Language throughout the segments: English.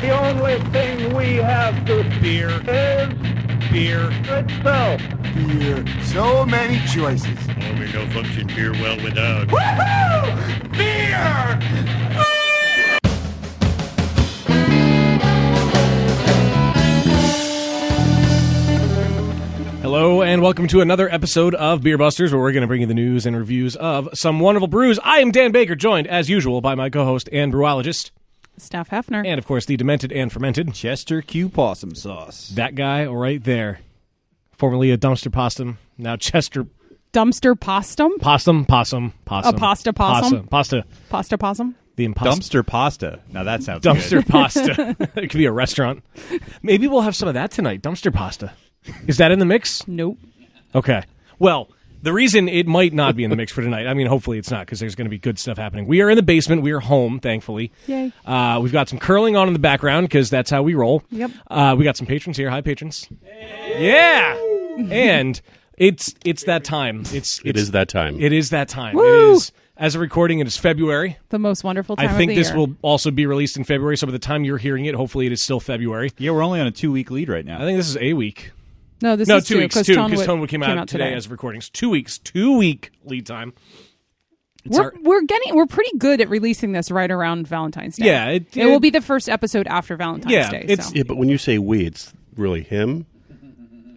The only thing we have to fear is beer itself. Beer. So many choices. Oh, we no function beer well without. Woohoo! Beer! Hello and welcome to another episode of Beer Busters, where we're going to bring you the news and reviews of some wonderful brews. I am Dan Baker, joined as usual by my co-host and brewologist, Steph Hefner. and of course the demented and fermented Chester Q Possum Sauce. that guy right there, formerly a dumpster possum, now Chester Dumpster Postum? Possum. A pasta possum? Pasta. Pasta Possum? The Dumpster pasta. Now that sounds dumpster good. pasta. It could be a restaurant. Maybe we'll have some of that tonight. Dumpster pasta. Is that in the mix? Nope. Okay. Well, the reason it might not be in the mix for tonight, I mean, hopefully it's not, because there's going to be good stuff happening. We are in the basement. We are home, thankfully. Yay. We've got some curling on in the background, because that's how we roll. Yep. We got some patrons here. Hi, patrons. Yeah. And it's that time. It is that time. It is that time. Woo! It is, as of recording, it is February. The most wonderful time I think of the this year. will also be released in February, so by the time you're hearing it, hopefully it is still February. Yeah, we're only on a 2-week lead right now. I think this is a week. No, this No, is 2 weeks, because because Tonewood came out today as of recordings. 2 weeks, 2-week lead time. We're pretty good at releasing this right around Valentine's Day. Yeah, it will be the first episode after Valentine's Day. it's so. Yeah, but when you say we, it's really him.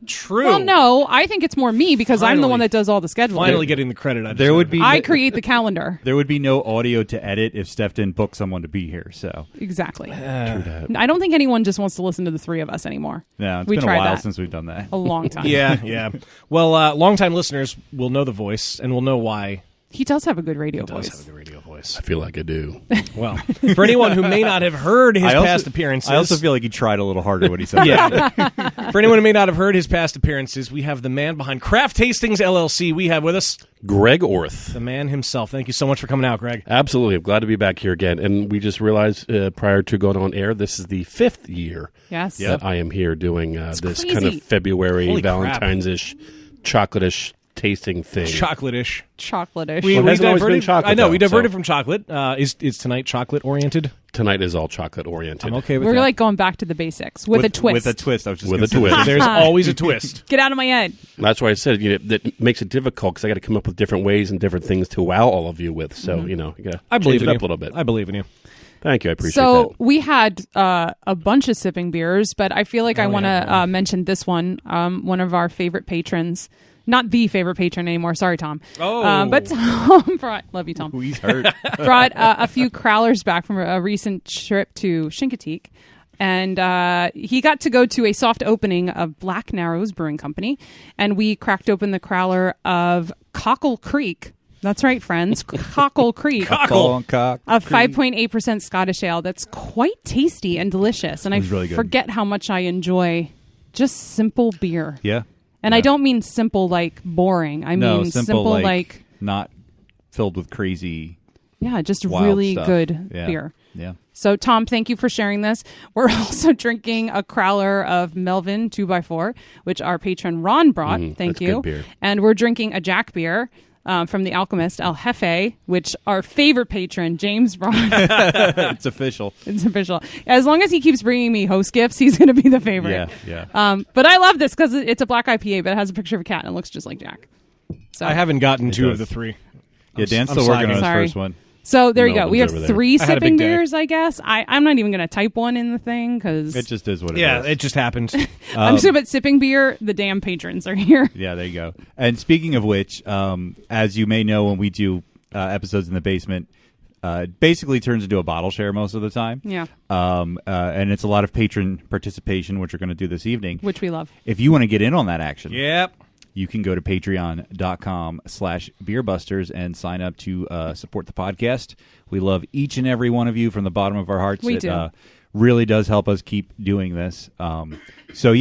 true. Well, no, I think it's more me because I'm the Finally. one that does all the scheduling. Finally getting the credit. I There would be I create the calendar. there would be no audio to edit if Steph didn't book someone to be here. So Exactly. True that. I don't think anyone just wants to listen to the three of us anymore. no, it's We been a tried while that. since we've done that. A long time. Yeah. Well, longtime listeners will know the voice and will know why He does have a good radio he does voice. have a good radio voice. I feel like I do. Well, for anyone who may not have heard his past appearances, I also feel like he tried a little harder when he said that. yeah. For anyone who may not have heard his past appearances, we have the man behind Craft Tastings LLC. We have with us Greg Orth. the man himself. Thank you so much for coming out, Greg. Absolutely. I'm glad to be back here again. And we just realized prior to going on air, this is the 5th year Yes. that I am here doing this crazy. kind of February, Holy crap. Valentine's-ish, chocolate-ish tasting thing. Chocolate-ish. Chocolate-ish. Well, it hasn't always been chocolate, I know, we though, diverted so- from chocolate. Is tonight chocolate-oriented? Tonight is all chocolate-oriented. I'm okay with We're that. like going back to the basics with a twist. With a twist. I was just With gonna a say twist. that. There's always a twist. Get out of my head. That's why I said that makes it difficult because I got to come up with different ways and different things to wow all of you with. So, you got to I believe change in it up you. a little bit. I believe in you. Thank you. I appreciate So that. we had a bunch of sipping beers, but I feel like I want to mention this one. One of our favorite patrons. Not the favorite patron anymore. Sorry, Tom. Oh. But Tom brought, love you, Tom. He's hurt. Brought a few crowlers back from a recent trip to Chincoteague. And he got to go to a soft opening of Black Narrows Brewing Company. And we cracked open the crowler of Cockle Creek. That's right, friends. Cockle Creek. Cock. A 5.8% Scottish ale that's quite tasty and delicious. And I was really good. forget how much I enjoy just simple beer. Yeah. And I don't mean simple like boring. I No, mean simple like not filled with crazy yeah, just wild really stuff. good Yeah. beer. Yeah. So, Tom, thank you for sharing this. We're also drinking a crowler of Melvin 2x4, which our patron Ron brought. Thank that's you. good beer. And we're drinking a Jack beer from The Alchemist, El Jefe, which our favorite patron, James, brought. It's official. It's official. As long as he keeps bringing me host gifts, he's going to be the favorite. Yeah. But I love this because it's a black IPA, but it has a picture of a cat and it looks just like Jack. So I haven't gotten two does. of the three. Yeah, Dan's I'm still working on his sorry. first one. So there you go. Melvin's We have over there. 3 I had a sipping big day. beers, I guess. I'm not even going to type one in the thing because It just is what it is. Yeah, it just happened. I'm just about sipping beer. The damn patrons are here. Yeah, there you go. And speaking of which, as you may know, when we do episodes in the basement, it basically turns into a bottle share most of the time. Yeah, And it's a lot of patron participation, which we're going to do this evening. which we love. If you want to get in on that action, Yep. you can go to patreon.com/beerbusters and sign up to support the podcast. We love each and every one of you from the bottom of our hearts. We It do. really does help us keep doing this. So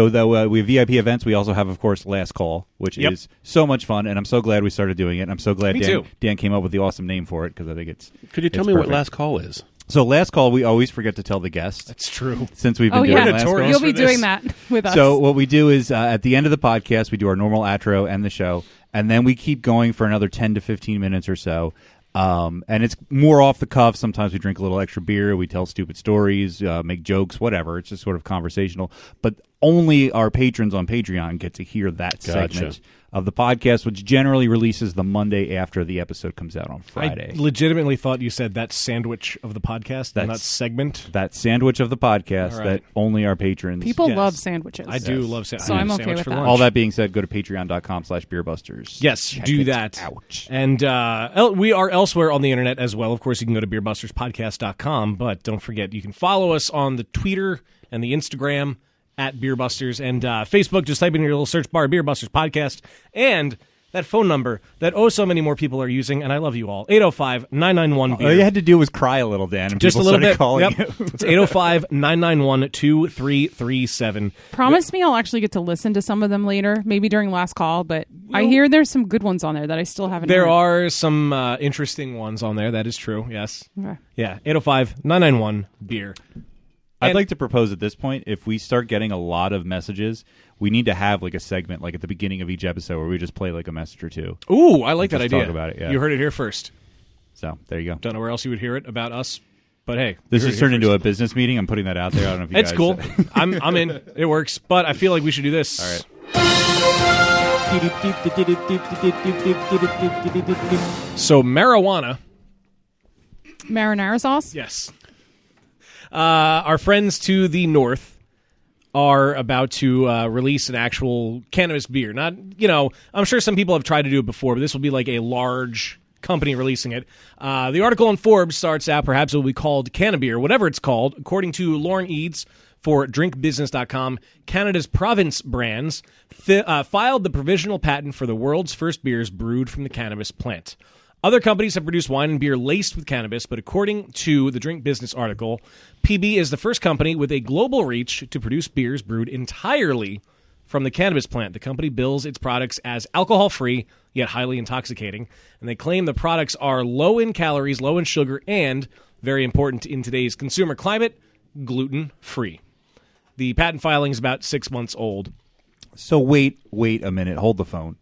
though we have VIP events, we also have, of course, Last Call, which Yep. is so much fun, and I'm so glad we started doing it. I'm so glad Me too. Dan came up with the awesome name for it because I think it's Could you tell it's me what perfect. last call is? So Last Call, we always forget to tell the guests That's true. since we've been Oh doing yeah, Last Call. notorious you'll be for this. doing that with us. So what we do is at the end of the podcast, we do our normal outro and the show, and then we keep going for another 10 to 15 minutes or so. And it's more off the cuff. Sometimes we drink a little extra beer. We tell stupid stories, make jokes, whatever. It's just sort of conversational. But only our patrons on Patreon get to hear that segment of the podcast, which generally releases the Monday after the episode comes out on Friday. I legitimately thought you said that sandwich of the podcast, and not segment. That sandwich of the podcast All right. that only our patrons. People Yes. love sandwiches. I do love sandwiches. So I'm okay with for that. lunch. All that being said, go to patreon.com/beerbusters. Yes, Check do it that. out. And we are elsewhere on the internet as well. Of course, you can go to beerbusterspodcast.com, but don't forget, you can follow us on the Twitter and the Instagram at Beerbusters, and Facebook. Just type in your little search bar, Beerbusters Podcast, and that phone number that so many more people are using, and I love you all, 805-991-BEER. All you had to do was cry a little, Dan, and Just a people little started bit. calling you. It's 805-991-2337. Promise me I'll actually get to listen to some of them later, maybe during last call, but I hear there's some good ones on there that I still haven't There heard. are some interesting ones on there. That is true, yes. Okay. Yeah, 805-991-BEER. I'd like to propose at this point, if we start getting a lot of messages, we need to have like a segment like at the beginning of each episode where we just play like a message or two. Ooh, I like that Just idea. talk about it, yeah. You heard it here first. So there you go. Don't know where else you would hear it about us, but hey. This you has heard it turned here into a first. business meeting. I'm putting that out there. I don't know if you It's guys... cool. I'm in. It works, but I feel like we should do this. All right. So marijuana. Marinara sauce? Yes. Our friends to the north are about to release an actual cannabis beer. Not, I'm sure some people have tried to do it before, but this will be like a large company releasing it. The article on Forbes starts out, perhaps it will be called Cannabeer, whatever it's called. According to Lauren Eads for drinkbusiness.com, Canada's Province Brands filed the provisional patent for the world's first beers brewed from the cannabis plant. Other companies have produced wine and beer laced with cannabis, but according to the Drink Business article, PB is the first company with a global reach to produce beers brewed entirely from the cannabis plant. The company bills its products as alcohol-free, yet highly intoxicating, and they claim the products are low in calories, low in sugar, and, very important in today's consumer climate, gluten-free. The patent filing is about 6 months old. So wait a minute. Hold the phone.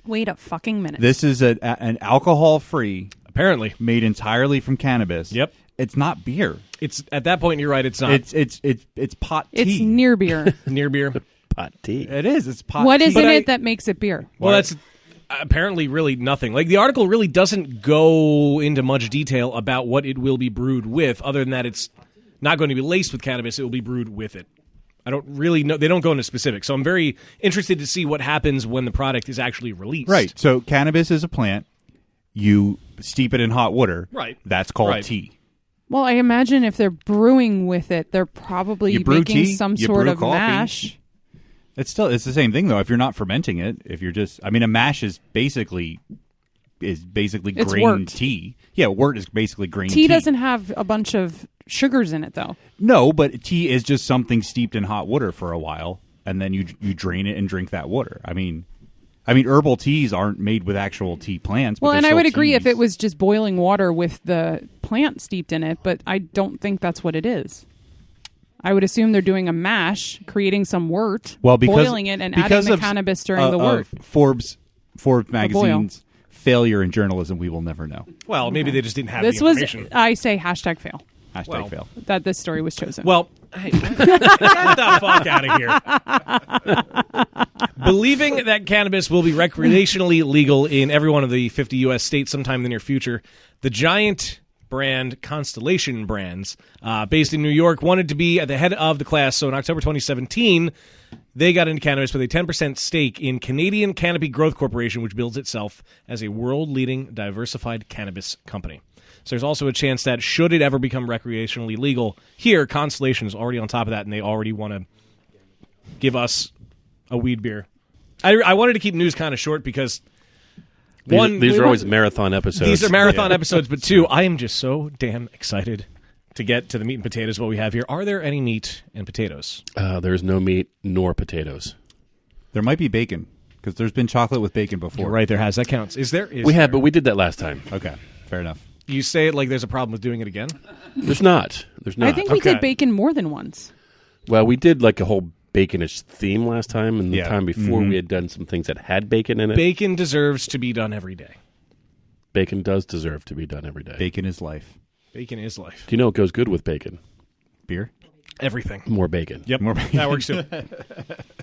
Wait a fucking minute. This is an alcohol-free, Apparently. made entirely from cannabis. Yep. It's not beer. It's at that point, you're right, it's not. It's pot tea. It's near beer. near beer. Pot tea. It is. It's pot What tea. is in it that makes it beer? Well, that's apparently really nothing. Like, the article really doesn't go into much detail about what it will be brewed with, other than that it's not going to be laced with cannabis, it will be brewed with it. I don't really know. They don't go into specifics. So I'm very interested to see what happens when the product is actually released. Right. So cannabis is a plant. You steep it in hot water. Right. That's called Right. tea. Well, I imagine if they're brewing with it, they're probably You brew making tea, some you sort brew of coffee. mash. It's the same thing though. If you're not fermenting it, if you're just, a mash is basically It's grain wort. tea. Yeah, wort is basically grain tea. Tea doesn't have a bunch of sugars in it, though. No, but tea is just something steeped in hot water for a while, and then you drain it and drink that water. I mean, herbal teas aren't made with actual tea plants. But Well, they're and I still would agree if teas. it was just boiling water with the plant steeped in it, but I don't think that's what it is. I would assume they're doing a mash, creating some wort, well, because, boiling it, and because adding the of, cannabis during the wort. Forbes boil. magazine's failure in journalism, we will never know. Well, maybe they just didn't have This the was, information. I say, hashtag fail, Hashtag fail. that this story was chosen. Well, hey, get the fuck out of here. Believing that cannabis will be recreationally legal in every one of the 50 U.S. states sometime in the near future, the giant brand Constellation Brands, based in New York, wanted to be at the head of the class. So in October 2017, they got into cannabis with a 10% stake in Canadian Canopy Growth Corporation, which builds itself as a world-leading diversified cannabis company. So there's also a chance that should it ever become recreationally legal, here, Constellation is already on top of that, and they already want to give us a weed beer. I wanted to keep news kind of short because, These are always marathon episodes. these are marathon episodes, but two, I am just so damn excited to get to the meat and potatoes, what we have here. Are there any meat and potatoes? There's no meat nor potatoes. There might be bacon because there's been chocolate with bacon before. You're right, there has. That counts. Is there? We have, but we did that last time. Okay, fair enough. You say it like there's a problem with doing it again? There's not. There's not. I think we Okay. did bacon more than once. Well, we did like a whole baconish theme last time, and the Yeah. time before we had done some things that had bacon in it. Bacon deserves to be done every day. bacon does deserve to be done every day. Bacon is life. Bacon is life. Do you know what goes good with bacon? Beer. Everything. More bacon. Yep. More bacon. That works too.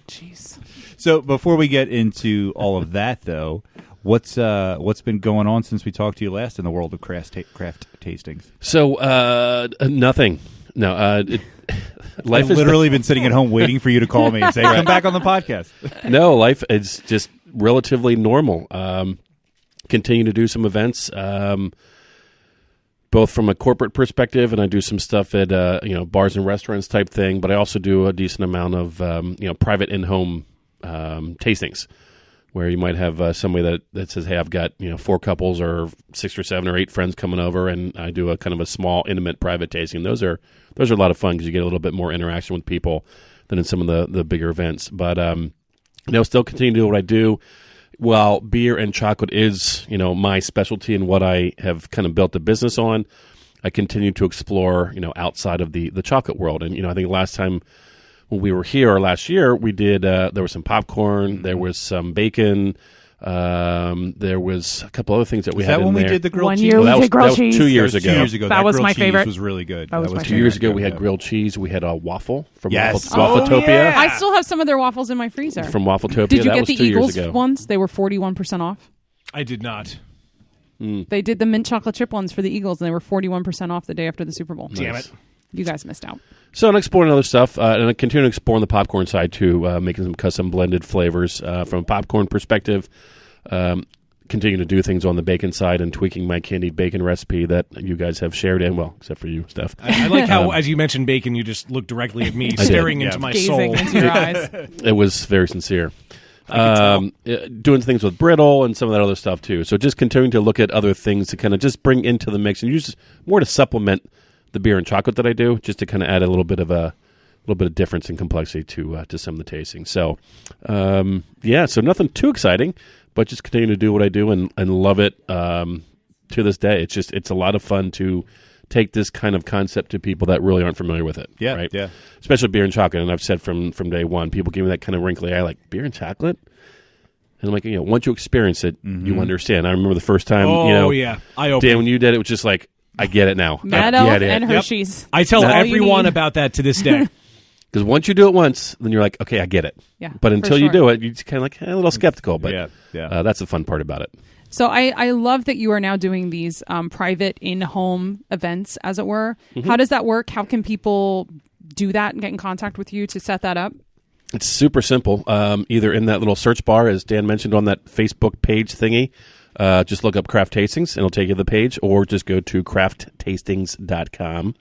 Jeez. So before we get into all of that, though, what's been going on since we talked to you last in the world of craft tastings? So nothing. No. Life I've is literally been sitting at home waiting for you to call me and say, "Come back on the podcast." No, life is just relatively normal. Continue to do some events, both from a corporate perspective, and I do some stuff at bars and restaurants type thing. But I also do a decent amount of private in-home tastings, where you might have somebody that says, "Hey, I've got 4 couples or 6 or 7 or 8 friends coming over," and I do a kind of a small, intimate, private tasting. Those are a lot of fun because you get a little bit more interaction with people than in some of the bigger events. But still continue to do what I do. While beer and chocolate is my specialty and what I have kind of built a business on, I continue to explore outside of the chocolate world. And I think last time when we were here, or last year, we did there was some popcorn, there was some bacon. There was a couple other things that we had in there. Is that when we did the grilled One cheese? year we that did was grilled cheese. 2 years That was ago. 2 years ago. That was grilled my cheese favorite. was really good. That was my 2 years ago, we Yeah. had grilled cheese. We had a waffle from Yes. Waffletopia. yeah. I still have some of their waffles in my freezer. From Waffletopia. Did you that get was the 2 Eagles years ago. ones? They were 41% off. I did not. They did the mint chocolate chip ones for the Eagles, and they were 41% off the day after the Super Bowl. Damn it. You guys missed out. So I'm exploring other stuff, and I continue to explore on the popcorn side too, making some custom blended flavors from a popcorn perspective. Continue to do things on the bacon side and tweaking my candied bacon recipe that you guys have shared in, well, except for you, Steph. I like how, as you mentioned bacon, you just looked directly at me, staring into my soul. Gazing into your eyes. It was very sincere. Doing things with brittle and some of that other stuff too. So just continuing to look at other things to kind of just bring into the mix and use more to supplement the beer and chocolate that I do, just to kind of add a little bit of difference and complexity to some of the tasting. So so nothing too exciting, but just continue to do what I do and love it to this day. It's a lot of fun to take this kind of concept to people that really aren't familiar with it. Yeah, right? yeah. Especially beer and chocolate. And I've said from day one, people give me that kind of wrinkly eye, like, beer and chocolate? And I'm like, once you experience it, you understand. I remember the first time, eye-opening. Dan, when you did it, was just like, I get it now. Mad I Elf get it. and Hershey's. I tell That's all you everyone need. about that to this day. Because once you do it once, then you're like, okay, I get it. Yeah, But for until you sure. do it, you're just kind of like a little skeptical. But Yeah. that's the fun part about it. So I love that you are now doing these private in-home events, as it were. Mm-hmm. How does that work? How can people do that and get in contact with you to set that up? It's super simple. Either in that little search bar, as Dan mentioned on that Facebook page thingy, just look up Craft Tastings and it'll take you to the page, or just go to crafttastings.com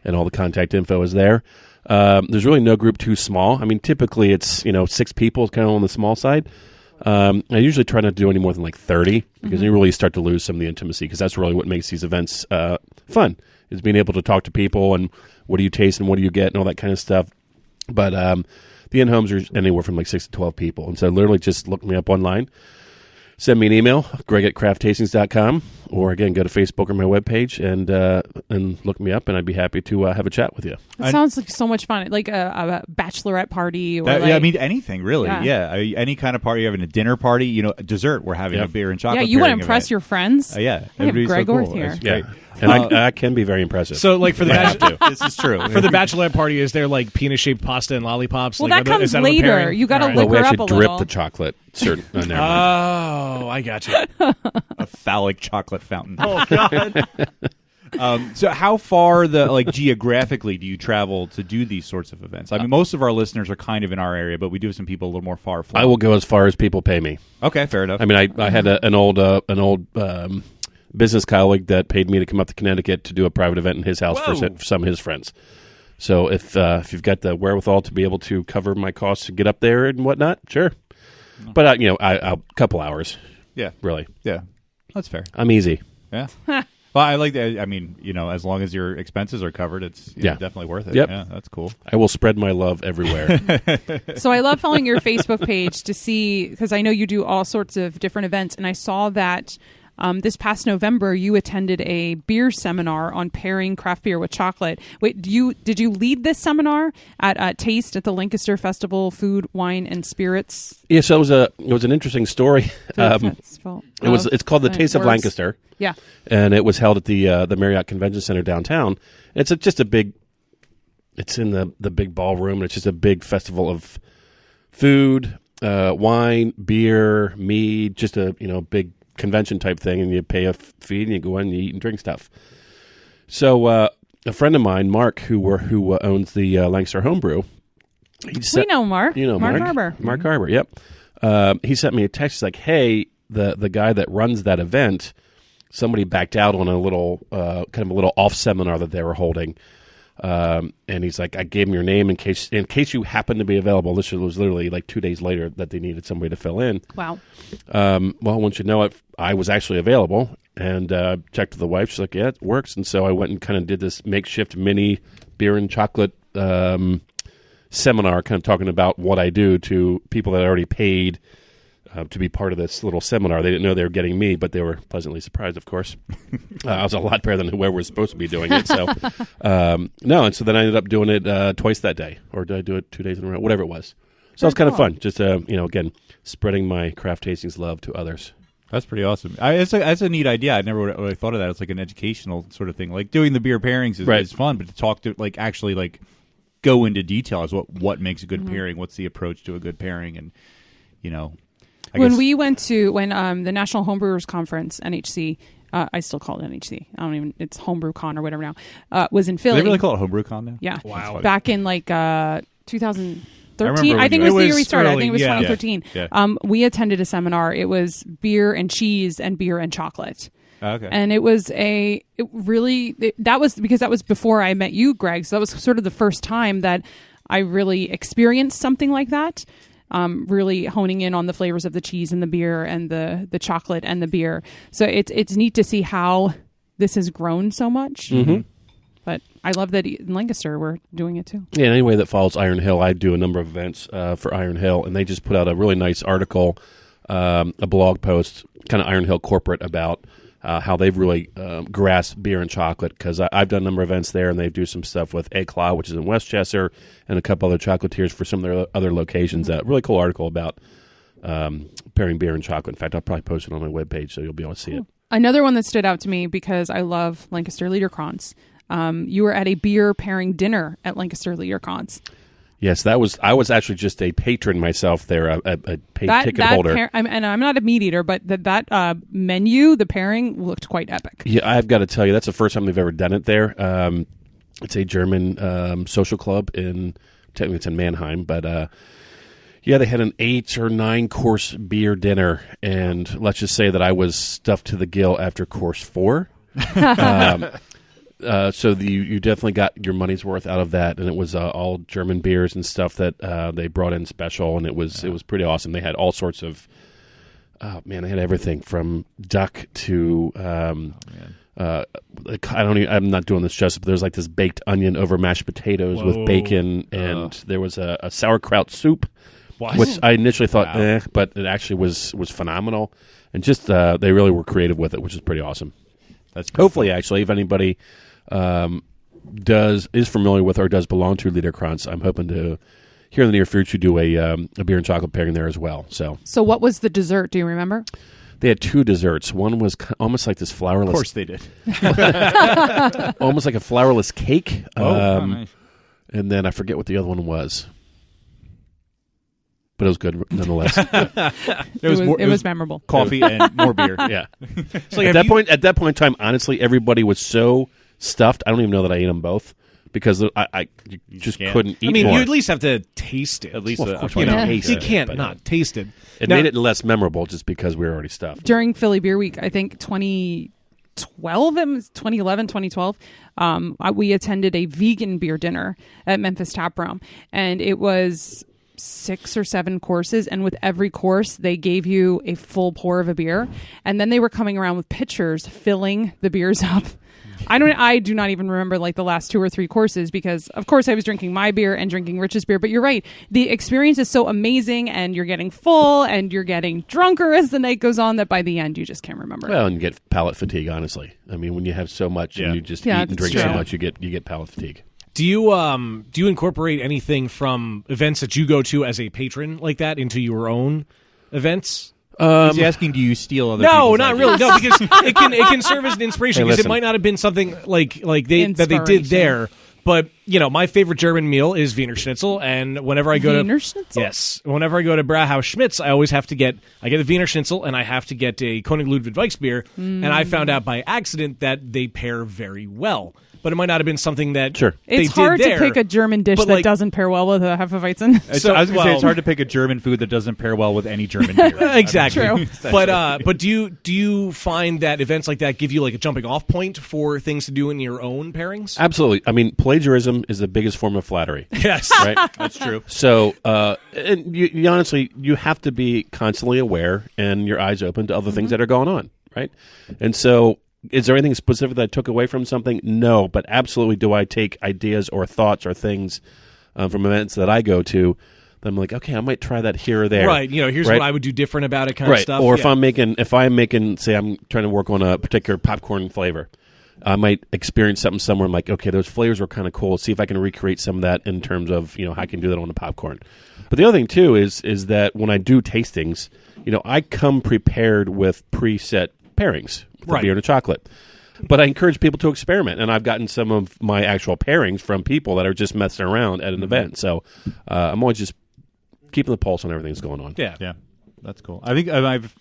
and all the contact info is there. There's really no group too small. I mean, typically it's 6 people, kind of on the small side. I usually try not to do any more than like 30 because you really start to lose some of the intimacy, because that's really what makes these events fun, is being able to talk to people and what do you taste and what do you get and all that kind of stuff. But the in-homes are anywhere from like 6 to 12 people. And so literally just look me up online, send me an email, greg@crafttastings.com, or again, go to Facebook or my webpage and look me up, and I'd be happy to have a chat with you. It sounds like so much fun, like a bachelorette party. Or like, I mean, anything really. Yeah. Yeah. Any kind of party. You're having a dinner party, dessert. We're having a beer and chocolate. you want to pairing impress event. your friends. Yeah. We have Everybody's Greg so Orth cool. here. It's great. And I can be very impressive. So, like, for the This is true. for the bachelorette party, is there like penis-shaped pasta and lollipops? Well, like, that comes is that what later. pairing? You gotta All right. well, we liquor up actually a drip little. the chocolate. Certain. Never mind. Oh, I got you. a phallic chocolate fountain. Oh God. So how far geographically do you travel to do these sorts of events? I mean, most of our listeners are kind of in our area, but we do have some people a little more far flung. I will go as far as people pay me. Okay, fair enough. I mean, I had an old business colleague that paid me to come up to Connecticut to do a private event in his house for some of his friends. So if you've got the wherewithal to be able to cover my costs to get up there and whatnot, sure. But a couple hours, yeah, really. yeah, that's fair. I'm easy. Yeah. Well, I like that. I mean, as long as your expenses are covered, it's definitely worth it. Yep. Yeah, that's cool. I will spread my love everywhere. So I love following your Facebook page to see, because I know you do all sorts of different events, and I saw that This past November, you attended a beer seminar on pairing craft beer with chocolate. Wait, did you lead this seminar at Taste at the Lancaster Festival Food, Wine, and Spirits? Yeah, so it was an interesting story. It's called the Taste of Lancaster. Yeah, and it was held at the Marriott Convention Center downtown. It's just a big. It's in the big ballroom, and it's just a big festival of food, wine, beer, mead, just a big convention type thing, and you pay a fee and you go in and you eat and drink stuff. So a friend of mine, Mark, who owns the Lancaster Homebrew, we know Mark. You know Mark Harbour. Mark Harbour. Yep. He sent me a text. He's like, "Hey, the guy that runs that event, somebody backed out on a little kind of a little off seminar that they were holding." And he's like, I gave him your name in case you happen to be available. This was literally like 2 days later that they needed somebody to fill in. Wow. Well, once you know it, I was actually available and checked with the wife. She's like, yeah, it works. And so I went and kind of did this makeshift mini beer and chocolate seminar, kind of talking about what I do to people that already paid to be part of this little seminar. They didn't know they were getting me, but they were pleasantly surprised, of course. I was a lot better than whoever was supposed to be doing it. So, no, and so then I ended up doing it twice that day, or did I do it 2 days in a row? Whatever it was. So it was kind of fun, just, again, spreading my craft tastings love to others. That's pretty awesome. That's a neat idea. I never really thought of that. It's like an educational sort of thing. Like doing the beer pairings is fun, but to talk to actually go into detail as what makes a good pairing, what's the approach to a good pairing, and when we went to the National Homebrewers Conference, NHC, I still call it NHC. It's Homebrew Con or whatever now. Was in Philly. Do they really call it Homebrew Con now? Yeah. Wow. Back in 2013. I think it was the year we started. I think it was 2013. Yeah. We attended a seminar. It was beer and cheese and beer and chocolate. Okay. And that was because that was before I met you, Greg. So that was sort of the first time that I really experienced something like that. Really honing in on the flavors of the cheese and the beer and the chocolate and the beer. So it's neat to see how this has grown so much. Mm-hmm. But I love that in Lancaster we're doing it too. Yeah, and anyway that follows Iron Hill, I do a number of events for Iron Hill, and they just put out a really nice article, a blog post, kind of Iron Hill corporate, about how they've really grasped beer and chocolate, because I've done a number of events there, and they do some stuff with Eclat, which is in Westchester, and a couple other chocolatiers for some of their other locations. Really cool article about pairing beer and chocolate. In fact, I'll probably post it on my webpage, so you'll be able to see it. Another one that stood out to me, because I love Lancaster Liederkranz. You were at a beer pairing dinner at Lancaster Liederkranz. Yes, I was actually just a patron myself there, a paid ticket holder. And I'm not a meat eater, but that menu, the pairing, looked quite epic. Yeah, I've got to tell you, that's the first time they've ever done it there. It's a German social club technically it's in Mannheim, but they had an 8 or 9 course beer dinner, and let's just say that I was stuffed to the gill after course 4. So you definitely got your money's worth out of that, and it was all German beers and stuff that they brought in special, and it was pretty awesome. They had all sorts of they had everything from duck to I'm not doing this justice, but there's like this baked onion over mashed potatoes with bacon, and there was a sauerkraut soup, which I initially thought, but it actually was phenomenal, and just they really were creative with it, which is pretty awesome. That's hopefully cool. Actually, if anybody is familiar with or does belong to Liederkranz, I'm hoping to here in the near future do a beer and chocolate pairing there as well. So what was the dessert? Do you remember? They had 2 desserts. One was almost like this flourless. Of course they did. Almost like a flourless cake. Nice. And then I forget what the other one was. But it was good nonetheless. It was memorable. Coffee and more beer. Yeah. So at that point in time, honestly, everybody was so stuffed. I don't even know that I ate them both, because I just couldn't eat more. You at least have to taste it. At least of course you know, taste you it, can't but not taste it. It made it less memorable just because we were already stuffed. During Philly Beer Week, I think 2012, it was 2011, 2012, we attended a vegan beer dinner at Memphis Tap Room, and it was 6 or 7 courses, and with every course they gave you a full pour of a beer, and then they were coming around with pitchers filling the beers up. I do not even remember like the last 2 or 3 courses because of course I was drinking my beer and drinking Rich's beer. But you're right, the experience is so amazing, and you're getting full and you're getting drunker as the night goes on that by the end you just can't remember. Well, and you get palate fatigue. Honestly, I mean, when you have so much and you just eat and drink so much, you get palate fatigue. Do you incorporate anything from events that you go to as a patron like that into your own events? He's asking, do you steal other No, people's not ideas? really. No, because it can serve as an inspiration Hey, because it listen. might not have been something like that they did Inspiration. there. But my favorite German meal is Wiener Schnitzel, and whenever I go Wiener to Schnitzel? whenever I go to Brauhaus Schmitz, I always have to get the Wiener Schnitzel, and I have to get a König Ludwig Weichsbier. And I found out by accident that they pair very well. But it might not have been something that Sure. they It's hard did there. to pick a German dish but, that like- doesn't pair well with a Hefeweizen. I was going to say it's hard to pick a German food that doesn't pair well with any German beer. Exactly. True. But do you find that events like that give you like a jumping off point for things to do in your own pairings? Absolutely. I mean, plagiarism is the biggest form of flattery. Yes. Right? That's true. So, and you honestly, you have to be constantly aware and your eyes open to other things that are going on, right? And so, is there anything specific that I took away from something? No, but absolutely do I take ideas or thoughts or things from events that I go to that I'm like, okay, I might try that here or there. Right. Here's Right? what I would do different about it kind of stuff. Or Yeah. if I'm making, say I'm trying to work on a particular popcorn flavor, I might experience something somewhere. I'm like, okay, those flavors were kind of cool. See if I can recreate some of that in terms of, how I can do that on the popcorn. But the other thing too is that when I do tastings, I come prepared with preset pairings, with the Right. beer and the chocolate. But I encourage people to experiment, and I've gotten some of my actual pairings from people that are just messing around at an event. So I'm always just keeping the pulse on everything that's going on. Yeah. Yeah, that's cool. I think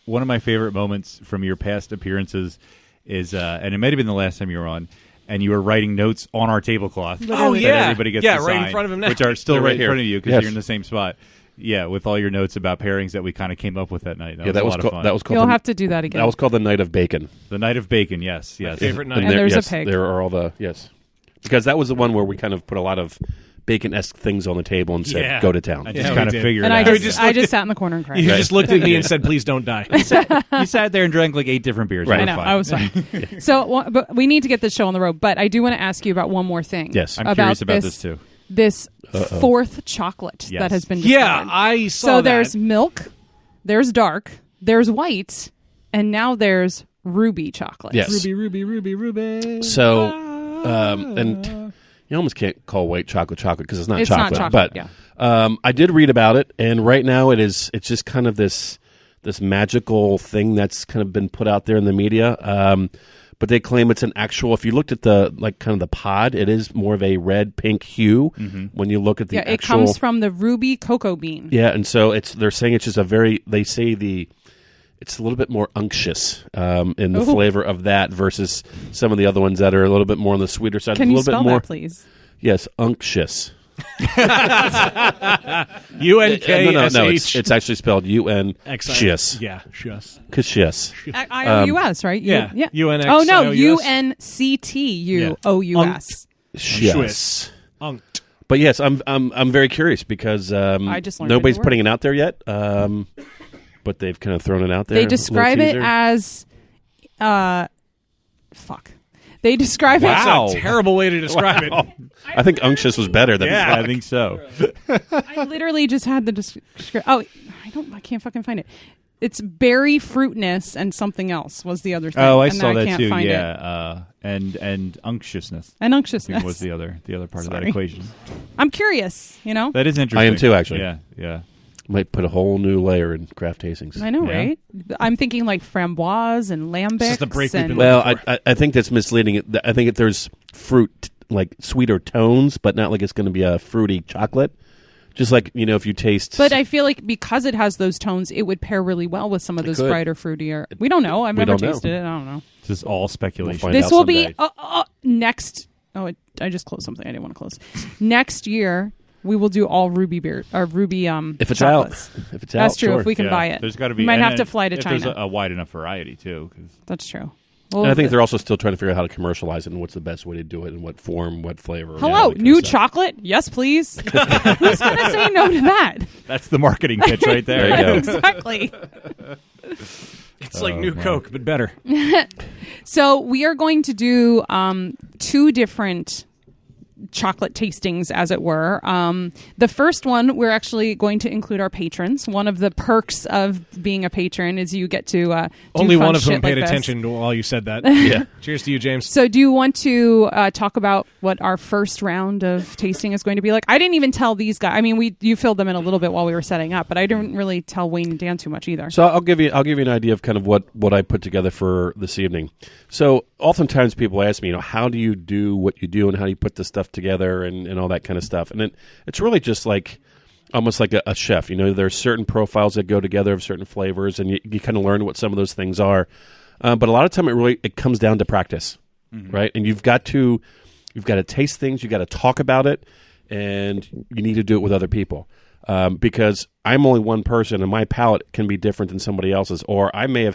one of my favorite moments from your past appearances is, and it might have been the last time you were on, and you were writing notes on our tablecloth. Oh, that yeah. everybody gets Yeah, to right in sign, front of him now. which are still They're right right in here. front of you because Yes. you're in the same spot. Yeah, with all your notes about pairings that we kind of came up with that night. That Yeah, was a lot of fun. that was called. You'll the, have to do that again. That was called the Night of Bacon. the night of bacon. Yes, favorite night. And there- there's a yes, pig. There are all the because that was the one where we kind of put a lot of bacon-esque things on the table and said, Yeah. "Go to town." I Yeah, just we kind of did. figured and it I out. just sat in the corner and cried. You just looked at me and said, "Please don't die." You sat there and drank like 8 different beers. Right. You I were know. fine. I was fine. So, but we need to get this show on the road. But I do want to ask you about one more thing. Yes. I'm about curious about this too. This fourth chocolate Yes. that has been Yeah, discovered. I saw So that. there's milk, there's dark, there's white, and now there's ruby chocolate. Yes. Ruby. So, and you almost can't call white chocolate because it's not It's not chocolate. chocolate, But I did read about it, and right now it's just kind of this magical thing that's kind of been put out there in the media. But they claim it's an actual. If you looked at the kind of the pod, it is more of a red pink hue. When you look at the Yeah, it actual, comes from the ruby cocoa bean. yeah, and so they're saying it's just they say it's a little bit more unctuous in the Ooh. flavor of that versus some of the other ones that are a little bit more on the sweeter side. Can a you little spell bit more, that, please? Yes, unctuous. UNKSH. It's actually spelled UNCHIUS. Yeah, shush. Cachis. IOUS, right? Yeah. UNX. Oh no, IOUS. UNCTUOUS. Yes. Unct. But yes, I'm very curious because I just learned nobody's a new word. putting it out there yet. But they've kind of thrown it out there. They a little describe it teaser. as, fuck. They describe Wow. That's a terrible way to describe it. I think unctuous was better than Yeah. I think so. I literally just had the description. Oh, I can't fucking find it. It's berry fruitness and something else was the other thing. Oh, I and saw that can't too. Find it. Yeah, and unctuousness. And I unctuousness. think was the other part of that Sorry. equation. I'm curious, That is interesting. I am too, actually. Yeah. Might put a whole new layer in craft tastings. I know, Yeah. right? I'm thinking like framboise and lambics. just the break we've and been Well, looking for. I think that's misleading. I think there's fruit, like sweeter tones, but not like it's going to be a fruity chocolate. Just like, if you taste... But I feel like because it has those tones, it would pair really well with some of those could. brighter, fruitier. We don't know. I've We never don't know. tasted it. I don't know. This is all speculation. We'll find This out will someday. be next. Oh, I just closed something I didn't want to close. Next year, we will do all ruby beer or ruby if it's chocolates. out. If it's out, That's true. sure. If we can Yeah, buy it, There's got to be. We might and have to then fly to if China. There's a wide enough variety too. 'Cause That's true. And I think they're also still trying to figure out how to commercialize it and what's the best way to do it and what form, what flavor. and all Hello, that kind new of stuff. chocolate? Yes, please. Who's going to say no to that? that's the marketing pitch right there. There you go. Exactly. It's like new Coke, but better. So we are going to do 2 different chocolate tastings, as it were. The first one, we're actually going to include our patrons. One of the perks of being a patron is you get to do Only fun one of whom shit paid like this. attention while you said that. Yeah. Cheers to you, James. So do you want to talk about what our first round of tasting is going to be like? I didn't even tell these guys. I mean, you filled them in a little bit while we were setting up, but I didn't really tell Wayne and Dan too much either. So I'll give you an idea of kind of what I put together for this evening. So oftentimes people ask me, how do you do what you do and how do you put this stuff together and all that kind of stuff. And it's really just like almost like a chef. There's certain profiles that go together of certain flavors, and you kind of learn what some of those things are. But a lot of time it comes down to practice, right? And you've got to taste things, you've got to talk about it, and you need to do it with other people. Because I'm only one person, and my palate can be different than somebody else's, or I may not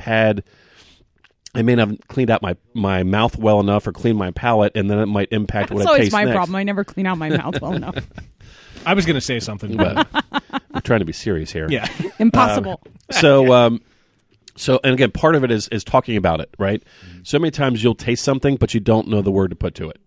have cleaned out my mouth well enough or cleaned my palate, and then it might impact what I taste That's always my next. problem. I never clean out my mouth well enough. I was going to say something, but We're trying to be serious here. yeah. Impossible. So and again, part of it is talking about it, right? So many times you'll taste something, but you don't know the word to put to it.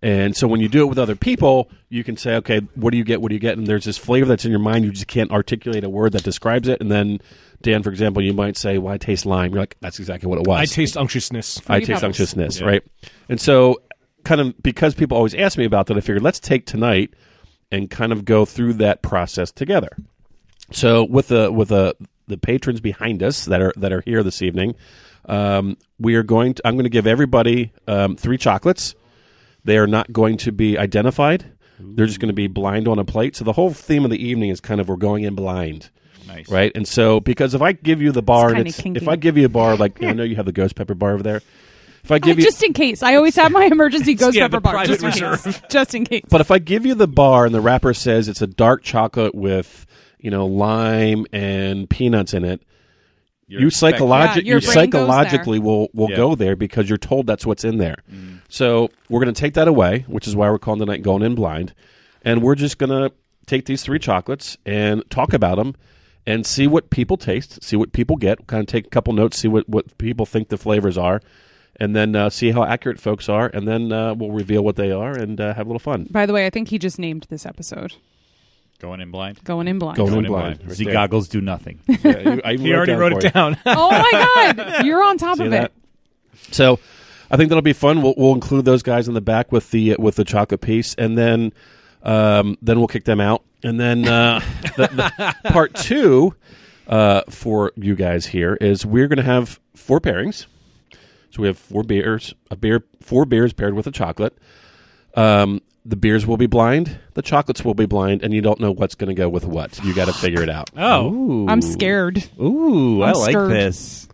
And so when you do it with other people, you can say, okay, what do you get? What do you get? And there's this flavor that's in your mind. You just can't articulate a word that describes it. And then, Dan, for example, you might say, well, I taste lime. You're like, that's exactly what it was. I taste unctuousness. I taste unctuousness, right? And so kind of because people always ask me about that, I figured let's take tonight and kind of go through that process together. So with the patrons behind us that are here this evening, I'm going to give everybody 3 chocolates. They are not going to be identified. They're just going to be blind on a plate. So the whole theme of the evening is kind of we're going in blind. Nice. Right? And so because if I give you the bar, kinda and kinky. if I give you a bar like I know you have the ghost pepper bar over there. If I give you Just in case. I always have my emergency ghost Yeah, pepper the bar. private Just in reserve. case. Just in case. But if I give you the bar and the wrapper says it's a dark chocolate with, lime and peanuts in it, you Yeah, your brain psychologically will Yeah. go there because you're told that's what's in there. So we're going to take that away, which is why we're calling tonight Going In Blind. And we're just going to take these 3 chocolates and talk about them and see what people taste, see what people get, kind of take a couple notes, see what people think the flavors are, and then see how accurate folks are, and then we'll reveal what they are and have a little fun. By the way, I think he just named this episode Going in blind. Going In Blind. Going Going in in blind. blind. Right Z there. goggles do nothing. Yeah, He already wrote it down. Oh my God. You're on top See of that? it. So I think that'll be fun. We'll include those guys in the back with the chocolate piece, and then we'll kick them out. And then the part 2 for you guys here is we're going to have 4 pairings. So we have 4 beers, 4 beers paired with a chocolate. The beers will be blind, the chocolates will be blind, and you don't know what's going to go with what. You got to figure it out. Oh, Ooh. I'm scared. Ooh, I I'm like stirred. this.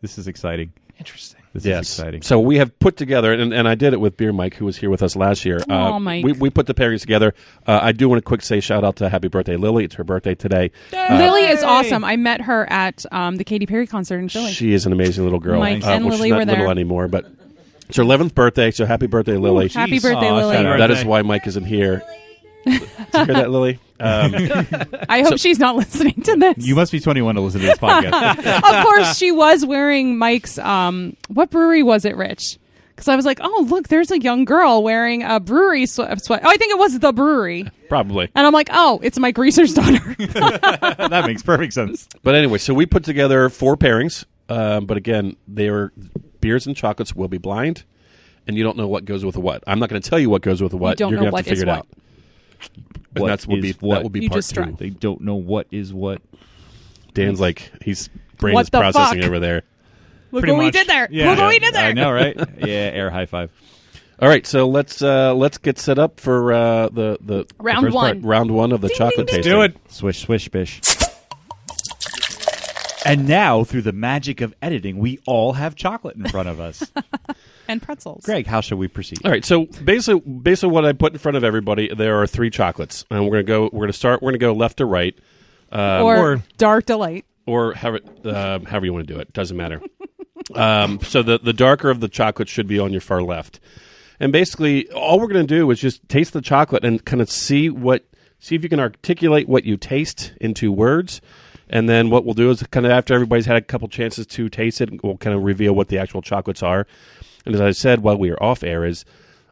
This is exciting. interesting. This Yes. is exciting. So we have put together, and I did it with Beer Mike, who was here with us last year. Aw, Mike. We put the pairings together. I do want to quick say shout out to Happy Birthday, Lily. It's her birthday today. Lily is awesome. I met her at the Katy Perry concert in Philly. She is an amazing little girl. Mike and well, Lily she's not were there. little anymore, but it's her 11th birthday, so happy birthday, Lily. Happy Jeez. birthday, Aw, Lily. shout out. That is birthday. why Mike isn't here. Did you hear that, Lily? I hope she's not listening to this. You must be 21 to listen to this podcast. Of course, she was wearing Mike's. What brewery was it, Rich? Because I was like, oh, look, there's a young girl wearing a brewery sweat. Oh, I think it was the brewery. Probably. And I'm like, oh, it's Mike Reeser's daughter. That makes perfect sense. But anyway, so we put together 4 pairings. But again, beers and chocolates will be blind, and you don't know what goes with what. I'm not going to tell you what goes with what. don't You're know going to have what to figure is it out. what. And What that will be is what? that will be You part just 2. tried. They don't know what is what. Dan's like he's brain What is the processing fuck? over there. Look Pretty what we much. did there. Yeah. Look what we did there. I know, right? Yeah, air high five. All right, so let's get set up for the Round first one. Round 1 of the chocolate ding, tasting. Do it. Swish, swish, bish. And now, through the magic of editing, we all have chocolate in front of us. And pretzels. Greg, how shall we proceed? All right, so basically what I put in front of everybody, there are 3 chocolates, and we're gonna go left to right, Or Dark Delight. or however you want to do it. Doesn't matter. So the darker of the chocolate should be on your far left, and basically all we're going to do is just taste the chocolate and kind of see if you can articulate what you taste into words, And then what we'll do is kind of after everybody's had a couple chances to taste it, we'll kind of reveal what the actual chocolates are. And as I said while we were off air, is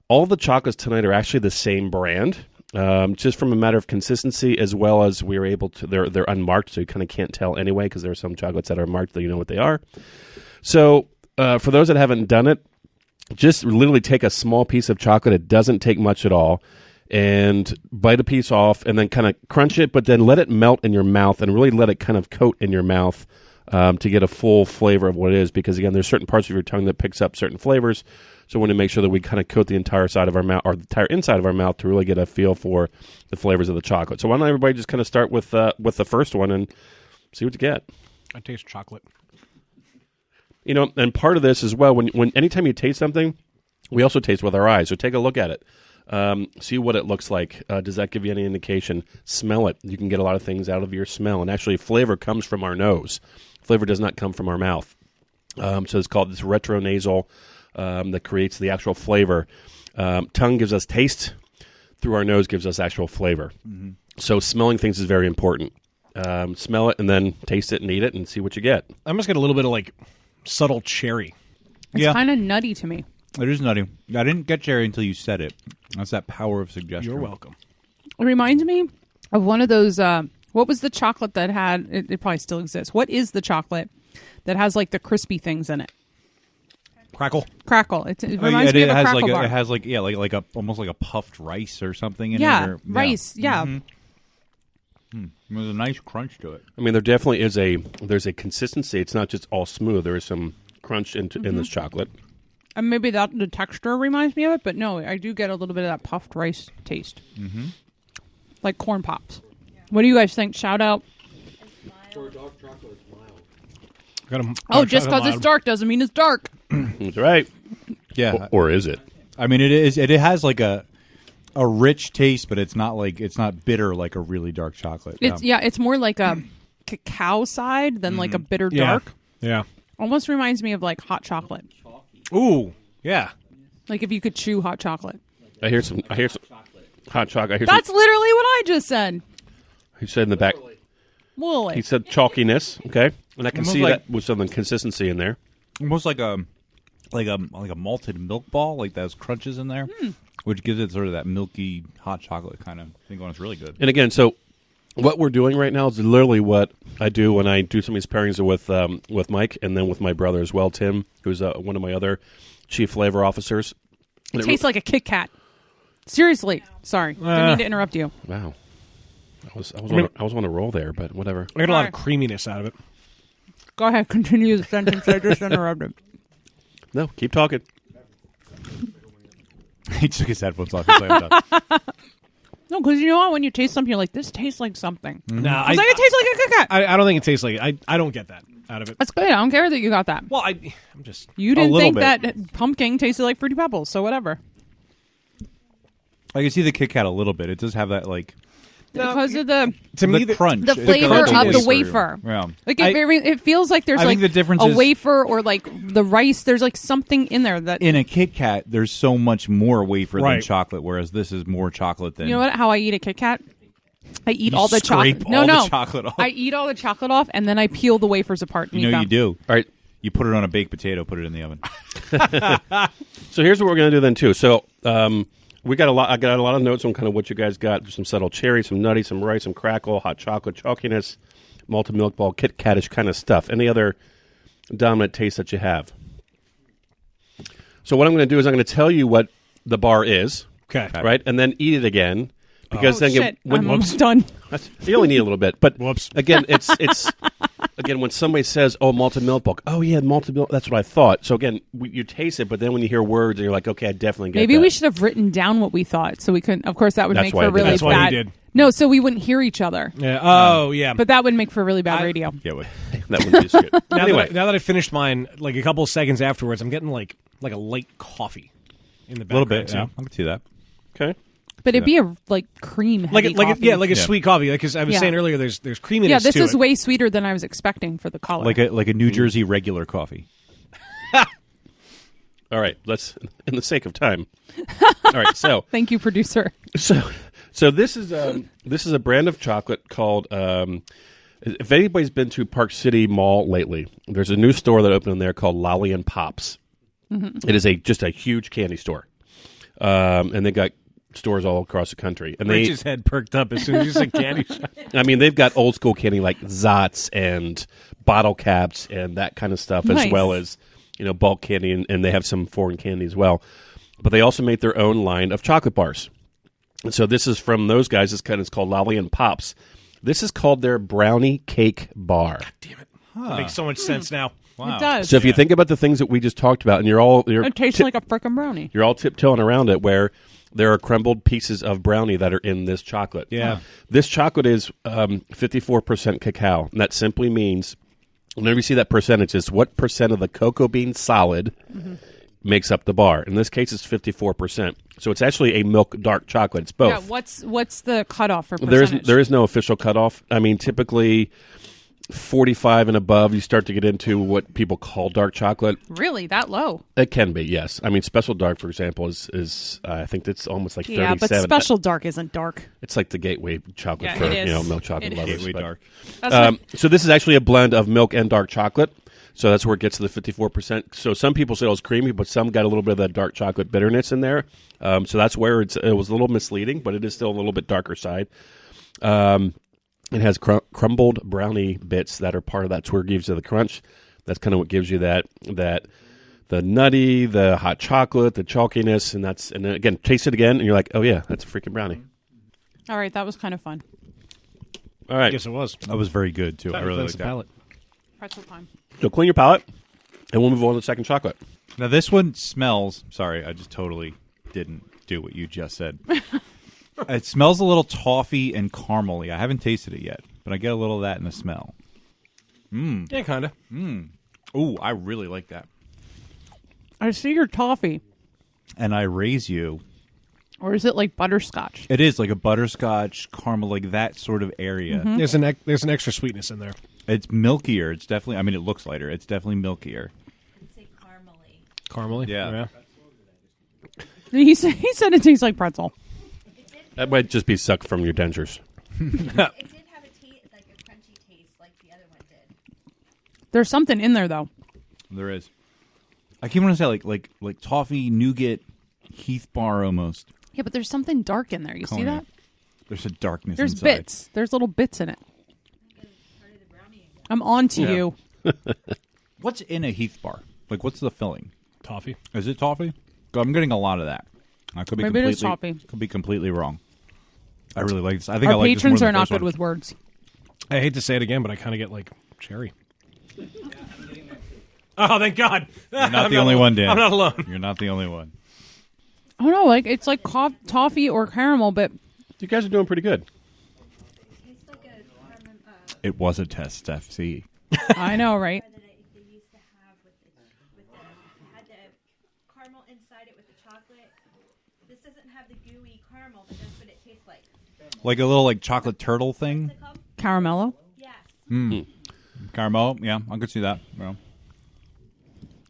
all the chocolates tonight are actually the same brand, just from a matter of consistency, as well as we were able to. They're unmarked, so you kind of can't tell anyway, because there are some chocolates that are marked that you know what they are. So for those that haven't done it, just literally take a small piece of chocolate. It doesn't take much at all. And bite a piece off and then kind of crunch it, but then let it melt in your mouth and really let it kind of coat in your mouth to get a full flavor of what it is. Because, again, there's certain parts of your tongue that picks up certain flavors. So we want to make sure that we kind of coat the entire side of our mouth, or the entire inside of our mouth, to really get a feel for the flavors of the chocolate. So why don't everybody just kind of start with the first one and see what you get. I taste chocolate. You know, and part of this as well, when anytime you taste something, we also taste with our eyes. So take a look at it. See what it looks like. Does that give you any indication? Smell it. You can get a lot of things out of your smell. And actually, flavor comes from our nose. Flavor does not come from our mouth. So it's called this retronasal that creates the actual flavor. Tongue gives us taste. Through our nose gives us actual flavor. Mm-hmm. So smelling things is very important. Smell it and then taste it and eat it and see what you get. I almost get a little bit of like subtle cherry. It's kind of nutty to me. It is nutty. I didn't get cherry until you said it. That's that power of suggestion. You're welcome. It reminds me of one of those. What was the chocolate that had? It probably still exists. What is the chocolate that has like the crispy things in it? Crackle. Crackle. It reminds me of a crackle bar. It has like a almost like a puffed rice or something in it. Yeah, rice. Yeah. Mm-hmm. There's a nice crunch to it. I mean, there definitely is there's a consistency. It's not just all smooth. There is some crunch in this chocolate. And maybe the texture reminds me of it, but no, I do get a little bit of that puffed rice taste. Mm-hmm. Like corn pops. What do you guys think? Shout out. Just because it's dark doesn't mean it's dark. That's right. Yeah. Or is it? I mean, it is. It has like a rich taste, but it's not bitter like a really dark chocolate. It's more like a cacao side than like a bitter dark. Yeah. Almost reminds me of like hot chocolate. Ooh, yeah. Like if you could chew hot chocolate. I hear some hot chocolate. That's literally what I just said. He said in the back. Woolly. He said chalkiness. Okay, and I can Almost see like- that with some consistency in there. Almost like a malted milk ball, like those crunches in there, which gives it sort of that milky hot chocolate kind of thing going. It's really good. And again, so what we're doing right now is literally what I do when I do some of these pairings with Mike, and then with my brother as well, Tim, who's one of my other chief flavor officers. It tastes like a Kit Kat. Seriously, sorry, didn't mean to interrupt you. Wow, I was on a roll there, but whatever. I get a lot of creaminess out of it. Go ahead, continue the sentence I just interrupted. No, keep talking. He took his headphones off. He's like, I'm done. No, because you know what? When you taste something, you're like, this tastes like something. No, It's like it tastes like a Kit Kat. I don't think it tastes like it. I don't get that out of it. That's good. I don't care that you got that. Well, I'm just... You didn't little think bit. that pumpkin tasted like Fruity Pebbles, so whatever. I can see the Kit Kat a little bit. It does have that like Because of the To me, crunch, the flavor of the wafer. Yeah. Like it feels like there's I like think the difference a is- wafer or like the rice. There's like something in there that In a Kit Kat, there's so much more wafer than Right. chocolate, whereas this is more chocolate than. you know what? How I eat a Kit Kat? I eat all the scrape chocolate. all No, the chocolate off. I eat all the chocolate off and then I peel the wafers apart. And You eat know them. you do. All right. You put it on a baked potato, put it in the oven. So here's what we're going to do then too. So we got a lot. I got a lot of notes on kind of what you guys got. There's some subtle cherry, some nutty, some rice, some crackle, hot chocolate, chalkiness, malted milk ball, Kit Katish kind of stuff. Any other dominant taste that you have? So what I'm going to do is I'm going to tell you what the bar is, Okay. right, and then eat it again. Because then Shit, when I'm almost done. you only need a little bit, but Whoops. again, it's again when somebody says, "Oh, malted milk bulk," oh yeah, malted milk. That's what I thought. So again, you taste it, but then when you hear words, you're like, okay, I definitely get. Maybe that. we should have written down what we thought so we couldn't. Of course, that would That's make why for I did. really That's why you bad. did. No, so we wouldn't hear each other. Yeah. Oh, yeah. But that would make for really bad radio. Yeah, but that wouldn't be so good. now, Anyway, now that I finished mine, like a couple of seconds afterwards, I'm getting like a light coffee in the a little background. bit. Yeah, I can see that. okay. But it'd be a like cream heavy coffee. a sweet coffee. Because I was Yeah. saying earlier, there's creaminess. Yeah, this to is it. way sweeter than I was expecting for the color. Like a New Jersey regular coffee. All right, let's in the sake of time. All right, so Thank you, producer. this is a brand of chocolate called If anybody's been to Park City Mall lately, there's a new store that opened in there called Lolly and Pops. It is just a huge candy store, and they got stores all across the country. And Rich's head perked up as soon as you said candy shop. I mean, they've got old school candy like Zots and bottle caps and that kind of stuff, as Nice. well as bulk candy, and they have some foreign candy as well. But they also make their own line of chocolate bars. And so this is from those guys. It's called Lolly and Pops. This is called their brownie cake bar. That makes so much sense now. It does. So if you think about the things that we just talked about, and It tastes like a frickin' brownie. you're all tiptoeing around it, where there are crumbled pieces of brownie that are in this chocolate. Yeah. This chocolate is 54% cacao, and that simply means whenever you see that percentage, it's what percent of the cocoa bean solid makes up the bar. In this case, it's 54%. So it's actually a milk dark chocolate. It's both. Yeah, what's the cutoff for percentage? There is no official cutoff. I mean, typically 45 and above, you start to get into what people call dark chocolate. Really that low? It can be, yes. I mean, special dark, for example, is I think it's almost like 37. Yeah, but special dark isn't dark. It's like the gateway chocolate Yeah, for it is. milk chocolate It is. lovers. Gateway but- dark. So this is actually a blend of milk and dark chocolate. So that's where it gets to the 54%. So some people say it was creamy, but some got a little bit of that dark chocolate bitterness in there. So that's where it was a little misleading, but it is still a little bit darker side. It has crumbled brownie bits that are part of that. That's where it gives you the crunch. That's kind of what gives you that the nutty, the hot chocolate, the chalkiness, and then again, taste it again, and you're like, oh yeah, that's a freaking brownie. All right, that was kind of fun. All I right, guess it was. That was very good too. I really Cleanse like the that. palate. Pretzel time. so clean your palate, and we'll move on to the second chocolate. Now this one smells. Sorry, I just totally didn't do what you just said. It smells a little toffee and caramely. I haven't tasted it yet, but I get a little of that in the smell. Yeah, kind of. Ooh, I really like that. I see your toffee. And I raise you. Or is it like butterscotch? It is like a butterscotch caramel, like that sort of area. There's an extra sweetness in there. It's milkier. It's definitely. I mean, it looks lighter. It's definitely milkier. Say caramely. Caramely. Yeah. He said it tastes like pretzel. That might just be sucked from your dentures. It did have a taste, like a crunchy taste, like the other one did. There's something in there though. There is. I keep wanting to say like toffee nougat Heath bar almost. Yeah, but there's something dark in there. You see Calling that? it. There's a darkness There's inside. bits. There's little bits in it. I'm on to you. What's in a Heath bar? Like, what's the filling? Toffee. Is it toffee? I'm getting a lot of that. I could be Maybe it completely is toffee. Could be completely wrong. I really like this. I think I Our like this more patrons than are the not first good one. with words. I hate to say it again, but I kind of get like cherry. Oh, thank God! You're not the only one, Dan. I'm not alone. You're not the only one. I don't know, like it's like toffee or caramel, but You guys are doing pretty good. Tastes like a caramel, It was a test, FC. I know, right? that they used to have with the had the caramel inside it with the chocolate. This doesn't have the gooey caramel, but that's what it tastes like. Like a little like chocolate turtle thing. What's it called? Caramello. Yes. Caramel. Yeah, I could see that. Well,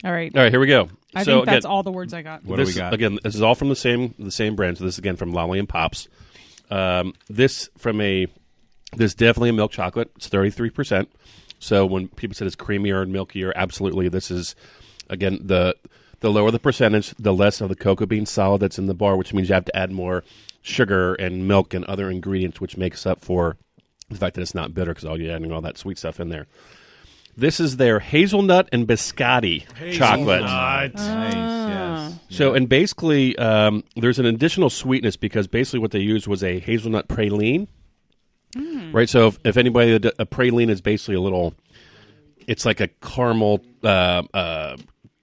All right. All right, here we go. I so think that's again, all the words I got. what do this, we got? Again, this is all from the same brand. So this is again from Lolly and Pops. This definitely a milk chocolate. It's 33%. So when people said it's creamier and milkier, absolutely. This is again the lower the percentage, the less of the cocoa bean solid that's in the bar, which means you have to add more sugar and milk and other ingredients, which makes up for the fact that it's not bitter because you're adding all that sweet stuff in there. This is their hazelnut and biscotti chocolate. Nice. Yes. So, and basically, there's an additional sweetness because basically what they used was a hazelnut praline. Right? So, if anybody, a praline is basically it's like a caramel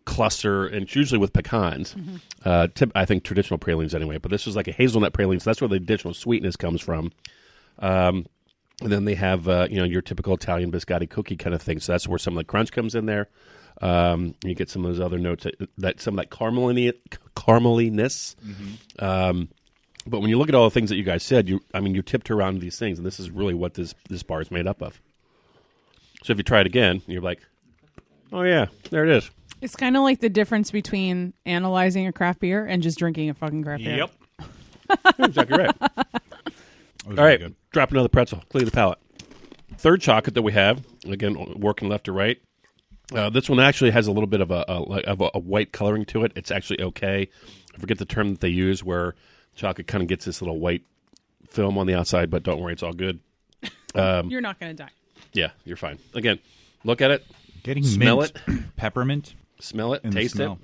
cluster, and it's usually with pecans. I think traditional pralines anyway, but this was like a hazelnut praline, so that's where the additional sweetness comes from. And then they have, your typical Italian biscotti cookie kind of thing. So that's where some of the crunch comes in there. You get some of those other notes, some of that carameliness. But when you look at all the things that you guys said, you tipped around these things, and this is really what this bar is made up of. So if you try it again, you're like, oh yeah, there it is. It's kind of like the difference between analyzing a craft beer and just drinking a fucking craft beer. Yep. You're exactly right. All right, drop another pretzel. Clear the palate. third chocolate that we have, again, working left to right. This one actually has a little bit of a white coloring to it. It's actually okay. I forget the term that they use where chocolate kind of gets this little white film on the outside, but don't worry, it's all good. You're not going to die. Yeah, you're fine. Again, look at it, Getting smell mint, it, peppermint, smell it, and the taste it. smell.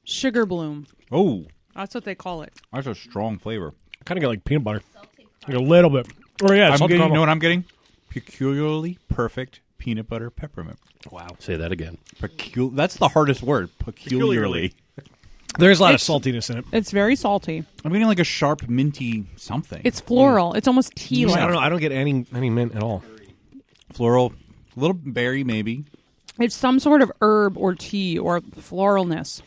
Sugar bloom. Oh, That's what they call it. that's a strong flavor. Kind of get like peanut butter. Like a little bit. Oh, yeah. I'm salty getting, you caramel. know what I'm getting? Peculiarly perfect peanut butter peppermint. Wow. Say that again. That's the hardest word. Peculiarly. There's a lot of saltiness in it. It's very salty. I'm getting like a sharp, minty something. It's floral. It's almost tea-like. I don't know. I don't get any mint at all. Floral, a little berry maybe. It's some sort of herb or tea or floralness.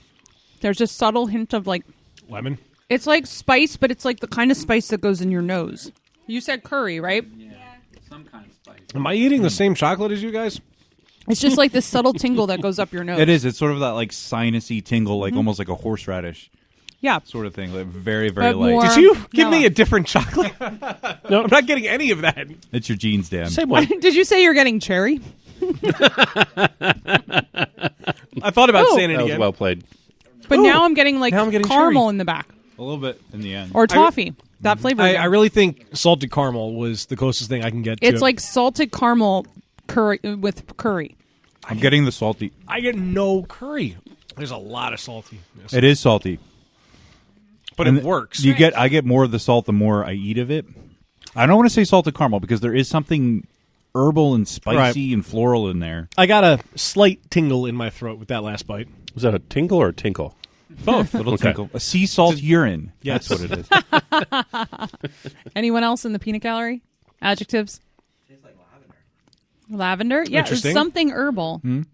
There's a subtle hint of like, Lemon. it's like spice, but it's like the kind of spice that goes in your nose. You said curry, right? Some kind of spice. Am I eating the same chocolate as you guys? It's just like this subtle tingle that goes up your nose. It is. It's sort of that like sinusy tingle, like almost like a horseradish Yeah. sort of thing. Like very, very But light. more- Did you give no. me a different chocolate? No, I'm not getting any of that. It's your genes, Dan. Same way. Did you say you're getting cherry? I thought about Ooh. saying it That was again. well played. But Ooh. now I'm getting like Now I'm getting caramel cherry. in the back. A little bit in the end. Or toffee. That flavor. I again. really think salted caramel was the closest thing I can get to. It's like salted caramel curry with curry. I'm getting the salty. I get no curry. There's a lot of saltiness. It is salty. But And it works. I get more of the salt the more I eat of it. I don't want to say salted caramel because there is something herbal and spicy and floral in there. I got a slight tingle in my throat with that last bite. Was that a tingle or a tinkle? Both. Little Okay. tinkle. A sea salt urine. Yes. That's what it is. Anyone else in the peanut gallery? Adjectives? Tastes like lavender. Yeah, it's Interesting. something herbal. Rich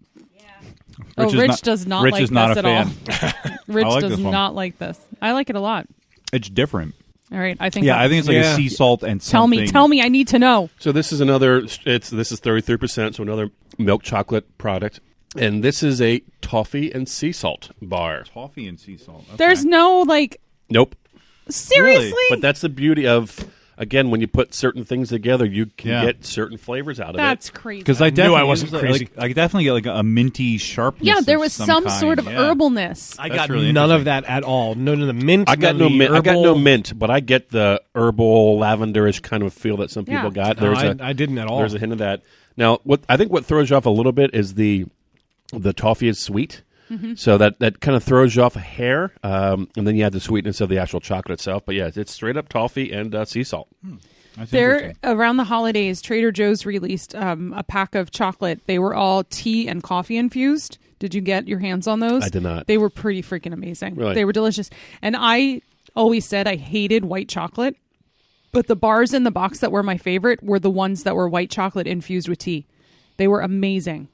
Oh, is Rich not- does not Rich like is not this a at fan. all. Rich I like does this one. not like this. I like it a lot. It's different. All right, I think. Yeah, I think it's like Yeah. a sea salt and Tell something. me. I need to know. So this is another. This is 33%. So another milk chocolate product, and this is a toffee and sea salt bar. Toffee and sea salt. Okay. There's no like. Nope. Seriously. But that's the beauty of, again, when you put certain things together, you can Yeah. get certain flavors out of That's it. crazy. Because I knew definitely I wasn't like- crazy. I definitely get like a minty sharpness. yeah, there of was some some kind. sort of Yeah. herbalness. I That's got really none of interesting. that at all. None of the mint. I got none no of the mint. I got no herbal. mint, but I get the herbal lavenderish kind of feel that some people Yeah. got. No, There's I didn't at all. There's a hint of that. Now, what I think what throws you off a little bit is the toffee is sweet, so that kind of throws you off a hair, and then you have the sweetness of the actual chocolate itself. But yeah, it's straight up toffee and sea salt. That's There, interesting. around the holidays, Trader Joe's released a pack of chocolate. They were all tea and coffee infused. Did you get your hands on those? I did not. They were pretty freaking amazing. Really? They were delicious. And I always said I hated white chocolate, but the bars in the box that were my favorite were the ones that were white chocolate infused with tea. They were amazing.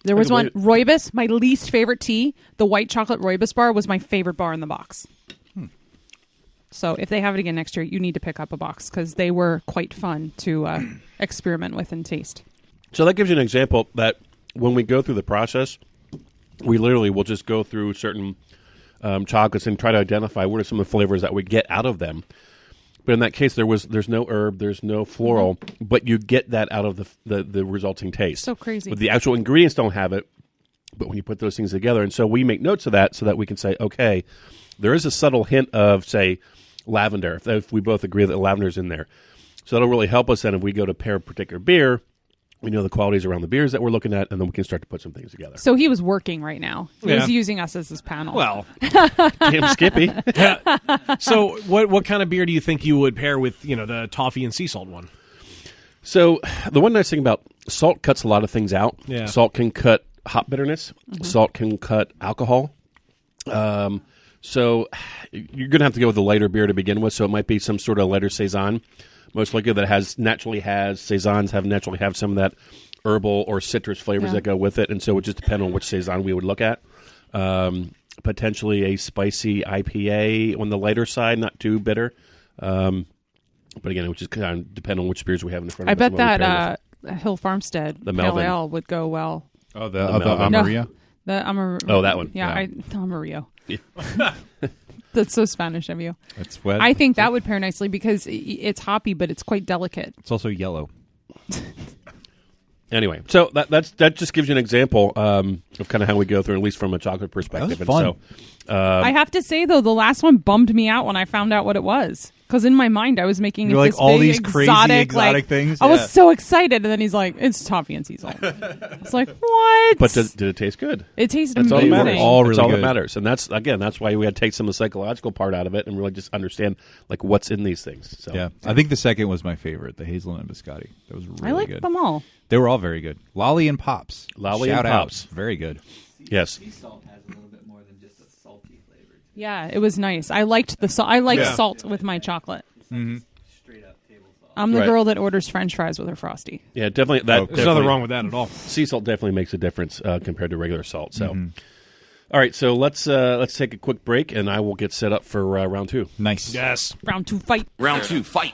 There was can one, believe Rooibos, my least favorite tea. The white chocolate Rooibos bar was my favorite bar in the box. So if they have it again next year, you need to pick up a box because they were quite fun to experiment with and taste. So that gives you an example that when we go through the process, we literally will just go through certain chocolates and try to identify what are some of the flavors that we get out of them. But in that case, there's no herb, there's no floral, but you get that out of the resulting taste. So crazy. But the actual ingredients don't have it, but when you put those things together, and so we make notes of that so that we can say, okay, there is a subtle hint of, say, lavender, if we both agree that lavender's in there. So that'll really help us then if we go to pair a particular beer. We know the qualities around the beers that we're looking at, and then we can start to put some things together. So he was working right now. He Yeah. was using us as his panel. Well, Damn Skippy. so what kind of beer do you think you would pair with the toffee and sea salt one? So the one nice thing about salt cuts a lot of things out. Yeah. Salt can cut hop bitterness. Salt can cut alcohol. So you're going to have to go with a lighter beer to begin with. So it might be some sort of lighter saison, most likely that naturally has saisons naturally have some of that herbal or citrus flavors that go with it, and so it would just depend on which saison we would look at. Potentially a spicy IPA on the lighter side, not too bitter. But again, it would just kind of depend on which beers we have in front of I us. bet and what we pair that with. Hill Farmstead The Pale Melvin. Ale would go well. Oh, the Melvin. Amaria. The that one. Yeah, Yeah. Amarillo. Yeah. That's so Spanish of you. That's wet. I think that would pair nicely because it's hoppy, but it's quite delicate. It's also yellow. Anyway, so that just gives you an example of kind of how we go through, at least from a chocolate perspective. That was fun. And so, I have to say though, the last one bummed me out when I found out what it was. Because in my mind, I was making You're like, this all big, these crazy exotic like, things? I Yeah. was so excited, and then he's like, "It's toffee and sea salt." It's like, what? but did it taste good? It tasted That's all that amazing. matters. All That's really all that good. matters, and that's why we had to take some of the psychological part out of it and really just understand like what's in these things. So Yeah, I think the second was my favorite, the hazelnut and biscotti. That was really I like good. them all. They were all very good. Lolly and Pops. Lolly Shout and out. Pops. Very good. yes, Sea salt has a little bit more than just a salty flavor. Yeah, it was nice. I liked the salt. I like Yeah. salt with my chocolate. Straight up table salt. I'm the Right. girl that orders French fries with her frosty. yeah, definitely. That There's nothing wrong with that at all. sea salt definitely makes a difference compared to regular salt. So, all right, so let's take a quick break, and I will get set up for round 2. Nice. Yes. Round 2 fight. Round 2, fight.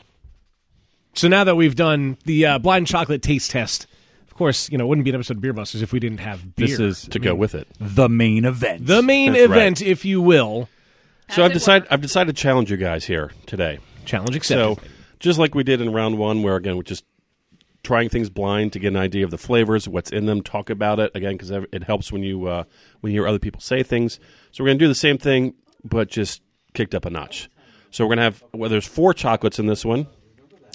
So now that we've done the blind chocolate taste test, of course, it wouldn't be an episode of Beer Busters if we didn't have beer. This is To go with it. the main event. the main That's right. event, if you will. So I've decided to challenge you guys here today. Challenge accepted. So just like we did in round 1, where again we're just trying things blind to get an idea of the flavors, what's in them, talk about it again because it helps when you hear other people say things. So we're going to do the same thing, but just kicked up a notch. So we're going to have there's 4 chocolates in this one,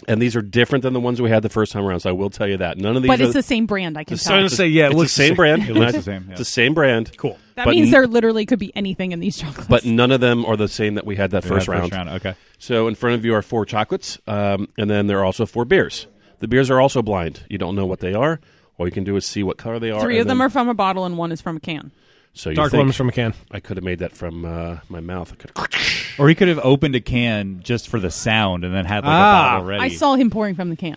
and these are different than the ones we had the first time around. So I will tell you that none of these. But are it's the same brand, I can So I'm tell. going to say, yeah, it it's looks the same brand. It looks the same, yeah. It's the same brand. Cool. That but means n- there literally could be anything in these chocolates. But none of them are the same that we had that first round. Okay. So in front of you are 4 chocolates, and then there are also 4 beers. The beers are also blind. You don't know what they are. All you can do is see what color they are. 3 and of them then- are from a bottle and 1 is from a can. So you Dark think lemons from a can. I could have made that from my mouth. I could. Or he could have opened a can just for the sound and then had like a Ah. bottle ready. I saw him pouring from the can.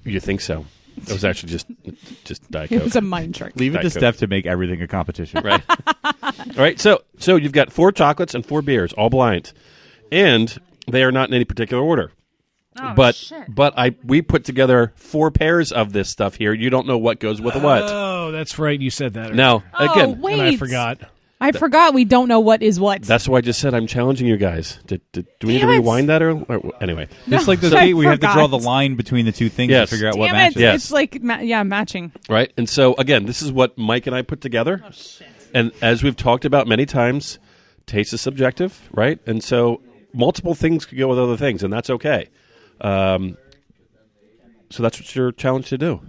You think so? It was actually just Diet It Coke. was a mind trick. Leave it to Diet Coke. Steph to make everything a competition. Right. All right. So you've got 4 chocolates and 4 beers, all blind, and they are not in any particular order. But we put together 4 pairs of this stuff here. You don't know what goes with what. Oh, that's right. You said that. Now Oh, again, wait. And I forgot. I forgot we don't know what is what. that's why I just said I'm challenging you guys. Do we need to Damn it. rewind that or anyway? Just like the I gate, we have to draw the forgot. line between the 2 things Yes. to figure out what Damn matches. it. Yes. It's like, matching. Right? And so, again, this is what Mike and I put together. Oh, shit. And as we've talked about many times, taste is subjective, right? And so multiple things could go with other things, and that's okay. So that's what you're challenged to do.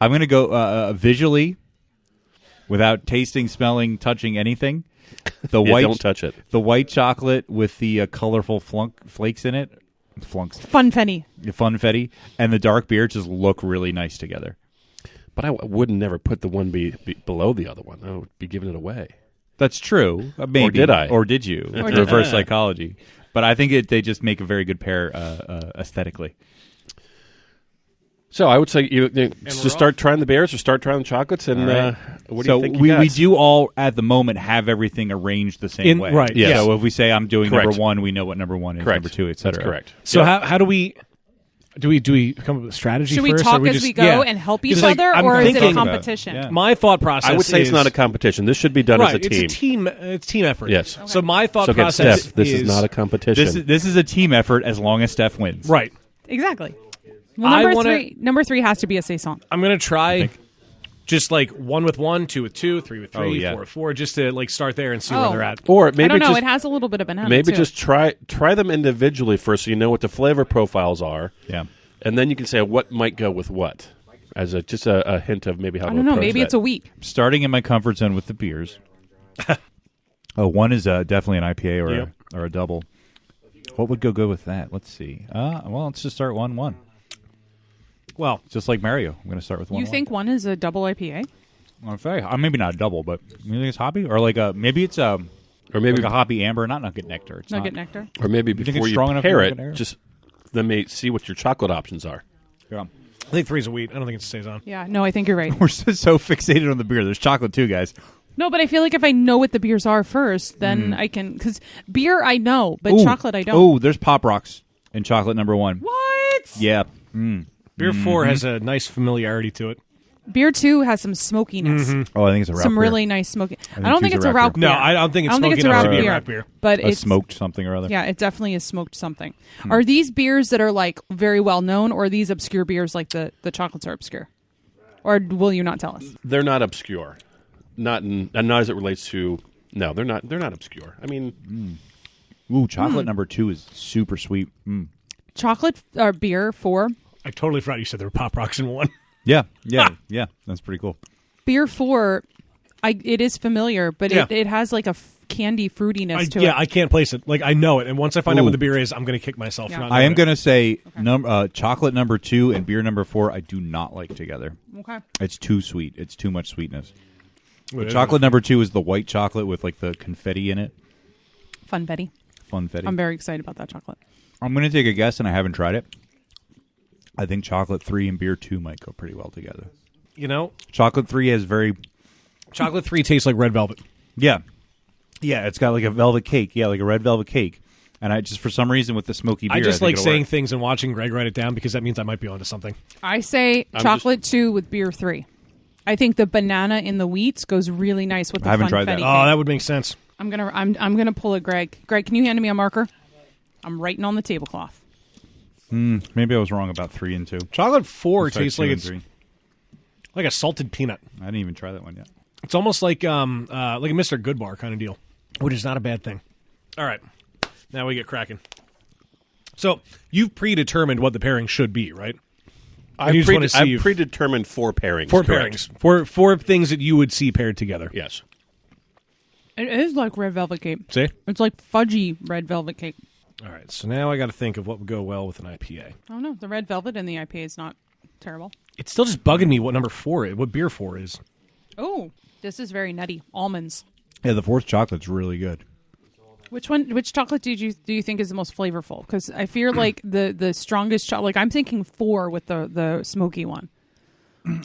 I'm going to go visually, without tasting, smelling, touching anything. The Yeah, white, don't touch it. The white chocolate with the colorful flakes in it, flunks, Funfetti. the funfetti, and the dark beer just look really nice together. But I would never put the one below the other one. I would be giving it away. That's true. Maybe. Or did I? Or did you? Or did Reverse I? psychology. But I think they just make a very good pair aesthetically. So I would say you just start trying the beers or start trying the chocolates. And All right. what do So you think? we do all at the moment have everything arranged the same way. Right, yes. So if we say I'm doing Correct. number 1, we know what number 1 is. Correct. Number 2, etc. That's correct. So Yeah. how do we come up with a strategy Should we first? talk or as just- we go yeah. and help each Because, like, other, I'm or is it a thinking- competition? Yeah. My thought process I would say is, it's not a competition. This should be done right, as a team. It's a team. It's team effort. Yes. So my thought So again, process Steph, this is not a competition. This is a team effort as long as Steph wins. right. Exactly. Well, I number wanna- number 3 has to be a saison. I'm gonna try just like 1 with 1, 2 with 2, 3 with 3, Oh, yeah. 4 with 4, just to like start there and see where they're at. Or maybe I don't know. just It has a little bit of banana. maybe too. just try them individually first, so you know what the flavor profiles are, Yeah. and then you can say what might go with what, as just a hint of maybe how. I to don't know. approach Maybe that. it's a week. Starting in my comfort zone with the beers. One is definitely an IPA or Yep. or a double. What would go good with that? Let's see. Well, let's just start 1-1. Well, Just like Mario, I'm going to start with 1-1. You think 1 is a double IPA? Maybe not a double, but you think it's hoppy, or like maybe it's or maybe like a hoppy amber, not nugget nectar. It's Nugget not. nectar. or maybe think before it's you strong enough pair for it, Nugget Air? just let me see what your chocolate options are. Yeah. I think 3's a wheat. I don't think it's a saison. Yeah. No, I think you're right. We're so fixated on the beer. There's chocolate too, guys. No, but I feel like if I know what the beers are first, then I can. Because beer I know, but Ooh. chocolate I don't. Oh, there's Pop Rocks in chocolate number 1. What? Yeah. Beer 4 has a nice familiarity to it. Beer 2 has some smokiness. Oh, I think it's a Some route really nice smoky. I don't think two's it's a a route route beer. beer. No, I don't think it's I don't think smoky it's a enough route to be a beer. route beer. But a it's smoked something or other. Yeah, it definitely is smoked something. Are these beers that are like very well known, or are these obscure beers like the chocolates are obscure? Or will you not tell us? They're not obscure. Not as it relates to. No, they're not. They're not obscure. I mean, Ooh, chocolate number 2 is super sweet. Chocolate or beer 4. I totally forgot you said there were Pop Rocks in one. Yeah. That's pretty cool. Beer 4, it is familiar, but Yeah. it has like a candy fruitiness to it. I can't place it. Like, I know it, and once I find out what the beer is, I'm going to kick myself. Yeah. For not I am knowing going to say chocolate number 2 and beer number 4 I do not like together. Okay. It's too sweet. It's too much sweetness. it. The chocolate number 2 is the white chocolate with like the confetti in it. Funfetti. Funfetti. I'm very excited about that chocolate. I'm going to take a guess, and I haven't tried it. I think chocolate 3 and beer 2 might go pretty well together. You know, Chocolate 3 has very... chocolate 3 tastes like red velvet. Yeah. Yeah, it's got like a velvet cake. Yeah, like a red velvet cake. And I just, for some reason, with the smoky beer, I just think like it'll saying work. things and watching Greg write it down because that means I might be onto something. I say chocolate 2 with beer 3. I think the banana in the wheats goes really nice with the I haven't tried that. funfetti Oh, cake. that would make sense. I'm gonna pull it, Greg. Greg, can you hand me a marker? I'm writing on the tablecloth. Maybe I was wrong about 3 and 2. Chocolate 4 Sorry, tastes 2 like and it's 3. like a salted peanut. I didn't even try that one yet. It's almost like a Mr. Goodbar kind of deal, which is not a bad thing. All right, now we get cracking. So you've predetermined what the pairing should be, right? I've, you just wanna see I've if- predetermined 4 pairings. Four correct. pairings, four things that you would see paired together. Yes. It is like red velvet cake. See? It's like fudgy red velvet cake. All right, so now I got to think of what would go well with an IPA. Oh no, the red velvet in the IPA is not terrible. It's still just bugging me what number 4 is, what beer 4 is. Oh, this is very nutty. Almonds. Yeah, the 4th chocolate's really good. Which chocolate do you think is the most flavorful? Because I fear like the strongest chocolate. Like I'm thinking 4 with the smoky one.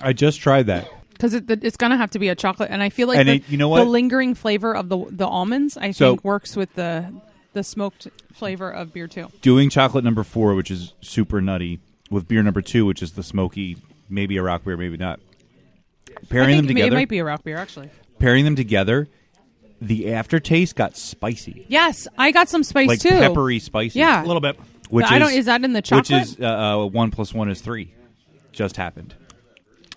I just tried that. Because it's gonna have to be a chocolate, and I feel like And you know what? the lingering flavor of the almonds I So- think works with the smoked flavor of beer too. Doing chocolate number 4, which is super nutty, with beer number 2, which is the smoky, maybe a rock beer, maybe not. Pairing them It together. might be a rock beer actually. Pairing them together, the aftertaste got spicy, Yes, I got some spice like too. peppery spicy. Yeah, A little bit. Which I don't. is Is that in the chocolate? Which is 1 + 1 is 3. Just happened.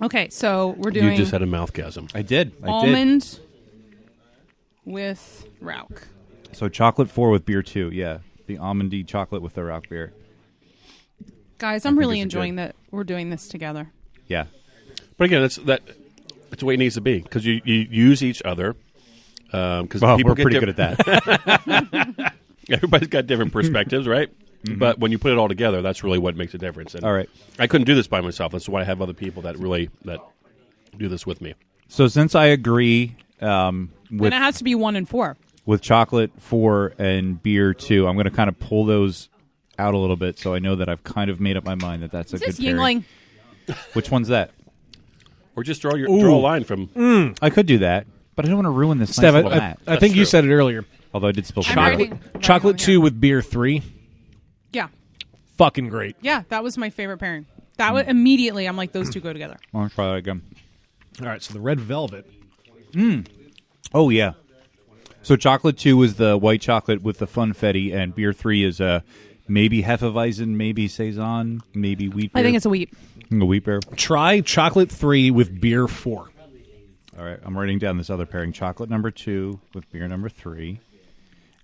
Okay, so we're doing You just had a mouthgasm. I did. almond with Rauk. So chocolate 4 with beer 2. Yeah, the almondy chocolate with the rock beer. Guys, I'm think really it's enjoying good. that we're doing this together. Yeah. But again, that's the way it needs to be because you use each other. Because Well, people we're get pretty good at that. Everybody's got different perspectives, right? But when you put it all together, that's really what makes a difference. And All right. I couldn't do this by myself. That's why I have other people that do this with me. So since I agree Then with it has to be 1 and 4. with chocolate 4 and beer 2, I'm going to kind of pull those out a little bit so I know that I've kind of made up my mind that that's Is a good this pairing. Yingling? Which one's that? Or just draw a line from. I could do that, but I don't want to ruin this Steph, nice little mat. I think you said it earlier. Although I did spill some I'm beer. writing- Chocolate writing 2 with beer 3. Yeah, Fucking great. yeah, that was my favorite pairing. That would immediately, I'm like, those two go together. I want to try that again. All right, so the red velvet. Oh, yeah. So chocolate 2 is the white chocolate with the funfetti, and beer 3 is maybe Hefeweizen, maybe Saison, maybe wheat beer. I think it's a wheat. a wheat beer. Try chocolate 3 with beer 4. All right, I'm writing down this other pairing. Chocolate number 2 with beer number 3.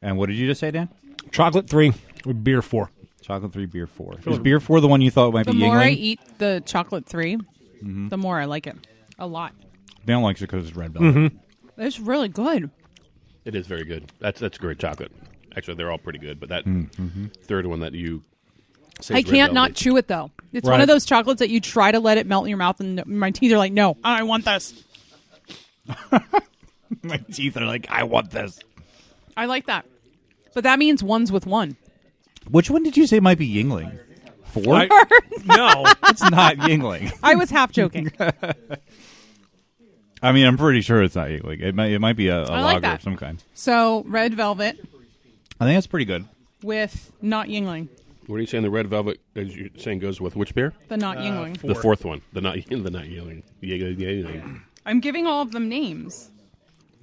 And what did you just say, Dan? Chocolate 3 with beer 4. Chocolate 3, beer 4. Is beer 4 the one you thought might The be more I Yingling? eat the chocolate 3, the more I like it. A lot. Dan likes it because it's red velvet. It's really good. It is very good. That's great chocolate. Actually, they're all pretty good, but that third one that you say I is red can't not velvet. chew it though. It's Right. one of those chocolates that you try to let it melt in your mouth, and my teeth are like, "No, I want this." My teeth are like, I want this. I like that, but that means ones with one. Which one did you say might be Yingling? 4? No. It's not Yingling. I was half joking. I mean, I'm pretty sure it's not Yingling. It might be a I like lager that. of some kind. So red velvet I think that's pretty good. with not Yingling, What are you saying? The red velvet, as you're saying, goes with which beer? the not Yingling. The fourth one. The not yelling. Yingling. I'm giving all of them names.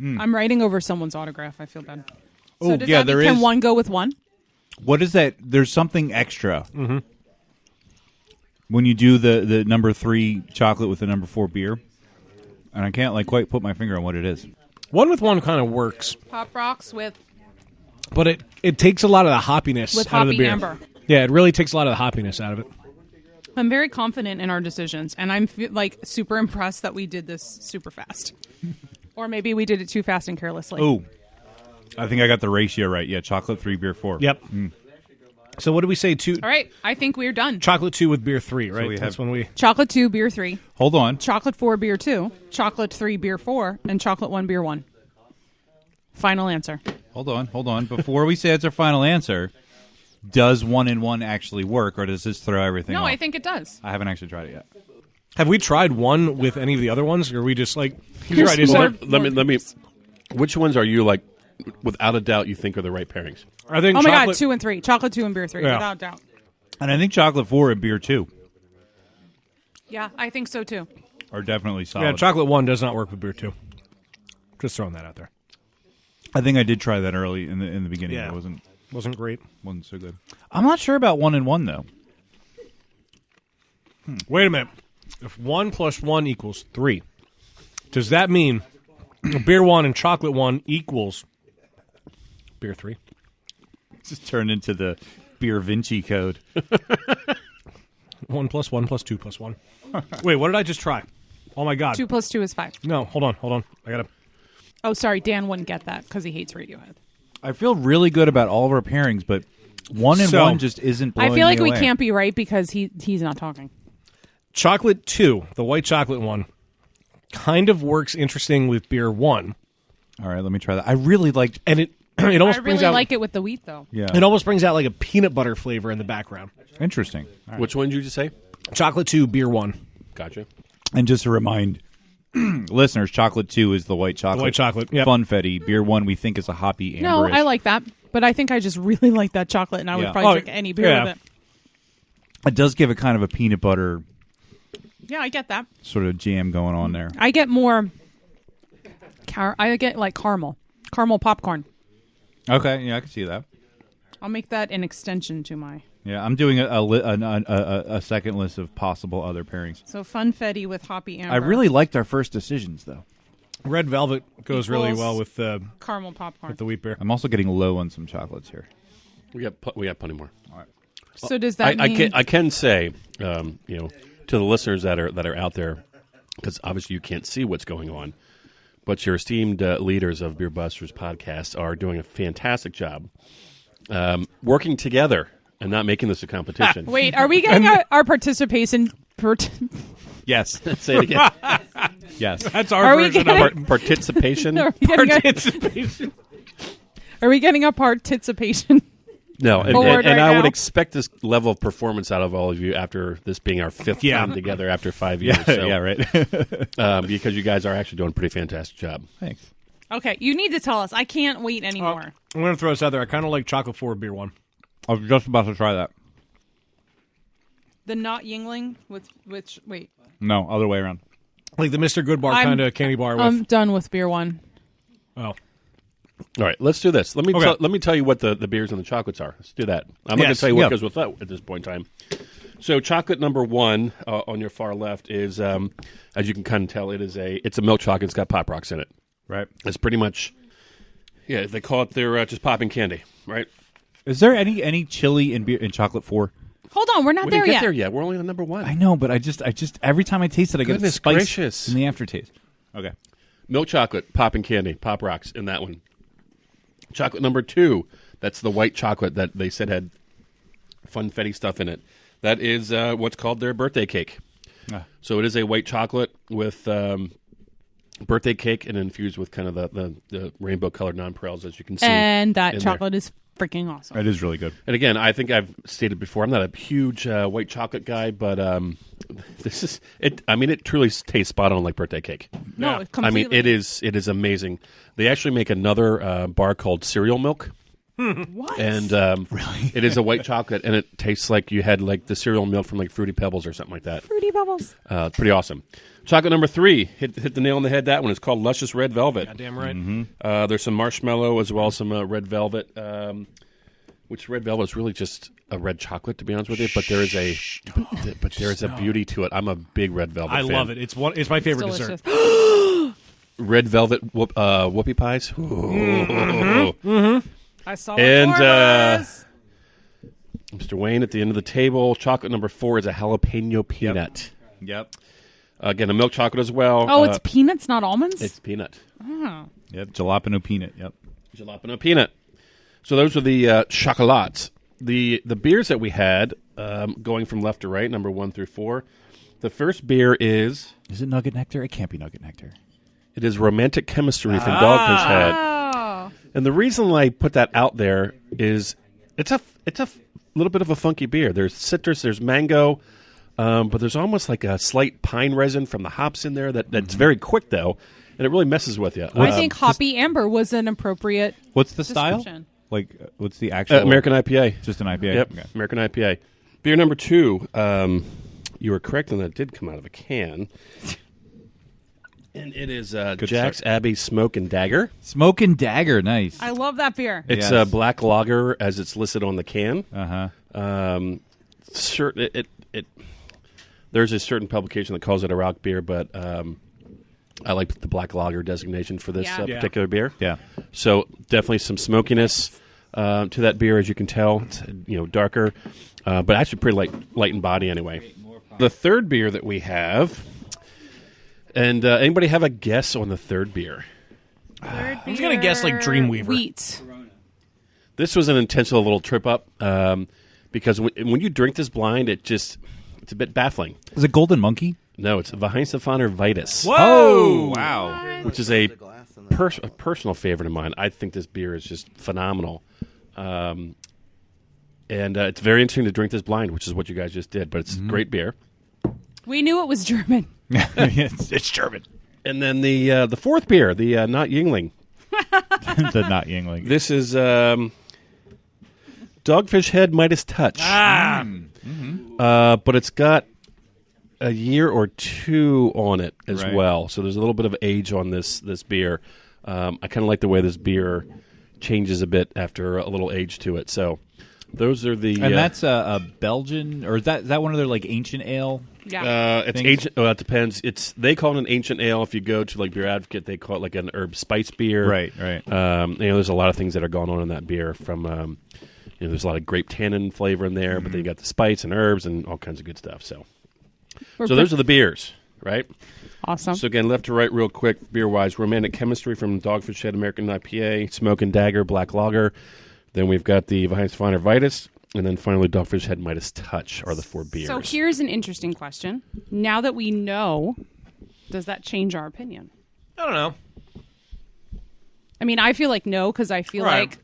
I'm writing over someone's autograph. I feel bad. So Oh, does yeah, that mean, there can is. one go with one? What is that? There's something extra. when you do the number 3 chocolate with the number 4 beer, and I can't quite put my finger on what it is. One with one kind of works, Pop Rocks with but it takes a lot of the hoppiness With out of the hoppy beer. amber. Yeah, it really takes a lot of the hoppiness out of it. I'm very confident in our decisions, and I'm super impressed that we did this super fast. Or maybe we did it too fast and carelessly. Oh, I think I got the ratio right. Yeah, chocolate 3, beer 4. Yep. So what do we say? All right, I think we're done. Chocolate 2 with beer 3, right? we That's have- when we. Chocolate 2, beer 3. Hold on. Chocolate 4, beer 2. Chocolate 3, beer 4. And chocolate 1, beer 1. Final answer. Hold on. Before we say it's our final answer, does 1 and 1 actually work, or does this throw everything No, off? I think it does. I haven't actually tried it yet. Have we tried one with any of the other ones, or are we just like? You're right. Is more- that, Let me. Which ones are you like, without a doubt, you think are the right pairings? I think Oh my chocolate, God, 2 and 3. Chocolate 2 and beer 3, Yeah. without doubt. And I think chocolate 4 and beer 2 Yeah, I think so too. are definitely solid. Yeah, chocolate 1 does not work with beer 2. Just throwing that out there. I think I did try that early in the beginning. Yeah. It wasn't Wasn't so good. I'm not sure about 1 and 1 though. Wait a minute. If 1 plus 1 equals 3, does that mean beer 1 and chocolate 1 equals beer 3? Just turned into the beer Vinci code. 1 plus 1 plus 2 plus 1. Wait, what did I just try? Oh my God. 2 plus 2 is 5. No, hold on. I gotta. Oh, sorry, Dan wouldn't get that because he hates Radiohead. I feel really good about all of our pairings, but 1 and So- 1 just isn't blowing I feel like me we away. can't be right because he's not talking. Chocolate 2, the white chocolate one, kind of works interesting with beer 1, All right, let me try that. I really liked. and it almost I brings really out like it with the wheat though. Yeah, it almost brings out like a peanut butter flavor in the background. interesting. All right. Which one did you just say? Chocolate 2, beer 1. Gotcha. And just to remind listeners, chocolate 2 is the white chocolate. The white chocolate, yep. Funfetti. Beer 1 we think is a hoppy amberish. No, I like that, but I think I just really like that chocolate, and I would Yeah. probably Oh, drink any beer yeah. with it. It does give a kind of a peanut butter Yeah, I get that. sort of jam going on there. I get more. I get like caramel popcorn. Okay, yeah, I can see that. I'll make that an extension to my. Yeah, I'm doing a second list of possible other pairings. So funfetti with hoppy amber. I really liked our first decisions, though. Red velvet goes really Equals well with caramel popcorn. the wheat beer. I'm also getting low on some chocolates here. We got plenty more. So does that mean I can say, to the listeners that are out there, because obviously you can't see what's going on, but your esteemed leaders of Beer Busters podcast are doing a fantastic job working together and not making this a competition. Wait, are we getting our participation? Yes. Say it again. Yes. That's our Are we version getting- of it. Participation? Are we getting Participation. are we getting a participation? No, and Forward right I would now. expect this level of performance out of all of you after this being our 5th Yeah. time together after 5 years. Yeah, So, yeah, right. because you guys are actually doing a pretty fantastic job. Thanks. Okay, you need to tell us. I can't wait anymore. I'm going to throw this out there. I kind of like chocolate 4, beer 1. I was just about to try that. The not Yingling with which? Wait, No, other way around. Like the Mr. Goodbar I'm- kind of candy bar with. I'm done with beer 1. Oh. All right, let's do this. Let me Okay. let me tell you what the beers and the chocolates are. Let's do that. I'm not going to Yes, tell you what yeah. goes with that at this point in time. So, chocolate number 1 on your far left is, as you can kind of tell, it's a milk chocolate. It's got Pop Rocks in it. Right. It's pretty much, yeah. They call it their just popping candy, right? Is there any chili in beer in chocolate 4? Hold on, we're not We there didn't get yet. there yet. We're only on number 1. I know, but I just every time I taste it, I get a Goodness spice gracious. in the aftertaste. Okay. Milk chocolate, popping candy, Pop Rocks in that one. Chocolate number 2, that's the white chocolate that they said had funfetti stuff in it. That is what's called their birthday cake. Ah. So it is a white chocolate with birthday cake and infused with kind of the rainbow-colored nonpareils, as you can see. And that in chocolate is freaking awesome. It is really good. And again, I think I've stated before, I'm not a huge white chocolate guy, but this is it. I mean, it truly tastes spot on like birthday cake. No, Yeah. it's I mean, completely. it is amazing. They actually make another bar called Cereal Milk, What? and really, it is a white chocolate, and it tastes like you had like the cereal milk from like Fruity Pebbles or something like that. Fruity Bubbles. Pretty awesome. Chocolate number 3, hit the nail on the head. That one is called Luscious Red Velvet. Goddamn right. There's some marshmallow as well as some red velvet. which red velvet is really just a red chocolate, to be honest with you. But there is a beauty to it. I'm a big red velvet. I fan. love it. It's my favorite Delicious. dessert. Red velvet whoopie pies. Ooh. I saw what And, yours was. Mr. Wayne at the end of the table. Chocolate number 4 is a jalapeno peanut. Yep. Again, a milk chocolate as well. Oh, it's peanuts, not almonds? It's peanut. Yep. Jalapeno peanut. Yep. Jalapeno peanut. So those are the chocolates. The beers that we had, going from left to right, number 1 through 4. The first beer is Is it Nugget Nectar? It can't be Nugget Nectar. it is Romantic Chemistry from Dogfish Head. Oh. And the reason I put that out there is it's a little bit of a funky beer. There's citrus, there's mango, but there's almost like a slight pine resin from the hops in there that's very quick, though, and it really messes with you. I think Hoppy Amber was an appropriate What's the style? description. Like, what's the actual American IPA. Just an IPA. Yep, Okay. American IPA. Beer number 2, you were correct in that it did come out of a can. And it is Jack's start. Abbey Smoke and Dagger. Smoke and Dagger. Nice. I love that beer. It's Yes. a black lager as it's listed on the can. Uh-huh. Certain there's a certain publication that calls it a rock beer, but I like the black lager designation for this Yeah. particular beer. Yeah. So definitely some smokiness to that beer, as you can tell. It's darker, but actually pretty light in body anyway. The third beer that we have, and anybody have a guess on the third beer? Third I'm just gonna guess, like, beer, Dreamweaver. Wheat. This was an intentional little trip up because when you drink this blind, it's a bit baffling. Is it Golden Monkey? No, it's Weihenstephaner Vitus, Oh, wow. which is a personal favorite of mine. I think this beer is just phenomenal. And it's very interesting to drink this blind, which is what you guys just did, but it's great beer. We knew it was German. it's German. And then the fourth beer, the Not Yingling. The not Yingling. This is Dogfish Head Midas Touch. But it's got a year or 2 on it as Right. well. So there's a little bit of age on this beer. I kind of like the way this beer changes a bit after a little age to it. So those are the... And that's a Belgian, or is that one of their like ancient ale? Yeah. it's things? ancient. Well, it depends. They call it an ancient ale. If you go to like Beer Advocate, they call it like an herb spice beer. Right. There's a lot of things that are going on in that beer. From there's a lot of grape tannin flavor in there, but then you got the spice and herbs and all kinds of good stuff. So those are the beers, right? Awesome. So again, left to right, real quick, beer wise, Romantic Chemistry from Dogfish Head American IPA, Smoke and Dagger Black Lager. Then we've got the Weihenstephaner Vitus. And then finally, Dogfish Head Midas Touch are the 4 beers. So here's an interesting question. Now that we know, does that change our opinion? I don't know. I mean, I feel like no, because I feel Right. like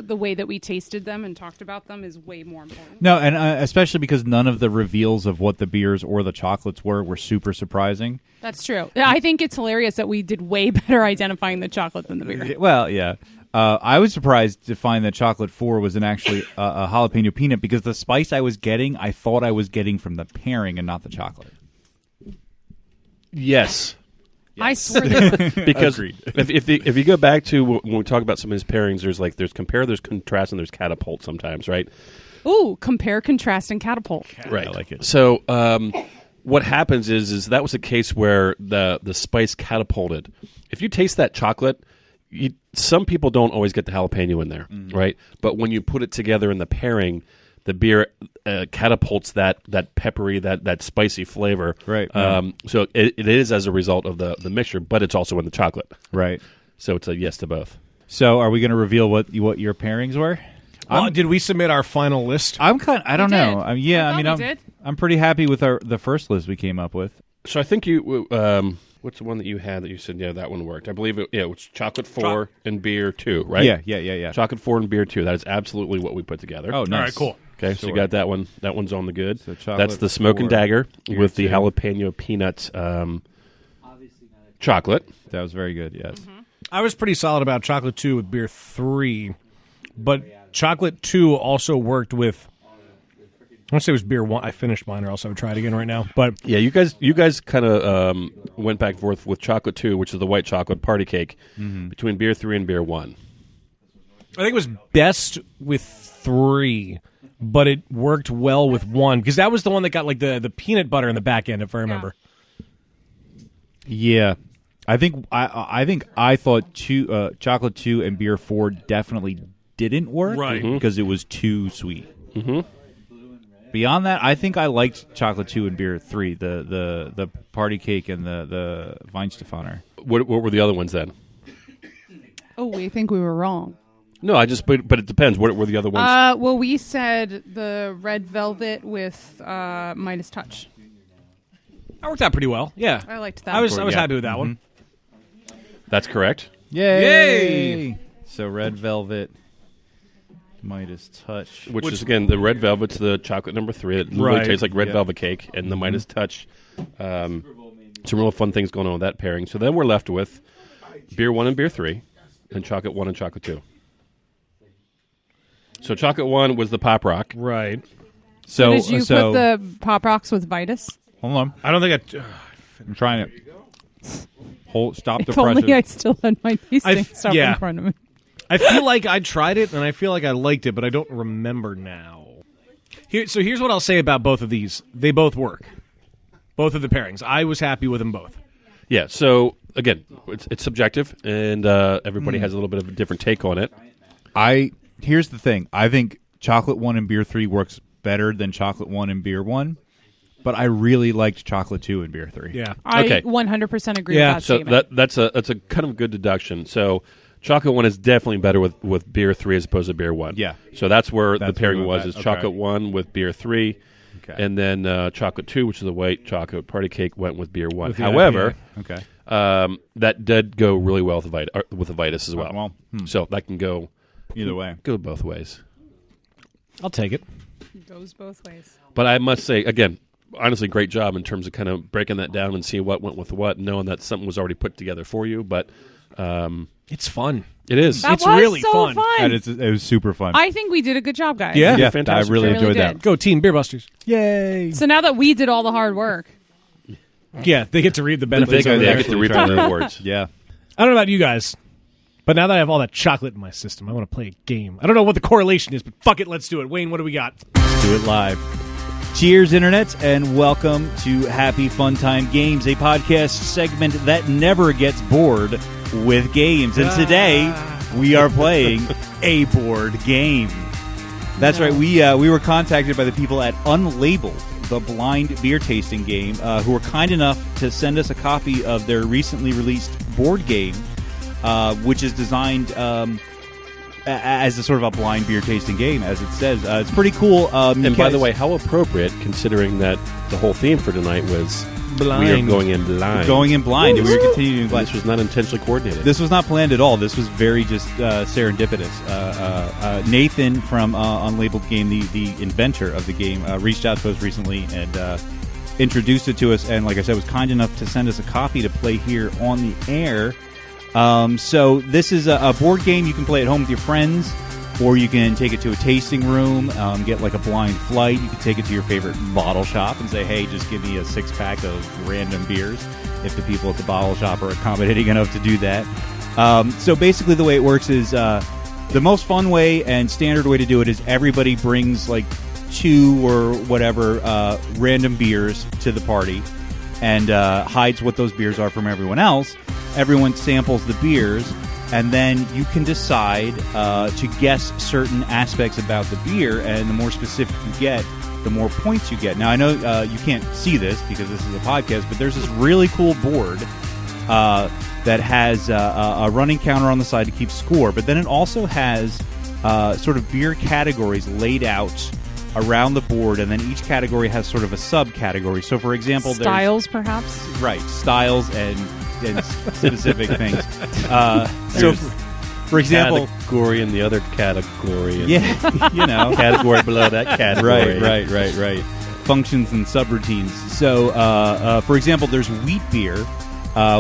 the way that we tasted them and talked about them is way more important. No, and especially because none of the reveals of what the beers or the chocolates were super surprising. That's true. Yeah, I think it's hilarious that we did way better identifying the chocolate than the beer. Well, yeah. I was surprised to find that Chocolate 4 was actually a jalapeno peanut because the spice I was getting, I thought I was getting from the pairing and not the chocolate. Yes. I swear that Because Agreed. if you go back to when we talk about some of his pairings, there's compare, there's contrast, and there's catapult sometimes, right? ooh, compare, contrast, and catapult. Right. I like it. So what happens is that was a case where the spice catapulted. If you taste that chocolate, some people don't always get the jalapeno in there, right? But when you put it together in the pairing, the beer catapults that peppery, that spicy flavor. Right. So it is as a result of the mixture, but it's also in the chocolate. Right. So it's a yes to both. So are we going to reveal what your pairings were? Did we submit our final list? I don't We know. did. Yeah, I I thought we mean, did. I'm pretty happy with the first list we came up with. So I think you what's the one that you had that you said, yeah, that one worked? I believe it was chocolate 4 and beer 2, right? Yeah. Chocolate 4 and beer 2. That is absolutely what we put together. Oh, nice. All right, cool. Okay, so you got that one. That one's on the good. So chocolate That's the Smoke and 4, Dagger beer with the 2. jalapeno peanut Obviously not a chocolate. That was very good. Yes. I was pretty solid about Chocolate 2 with Beer 3, but Chocolate 2 also worked with, I want to say it was Beer 1. I finished mine, or else I would try it again right now. But Yeah, you guys kind of went back and forth with chocolate 2, which is the white chocolate party cake, between beer 3 and beer 1. I think it was best with 3, but it worked well with 1 because that was the one that got like the peanut butter in the back end, if I remember. Yeah, I think I thought chocolate 2 and beer 4 definitely didn't work, Right. Because it was too sweet. Mm-hmm. Beyond that, I think I liked chocolate 2 and beer 3, the party cake and the Weihenstephaner. What were the other ones then? Oh, we think we were wrong. No, but it depends. What were the other ones? Well, we said the red velvet with Midas Touch. That worked out pretty well. Yeah, I liked that. I was Yeah. happy with that one. That's correct. Yay! So red velvet, Midas Touch. Which is, again, the red velvet's the chocolate number 3. It literally Right. tastes like red Yeah. velvet cake. And the Midas Touch, some real fun things going on with that pairing. So then we're left with beer 1 and beer 3, and chocolate 1 and chocolate 2. So chocolate 1 was the Pop Rock. Right. So Did you put the Pop Rocks with Vitus? hold on, I don't think I'm trying it. Stop the If only pressure. I still had my tasting stuff yeah. in front of me. I feel like I tried it, and I feel like I liked it, but I don't remember now. So here's what I'll say about both of these. They both work. Both of the pairings. I was happy with them both. Yeah, so, again, it's subjective, and everybody has a little bit of a different take on it. Here's the thing. I think chocolate 1 and beer 3 works better than chocolate 1 and beer 1, but I really liked chocolate 2 and beer 3. Yeah. I Okay. 100% agree Yeah, with that So statement. that's a kind of good deduction. So chocolate 1 is definitely better with beer 3 as opposed to beer 1. Yeah. So that's where That's the pairing where was, that- is okay. chocolate 1 with beer 3, Okay. and then chocolate 2, which is the white chocolate party cake, went with beer 1. With the However, Okay. that did go really well with the Vitus as well. Well, So that can go either way. both ways. I'll take it. It goes both ways. But I must say, again, honestly, great job in terms of kind of breaking that down and seeing what went with what, knowing that something was already put together for you. But It's fun. it is. That It's was really so fun. And it was super fun. I think we did a good job, guys. Yeah. yeah, fantastic. I really Really enjoyed did. that. Go Team Beer Busters. Yay! So now that we did all the hard work, Yeah, they get to read the They benefits. get of it. to actually reap try the to- rewards. Yeah. I don't know about you guys, but now that I have all that chocolate in my system, I want to play a game. I don't know what the correlation is, but fuck it, let's do it. Wayne, what do we got? Do it live. Cheers, Internet, and welcome to Happy Fun Time Games, a podcast segment that never gets bored with games. And today, we are playing a board game. That's right. We were contacted by the people at Unlabeled, the blind beer tasting game, who were kind enough to send us a copy of their recently released board game, which is designed as a sort of a blind beer tasting game, as it says. It's pretty cool. And by the way, how appropriate, considering that the whole theme for tonight was Blind. we are going in blind. going in blind, and we were continuing blind. This was not intentionally coordinated. This was not planned at all. This was very just serendipitous. Nathan from Unlabeled Game, the inventor of the game, reached out to us recently and introduced it to us. And like I said, was kind enough to send us a copy to play here on the air. So this is a board game you can play at home with your friends, or you can take it to a tasting room, get like a blind flight. You can take it to your favorite bottle shop and say, hey, just give me a 6-pack of random beers, if the people at the bottle shop are accommodating enough to do that. So basically the way it works is the most fun way and standard way to do it is everybody brings like 2 or whatever random beers to the party and hides what those beers are from everyone else. Everyone samples the beers, and then you can decide to guess certain aspects about the beer, and the more specific you get, the more points you get. Now, I know you can't see this because this is a podcast, but there's this really cool board that has a running counter on the side to keep score, but then it also has sort of beer categories laid out around the board, and then each category has sort of a subcategory. So, for example, styles, perhaps. right, styles and specific things. So, for example, category and the other category. And yeah, you know, category below that category. right. Functions and subroutines. So, for example, there's wheat beer,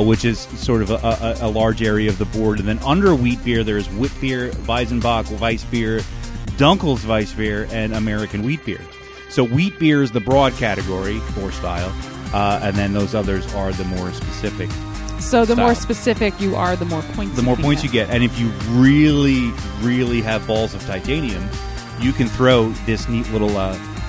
which is sort of a large area of the board, and then under wheat beer, there's wit beer, Weizenbach, Weissbier, Dunkel's Weissbier, and American wheat beer. So wheat beer is the broad category for style, and then those others are the more specific. So the more style. specific you are, the more points. The more can points you get. And if you really, really have balls of titanium, you can throw this neat little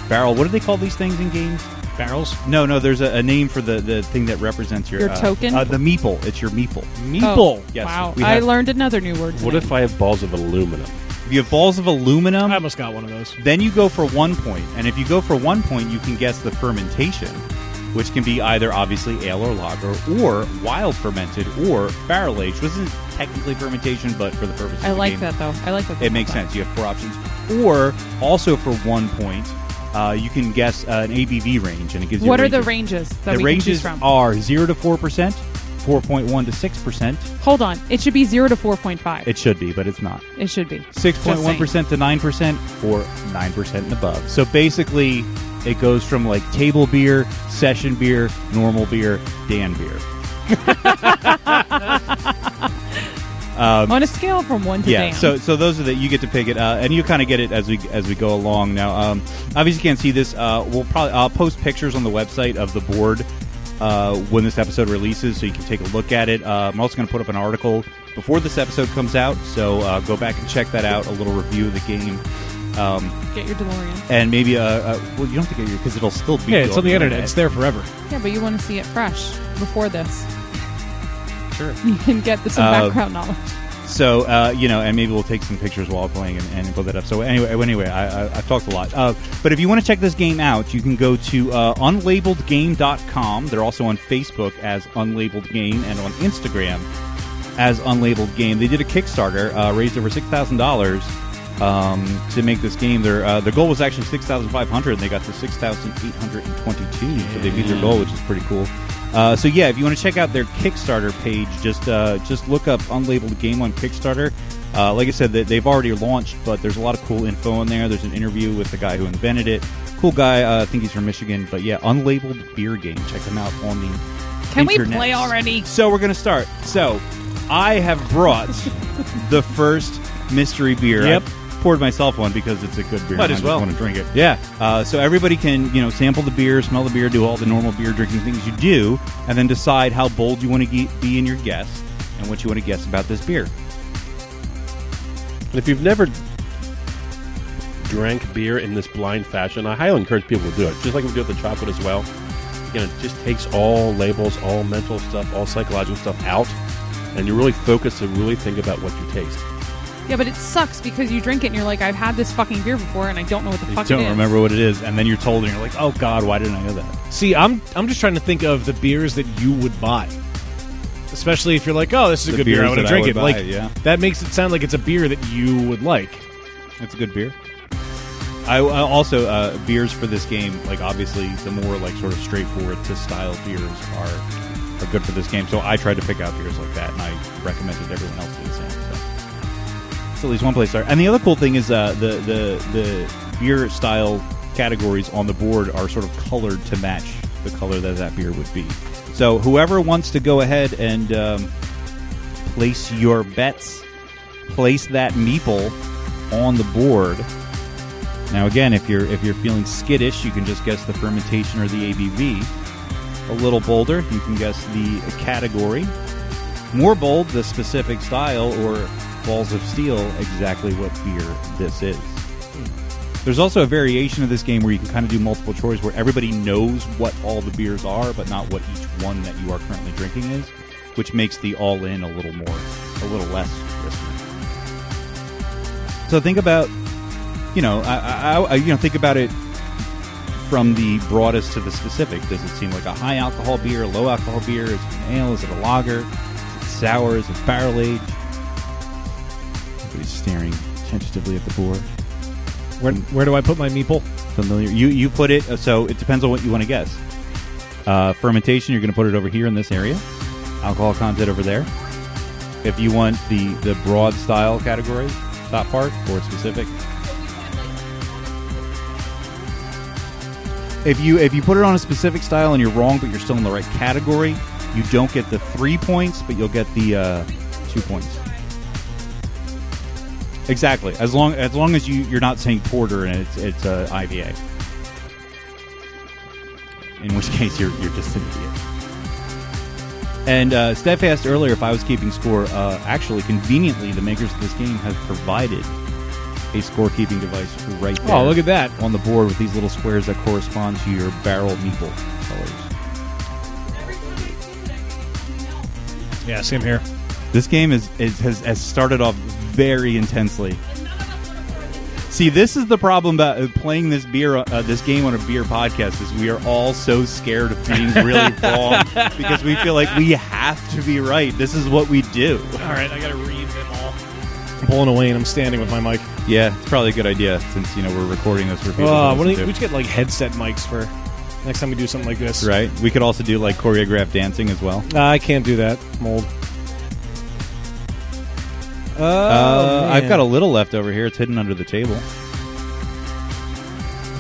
barrel. What do they call these things in games? Barrels? No, there's a name for the thing that represents your... Your token? The meeple. It's your meeple. Meeple. Oh, Yes, wow, we I have- learned another new word. What today. if I have balls of aluminum? If you have balls of aluminum, I almost got one of those. then you go for 1 point. And if you go for 1 point, you can guess the fermentation, which can be either, obviously, ale or lager, or wild fermented, or barrel aged, which isn't technically fermentation, but for the purpose of I the like game, that though. I like that. it makes sense. You have 4 options. Or, also for 1 point, you can guess an ABV range, and it gives you What a are the range. ranges that The we can choose ranges from? are 0 to 4%, 4.1 to 6%. Hold on, it should be 0 to 4.5. It should be, but it's not. It should be 6.1% to 9%, or 9% and above. So basically, it goes from like table beer, session beer, normal beer, Dan beer. On a scale from 1 to Yeah, damn. so those are you get to pick it, and you kind of get it as we go along. Now, obviously, you can't see this. I'll post pictures on the website of the board when this episode releases, so you can take a look at it. I'm also going to put up an article before this episode comes out, so go back and check that out. A little review of the game. Get your DeLorean. And maybe well, you don't have to get your because it'll still be. Yeah, it's on the internet. It's there forever. Yeah, but you want to see it fresh before this. Sure. You can get some background knowledge. So and maybe we'll take some pictures while playing and put that up. So anyway, I've talked a lot. But if you want to check this game out, you can go to unlabeledgame.com. They're also on Facebook as Unlabeled Game and on Instagram as Unlabeled Game. They did a Kickstarter, raised over $6,000 to make this game. Their goal was actually $6,500, and they got to $6,822. So they beat their goal, which is pretty cool. So yeah, if you want to check out their Kickstarter page, just look up Unlabeled Game on Kickstarter. Like I said, they've already launched, but there's a lot of cool info in there. There's an interview with the guy who invented it. Cool guy. I think he's from Michigan. But yeah, Unlabeled Beer Game. Check them out on the Can we internet. play already? So we're going to start. So I have brought the first mystery beer. Yep. I poured myself one because it's a good beer. Might and as I well. just want to drink it. Yeah. So everybody can, sample the beer, smell the beer, do all the normal beer drinking things you do, and then decide how bold you want to be in your guess and what you want to guess about this beer. And if you've never drank beer in this blind fashion, I highly encourage people to do it. Just like we do with the chocolate as well. Again, it just takes all labels, all mental stuff, all psychological stuff out, and you really focus and really think about what you taste. Yeah, but it sucks because you drink it and you're like, I've had this fucking beer before and I don't know what the You fuck don't it is. remember what it is, and then you're told, and you're like, oh, God, why didn't I know that? See, I'm just trying to think of the beers that you would buy. Especially if you're like, oh, this is a The good beer, I beers want to that I drink would it. buy, Like, yeah. that makes it sound like it's a beer that you would like. It's a good beer. I also beers for this game, like obviously the more like sort of straightforward to style beers are good for this game. So I tried to pick out beers like that, and I recommended everyone else do the same. So at least one place to start. And the other cool thing is the beer style categories on the board are sort of colored to match the color that beer would be. So whoever wants to go ahead and place your bets, place that meeple on the board. Now, again, if you're feeling skittish, you can just guess the fermentation or the ABV. A little bolder, you can guess the category. More bold, the specific style, or balls of steel, exactly what beer this is. There's also a variation of this game where you can kind of do multiple choice, where everybody knows what all the beers are, but not what each one that you are currently drinking is, which makes the all-in a little less risky. So think about. Think about it from the broadest to the specific. Does it seem like a high alcohol beer, a low alcohol beer? Is it an ale? Is it a lager? Is it sour? Is it barrel aged? Everybody's staring tentatively at the board. Where do I put my meeple? Familiar? You put it. So it depends on what you want to guess. Fermentation, you're going to put it over here in this area. Alcohol content over there. If you want the broad style category, top part or specific. If you put it on a specific style and you're wrong, but you're still in the right category, you don't get the 3 points, but you'll get the 2 points. Exactly. As long as you're not saying porter and it's IPA, in which case you're just an idiot. And Steph asked earlier if I was keeping score. Actually, conveniently, the makers of this game have provided a scorekeeping device right there. Oh, look at that. On the board with these little squares that correspond to your barrel meeple colors. Yeah, same here. This game has started off very intensely. See, this is the problem about playing this game on a beer podcast is we are all so scared of being really wrong because we feel like we have to be right. This is what we do. All right, I got to read them all. I'm pulling away and I'm standing with my mic. Yeah, it's probably a good idea since we're recording this for people. We should get like headset mics for next time we do something like this. Right. We could also do like choreographed dancing as well. I can't do that. I'm old. I've got a little left over here. It's hidden under the table. All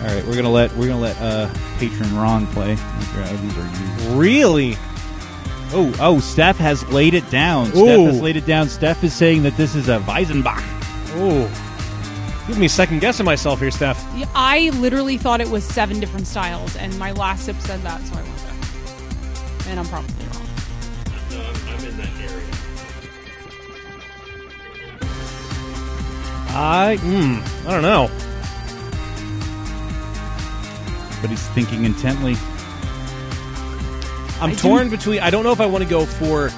right, we're gonna let patron Ron play. These are you. Really? Oh! Steph has laid it down. Ooh. Steph has laid it down. Steph is saying that this is a Weizenbach. Oh, give me second guessing myself here, Steph. Yeah, I literally thought it was 7 different styles, and my last sip said that, so I went there. And I'm probably wrong. No, I'm in that area. I don't know. But he's thinking intently. I'm torn between. I don't know if I want to go for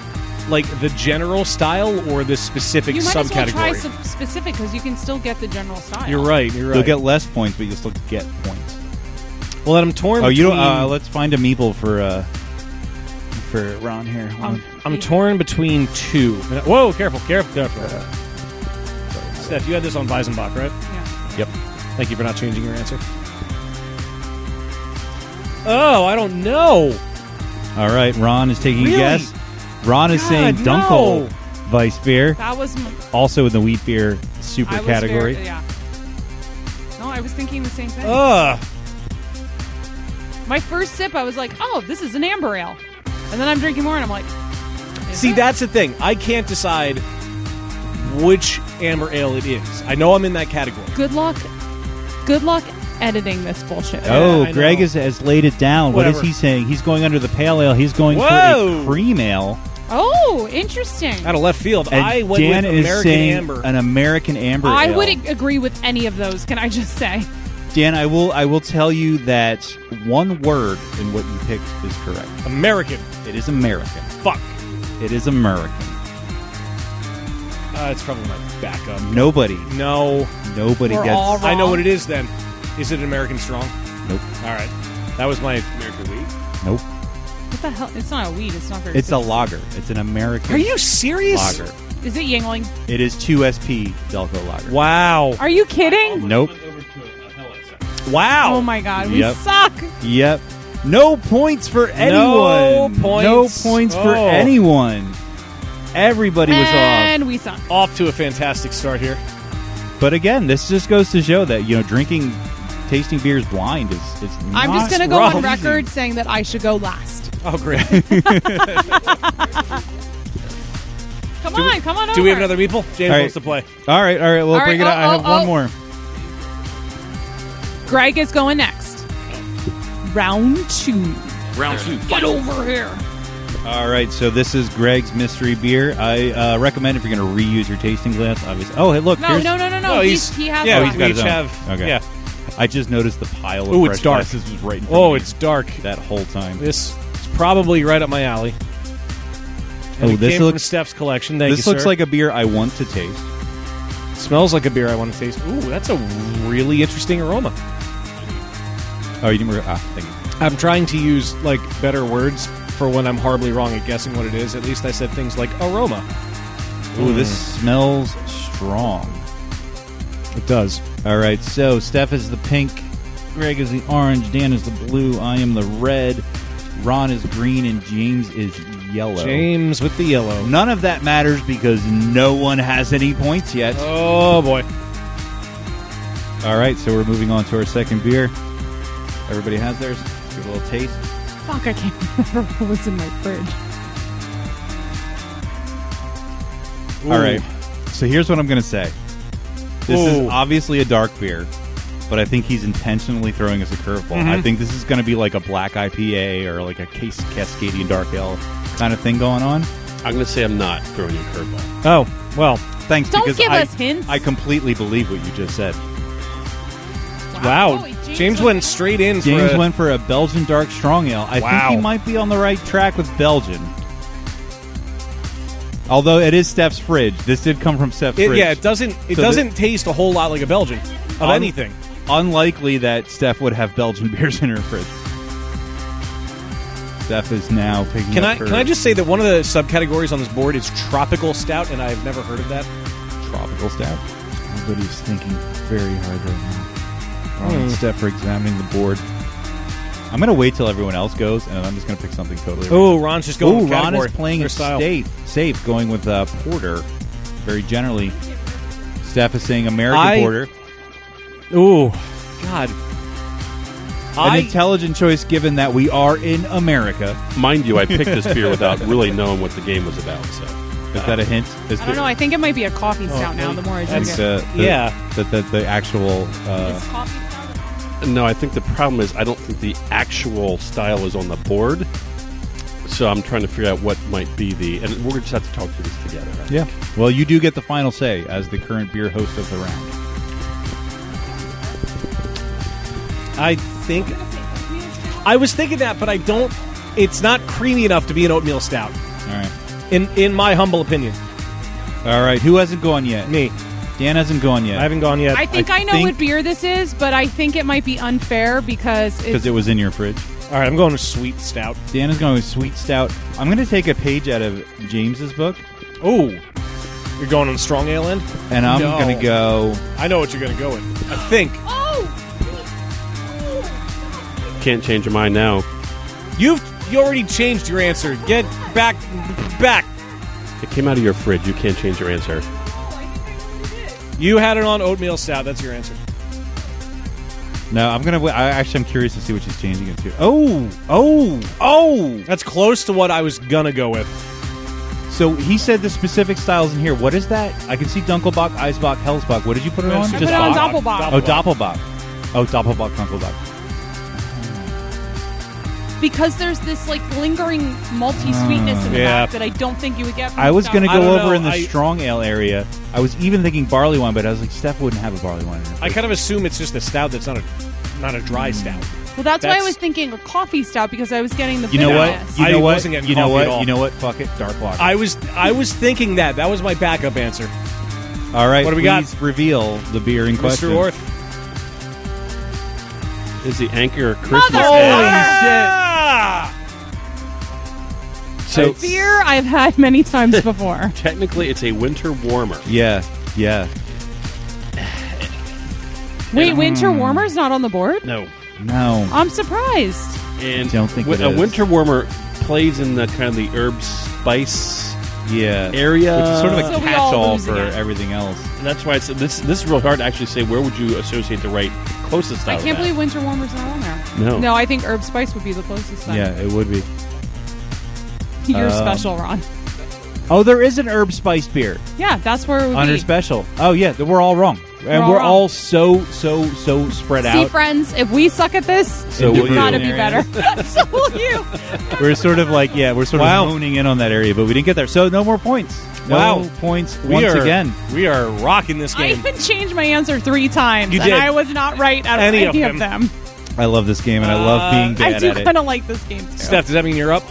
like the general style or the specific You might as well try subcategory. some specific because you can still get the general style. You're right. You'll get less points, but you'll still get points. Well, then I'm torn. Oh, you between, don't. Let's find a meeple for Ron here. I'm torn between two. Whoa! Careful! Steph, you had this on Weizenbach, right? Yeah. Yep. Thank you for not changing your answer. Oh, I don't know. All right, Ron is taking Really? a guess. Ron is saying God, Dunkel no. Weiss beer, That was. also in the wheat beer super I was category. Yeah. No, I was thinking the same thing. Ugh. My first sip, I was like, "Oh, this is an amber ale," and then I'm drinking more, and I'm like, See, it? that's the thing. I can't decide which amber ale it is. I know I'm in that category. Good luck editing this bullshit." Oh, I Greg know. has laid it down. What is Whatever. he saying? He's going under the pale ale. He's going for Whoa. a cream ale. Oh, interesting. Out of left field, And I went Dan with is American saying Amber. an American amber I ale. would agree with any of those. Can I just say? Dan, I will tell you that one word in what you picked is correct. American. It is American. Fuck. It is American. It's probably my backup. Nobody No. Nobody We're gets. all wrong. I know what it is then. Is it an American Strong? Nope. All right. That was my American Wheat. Nope. What the hell? It's not a weed. It's not very. It's a tasty. lager. It's an American. Are you serious? lager? Is it Yingling? It is 2SP Delco lager. Wow. Are you kidding? Nope. Wow. Oh my god, we Yep. suck. Yep. No points for anyone. points. No points for Oh. anyone. Everybody was off. And we suck. Off to a fantastic start here. But again, this just goes to show that tasting beers blind is not I'm just gonna go rough. on record saying that I should go last. Oh, great. Come on over. Do we have another meeple? James All right. wants to play. All right. We'll All bring right, it out. I have one more. Greg is going next. Round 2. Get over here. All right, so this is Greg's mystery beer. I recommend if you're going to reuse your tasting glass, obviously. Oh, hey, look. No. here's- he has Yeah, one. he's got we his each own. have. Okay. Yeah. I just noticed the pile of Ooh, fresh it's dark. glasses was right in front Oh, of me it's dark. that whole time. This is probably right up my alley. And Oh, it this came looks- from Steph's collection. Thank This you, looks sir. like a beer I want to taste. Smells like a beer I want to taste. Ooh, that's a really interesting aroma. Oh, you didn't. Thank you. I'm trying to use like better words for when I'm horribly wrong at guessing what it is. At least I said things like aroma. Ooh, this smells strong. It does. All right, so Steph is the pink, Greg is the orange, Dan is the blue, I am the red, Ron is green, and James is yellow. James with the yellow. None of that matters because no one has any points yet. Oh boy. All right, so we're moving on to our second beer. Everybody has theirs. Let's give it a little taste. Fuck, I can't remember what was in my fridge. All right, so here's what I'm going to say. This is Ooh. obviously a dark beer, but I think he's intentionally throwing us a curveball. I think this is going to be like a black IPA or like a Cascadian Dark Ale kind of thing going on. I'm going to say I'm not throwing you a curveball. Oh, well. Thanks, Don't because give I, us hints. I completely believe what you just said. Wow. Holy, James went straight in James for went for a Belgian Dark Strong Ale. I Wow. think he might be on the right track with Belgian. Although it is Steph's fridge. This did come from Steph's fridge. Yeah, it doesn't So taste a whole lot like a Belgian of anything. Unlikely that Steph would have Belgian beers in her fridge. Steph is now picking Can up I just say that one of the subcategories on this board is tropical stout, and I've never heard of that. tropical stout? Everybody's thinking very hard right now. Ron and Steph are examining the board. I'm going to wait till everyone else goes, and I'm just going to pick something totally Oh, Ron's just going Ooh, with Ron category. is playing Their it style. safe, going with porter very generally. Steph is saying American porter. Ooh, God. An intelligent choice given that we are in America. Mind you, I picked this beer without really knowing what the game was about. So Is that a hint? I don't know. I think it might be a coffee stout now. The more I drink it, The actual. Is coffee stout? no, I think the problem is I don't think the actual style is on the board. So I'm trying to figure out what might be and we're just have to talk through this together. I Yeah. think. Well, you do get the final say as the current beer host of the round. I was thinking that, but I don't. It's not creamy enough to be an oatmeal stout, All right. in my humble opinion. All right. Who hasn't gone yet? Me, Dan hasn't gone yet. I haven't gone yet. I think I know what beer this is, but I think it might be unfair because Because it was in your fridge. All right, I'm going with sweet stout. Dan is going with sweet stout. I'm going to take a page out of James's book, Oh, you're going on the strong ale end. and I'm No. going to go. I know what you're going to go with. I think Can't change your mind now. you already changed your answer. Get back. It came out of your fridge. You can't change your answer. You had it on oatmeal stout. That's your answer. No, I'm going to. I'm curious to see what she's changing it to. Oh! That's close to what I was gonna go with. So he said the specific styles in here. What is that? I can see Dunkelbach, Eisbach, Hellsbach. What did you put it on? I put it on Doppelbock. Oh, Doppelbach. Oh, Doppelbach, Dunkelbach. because there's this like lingering malty sweetness in the Yeah. back that I don't think you would get. From I was going to go don't over know. in the strong ale area. I was even thinking barley wine, but I was like, Steph wouldn't have a barley wine in her I fridge. kind of assume it's just a stout that's not a dry stout. Well, that's why I That's- was thinking a coffee stout because I was getting the You know what? bitterness. You know I what? wasn't getting You know coffee what? at all. You know what? Fuck it. Dark lager. I was thinking that. That was my backup answer. All right. What do we got? Please reveal the beer in question. Mr. Orth. Is the Anchor Christmas Mother- Ale? So beer I've had many times before. technically, it's a winter warmer. Yeah. Yeah. Wait, winter warmer's not on the board? No, No. I'm surprised. and Don't think it a is. winter warmer plays in the kind of the herb spice Yeah. area, Which is sort of a So we all catch-all lose for again. everything else. and that's why it's this is real hard to actually say where would you associate the right closest style. I can't to believe winter warmer's not on there. No. No, I think herb spice would be the closest then. Yeah, it would be. You're special, Ron. Oh, there is an herb spice beer Yeah, that's where it would under be. special. Oh, yeah, we're all wrong. And all we're wrong. all so spread See, out. friends, if we suck at this, So you've will you. got to be better. So will you. We're sort of like, we're sort Wow. of honing in on that area, but we didn't get there. So no more points. No Wow. points once again. We are rocking this I game. even changed my answer 3 times, You and did. I was not right at Any any, of of them. I love this game, and I love being I bad do at it. kind of like this game, too. Steph, does that mean you're up?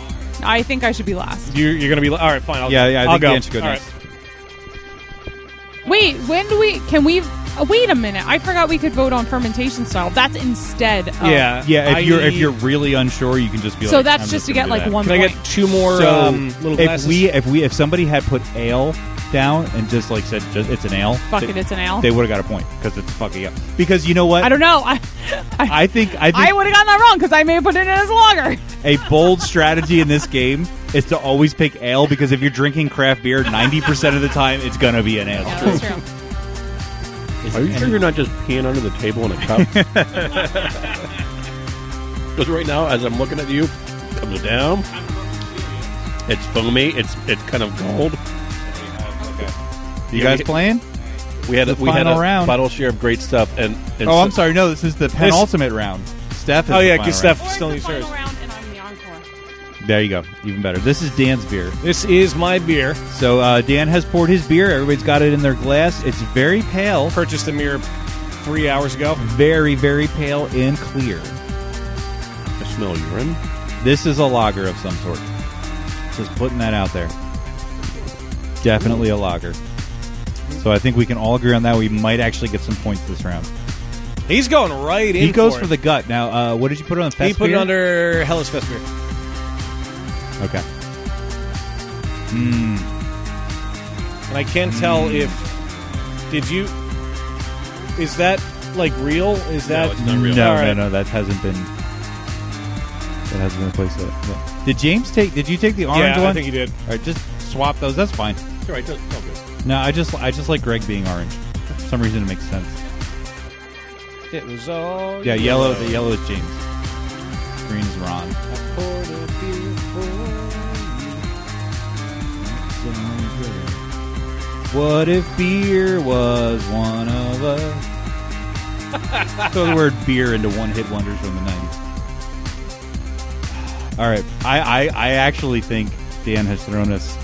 I think I should be last. You're going to be... All right, fine. Yeah, I I'll think go. Dan should go All next. right. Wait, when do we... Can we... wait a minute. I forgot we could vote on fermentation style. That's instead of... Yeah. Yeah, if I- you're really unsure, you can just be So like. that's I'm just to gonna get, do like, that. 1 Can I point. get 2 more So little if glasses? if somebody had put ale down and just like said it's an ale, Fuck it, it's an ale. they would have got a point because it's fucking ale. Because you know what? I don't know. I think would have gotten that wrong because I may have put it in as lager. a bold strategy in this game is to always pick ale because if you're drinking craft beer, 90% of the time it's gonna be an ale. Yeah, that's true. Are you sure you're not just peeing under the table in a cup? Because right now, as I'm looking at you, it comes down. It's foamy. It's kind of gold. You guys playing? We had the we had final a round. bottle share of great stuff, and Oh, I'm sorry. No, this is the penultimate round. Steph is Oh, the yeah, final because round. Steph still Or needs it's the hers. final round, and I'm the encore. There you go. Even better. This is Dan's beer. This is my beer. So Dan has poured his beer. Everybody's got it in their glass. It's very pale. Purchased a mere 3 hours ago. Very, very pale and clear. I smell urine. This is a lager of some sort. Just putting that out there. Definitely a lager. So I think we can all agree on that. We might actually get some points this round. He's going right in. He goes for it. the gut. Now, what did you put on the fest He put beer? it under Hellas Fest beer. Okay. And I can't tell if did you. Is that like real? Is that it's not real. No, All right. no, that hasn't been. That hasn't been replaced yet. Yeah. Did James take? Did you take the orange Yeah, one? I think he did. All right, just swap those. That's fine. You're right. It's all good. No, I just like Greg being orange. For some reason, it makes sense. It was all Yeah, yellow. The yellow is James. Green is Ron. What if beer was one of us? Throw the word beer into one-hit wonders from the 90s. All right. I actually think Dan has thrown us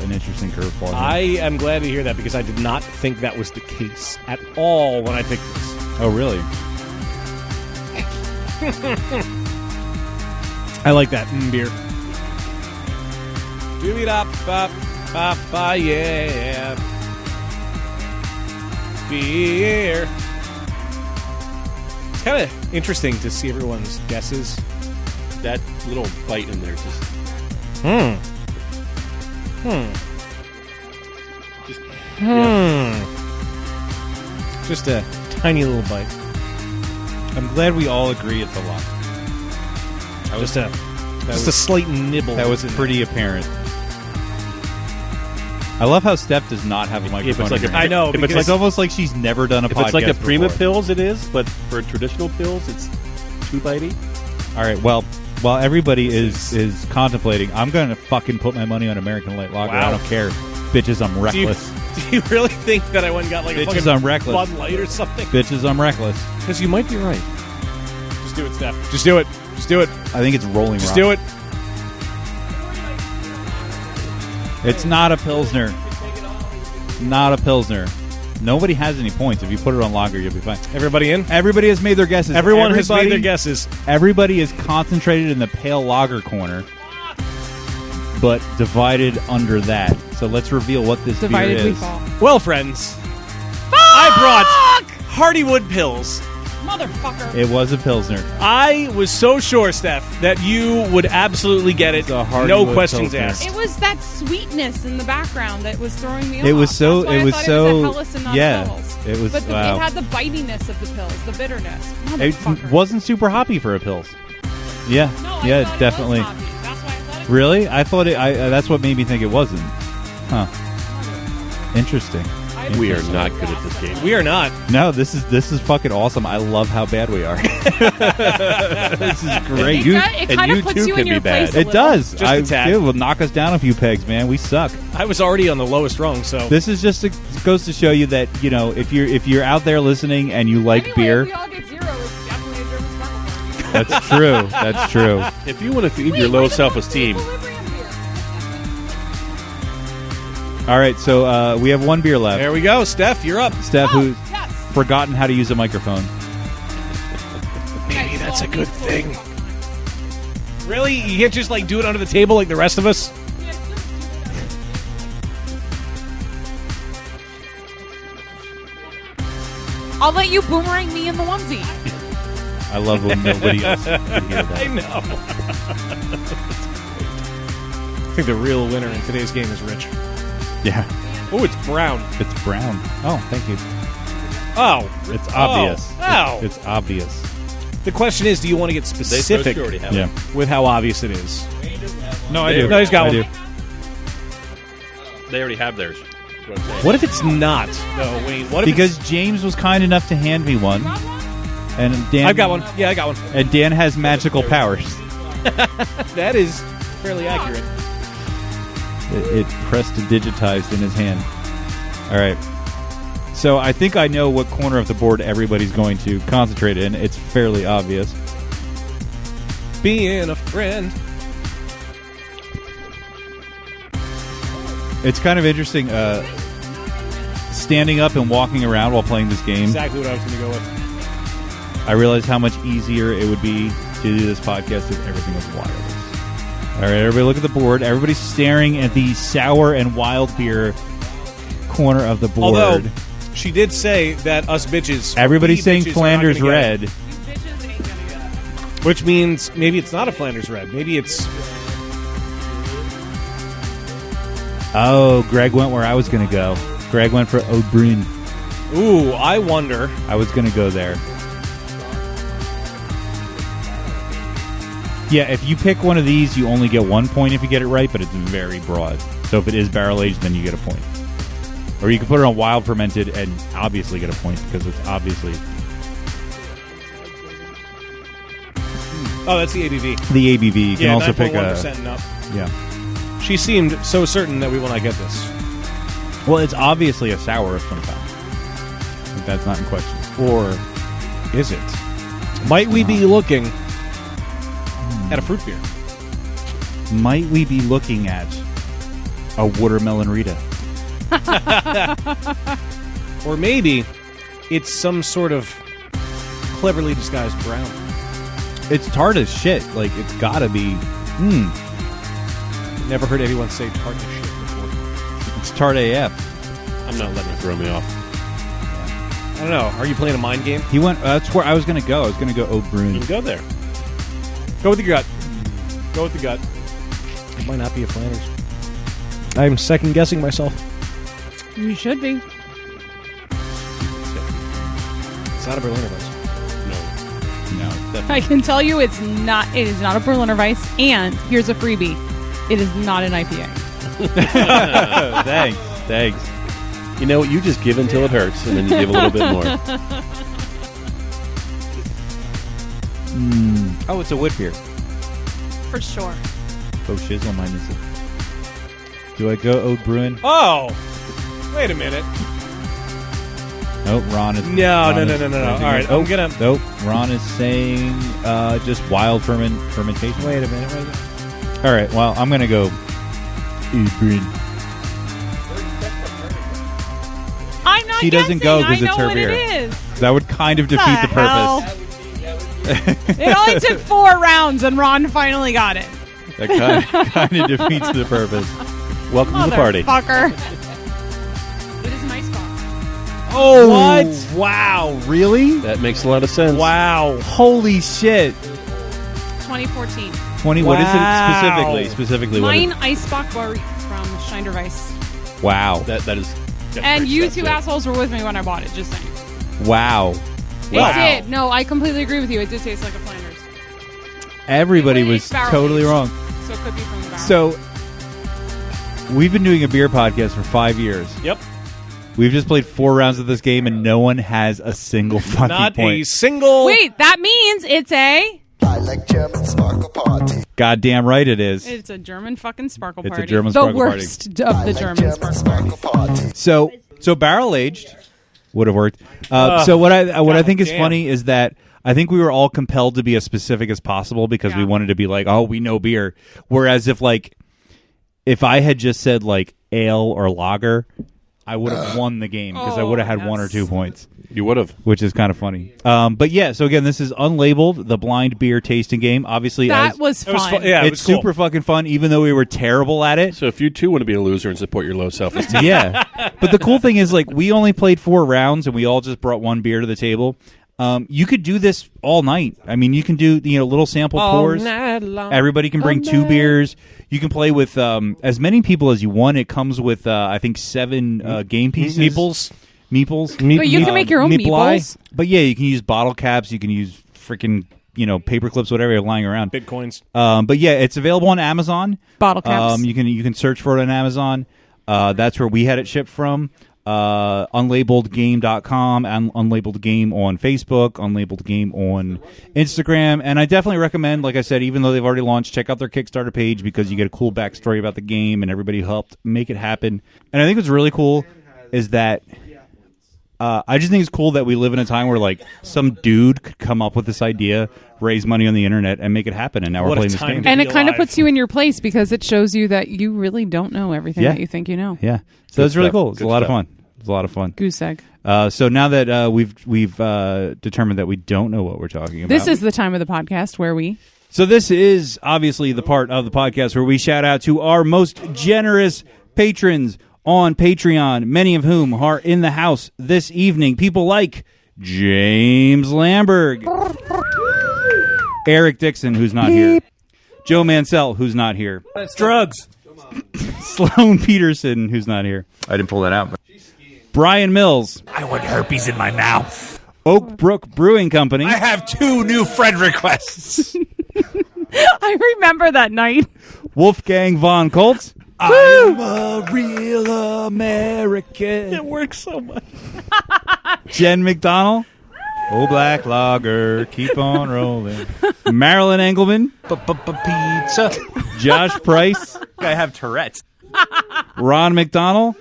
an interesting curveball here. I am glad to hear that because I did not think that was the case at all when I picked this. Oh, really? I like that beer. Doobie-dop-bop-bop-ba, yeah. Beer. It's kind of interesting to see everyone's guesses. That little bite in there just. Just a tiny little bite. I'm glad we all agree it's a lot. Just a slight nibble. That was pretty apparent. I love how Steph does not have a microphone. like in a- her I hand. know, If it's because It's almost like she's never done a If podcast it's like a Prima before. Pills, it is. But for traditional pills, it's too bitey. All right, well, while everybody is contemplating, I'm going to fucking put my money on American Light Lager. Wow. I don't care. Bitches, I'm reckless. Do you really think that I went and got like a Bitches, fucking I'm reckless. Bud Light or something? Bitches, I'm reckless. Because you might be right. Just do it, Steph. Just do it. Just do it. I think it's Rolling Just Rock. do it. It's not a Pilsner. Not a Pilsner. Nobody has any points. If you put it on lager, you'll be fine. Everybody in? Everybody has made their guesses. Everyone has made Everybody- their guesses. Everybody is concentrated in the pale lager corner, but divided under that. So let's reveal what this Divided beer we is. fall. Well, friends, I brought Hardywood Pills. Motherfucker. It was a Pilsner. I was so sure, Steph, that you would absolutely get it. It's a No Hardywood questions Pilsner. asked. It was that sweetness in the background that was throwing me off. It was so. That's why It I was thought so. It was a Hellas and not Yeah. pills. It was. But Wow. it had the bitiness of the pills, the bitterness. It Motherfucker. wasn't super hoppy for a Pils. Yeah. No, I yeah. thought Definitely. It was hoppy. That's why I thought it was Really? I thought it. That's what made me think it wasn't. Huh. Interesting. We are not good at this game. We are not. No, this is fucking awesome. I love how bad we are. This is great. It kind of puts too you can in your be bad. place a It little. does. Just a tad. It will knock us down a few pegs, man. We suck. I was already on the lowest rung, so This is just goes to show you that if you're out there listening and you like Anyway, beer, if we all get zero, it's definitely a German sparkle. that's true. That's true. If you want to feed your low self-esteem, All right, so we have one beer left. there we go. Steph, you're up. Steph, who's Yes. forgotten how to use a microphone. Maybe that's a good thing. Really? You can't just like do it under the table like the rest of us? I'll let you boomerang me in the onesie. I love when nobody else can hear I that. know. I think the real winner in today's game is Rich. Yeah, Oh, it's brown. it's brown. Oh, thank you. Oh. It's obvious. Oh. It's obvious. The question is, do you want to get they specific already have Yeah. with how obvious it is? No, I do. No, he's got I one. do. it. They already have theirs. That's what I'm saying. What if it's not? No, Wayne. What if Because James was kind enough to hand me one, and Dan. I've got one. Yeah, I got one. And Dan has magical powers. That is fairly accurate. It pressed and digitized in his hand. All right. So I think I know what corner of the board everybody's going to concentrate in. It's fairly obvious. Being a friend. It's kind of interesting standing up and walking around while playing this game. Exactly what I was going to go with. I realized how much easier it would be to do this podcast if everything was wireless. All right, everybody look at the board. Everybody's staring at the sour and wild beer corner of the board. Although, she did say that us bitches... Everybody's we saying bitches are Flanders not gonna get Red. it. Which means maybe it's not a Flanders Red. Maybe it's... Oh, Greg went where I was going to go. Greg went for O'Brien. Ooh, I wonder... I was going to go there. Yeah, if you pick one of these, you only get 1 point if you get it right, but it's very broad. So if it is barrel-aged, then you get a point. Or you can put it on wild fermented and obviously get a point because it's obviously... Oh, that's the ABV. The ABV. You can also pick 9.1% and up. Yeah. She seemed so certain that we will not get this. Well, it's obviously a sour of some kind. If that's not in question. Or is it? Might we be looking at a fruit beer? Might we be looking at a watermelon Rita? Or maybe it's some sort of cleverly disguised brown. It's tart as shit. Like, it's gotta be... Never heard anyone say tart as shit before. It's tart AF. I'm not letting it throw me off. I don't know. Are you playing a mind game? He went... that's where I was gonna go. I was gonna go O'Brien. You can go there. Go with the gut. Go with the gut. It might not be a Flanders. I'm second guessing myself. You should be. It's not a Berliner Weiss. No, it's definitely... I can tell you it's not. It is not a Berliner Weiss. And here's a freebie. It is not an IPA. Thanks. You know what? You just give until it hurts, and then you give a little bit more. Oh, it's a wood beer. For sure. Oh, shizzle, mine is it. Do I go O'Brien? Oh! Wait a minute. Nope, Ron is... No. Ron All is- right, I'm gonna... Nope, Ron is saying just wild fermentation. Wait a minute. All right, well, I'm going to go O'Brien. I'm not She doesn't guessing. go 'cause I it's know her what beer. it is. That would kind of defeat the hell? purpose. It only took 4 rounds, and Ron finally got it. That kind of defeats the purpose. Welcome to the party. Motherfucker. It is an icebox. Oh, What? Wow, really? That makes a lot of sense. Wow. Holy shit. 2014. 20, what is it Wow. specifically? What is Mine Eisbach Bar from Schneiderweiss. it? Wow. That is. And you two stuff, assholes were with me when I bought it, just saying. Wow. It did. No, I completely agree with you. It did taste like a Flanders. Everybody It was barrel totally aged, wrong. So it could be from the barrel. So, we've been doing a beer podcast for 5 years. Yep. We've just played 4 rounds of this game, and no one has a single fucking Not a point. single... Wait, that means it's a... I like German sparkle party. Goddamn right it is. It's a German fucking sparkle It's a party. German the sparkle party. worst of the German sparkle party. party. So barrel aged would have worked. So what I think is damn. funny is that I think we were all compelled to be as specific as possible because we Yeah. wanted to be like, oh, we know beer. Whereas if I had just said like ale or lager, I would have won the game because I would have had 1 or 2 points, You would have. which is kind of funny. But yeah, so again, this is Unlabeled, the blind beer tasting game. Obviously, That was It was fun. fun. Yeah, it it's was cool. super fucking fun, even though we were terrible at it. So if you too want to be a loser and support your low self-esteem, Yeah. But the cool thing is, like, we only played 4 rounds and we all just brought 1 beer to the table. You could do this all night. I mean, you can do, little sample pours. Everybody can bring 2 beers. You can play with as many people as you want. It comes with, I think, 7 game pieces. Meeples. But you can make your own meatballs. But yeah, you can use bottle caps. You can use freaking, paper clips, whatever you're lying around. Bitcoins. But yeah, it's available on Amazon. Bottle caps. You can search for it on Amazon. That's where we had it shipped from. Unlabeledgame.com and Unlabeled Game on Facebook, Unlabeled Game on Instagram. And I definitely recommend, like I said, even though they've already launched, check out their Kickstarter page because you get a cool backstory about the game and everybody helped make it happen. And I think what's really cool is that I just think it's cool that we live in a time where like some dude could come up with this idea, raise money on the internet, and make it happen. And now What we're a playing this time game. to And be it kind of alive. puts you in your place because it shows you that you really don't know everything that you think you know. Yeah, so it's really stuff. cool. It's Good a lot of stuff. fun. It's a lot of fun. Goose egg. So now that we've determined that we don't know what we're talking about, This is the time of the podcast where we. So this is obviously the part of the podcast where we shout out to our most generous patrons on Patreon, many of whom are in the house this evening. People like James Lamberg, Eric Dixon, who's not here, Joe Mansell, who's not here, Drugs. Sloan Peterson, who's not here, I didn't pull that out. But Brian Mills, I want herpes in my mouth. Oak Brook Brewing Company, I have 2 new friend requests. I remember that night. Wolfgang von Koltz, I'm a real American. It works so much. Jen McDonald, Oh Black Lager, keep on rolling, Marilyn Engelman, Pizza. Josh Price, I have Tourette's. Ron McDonald,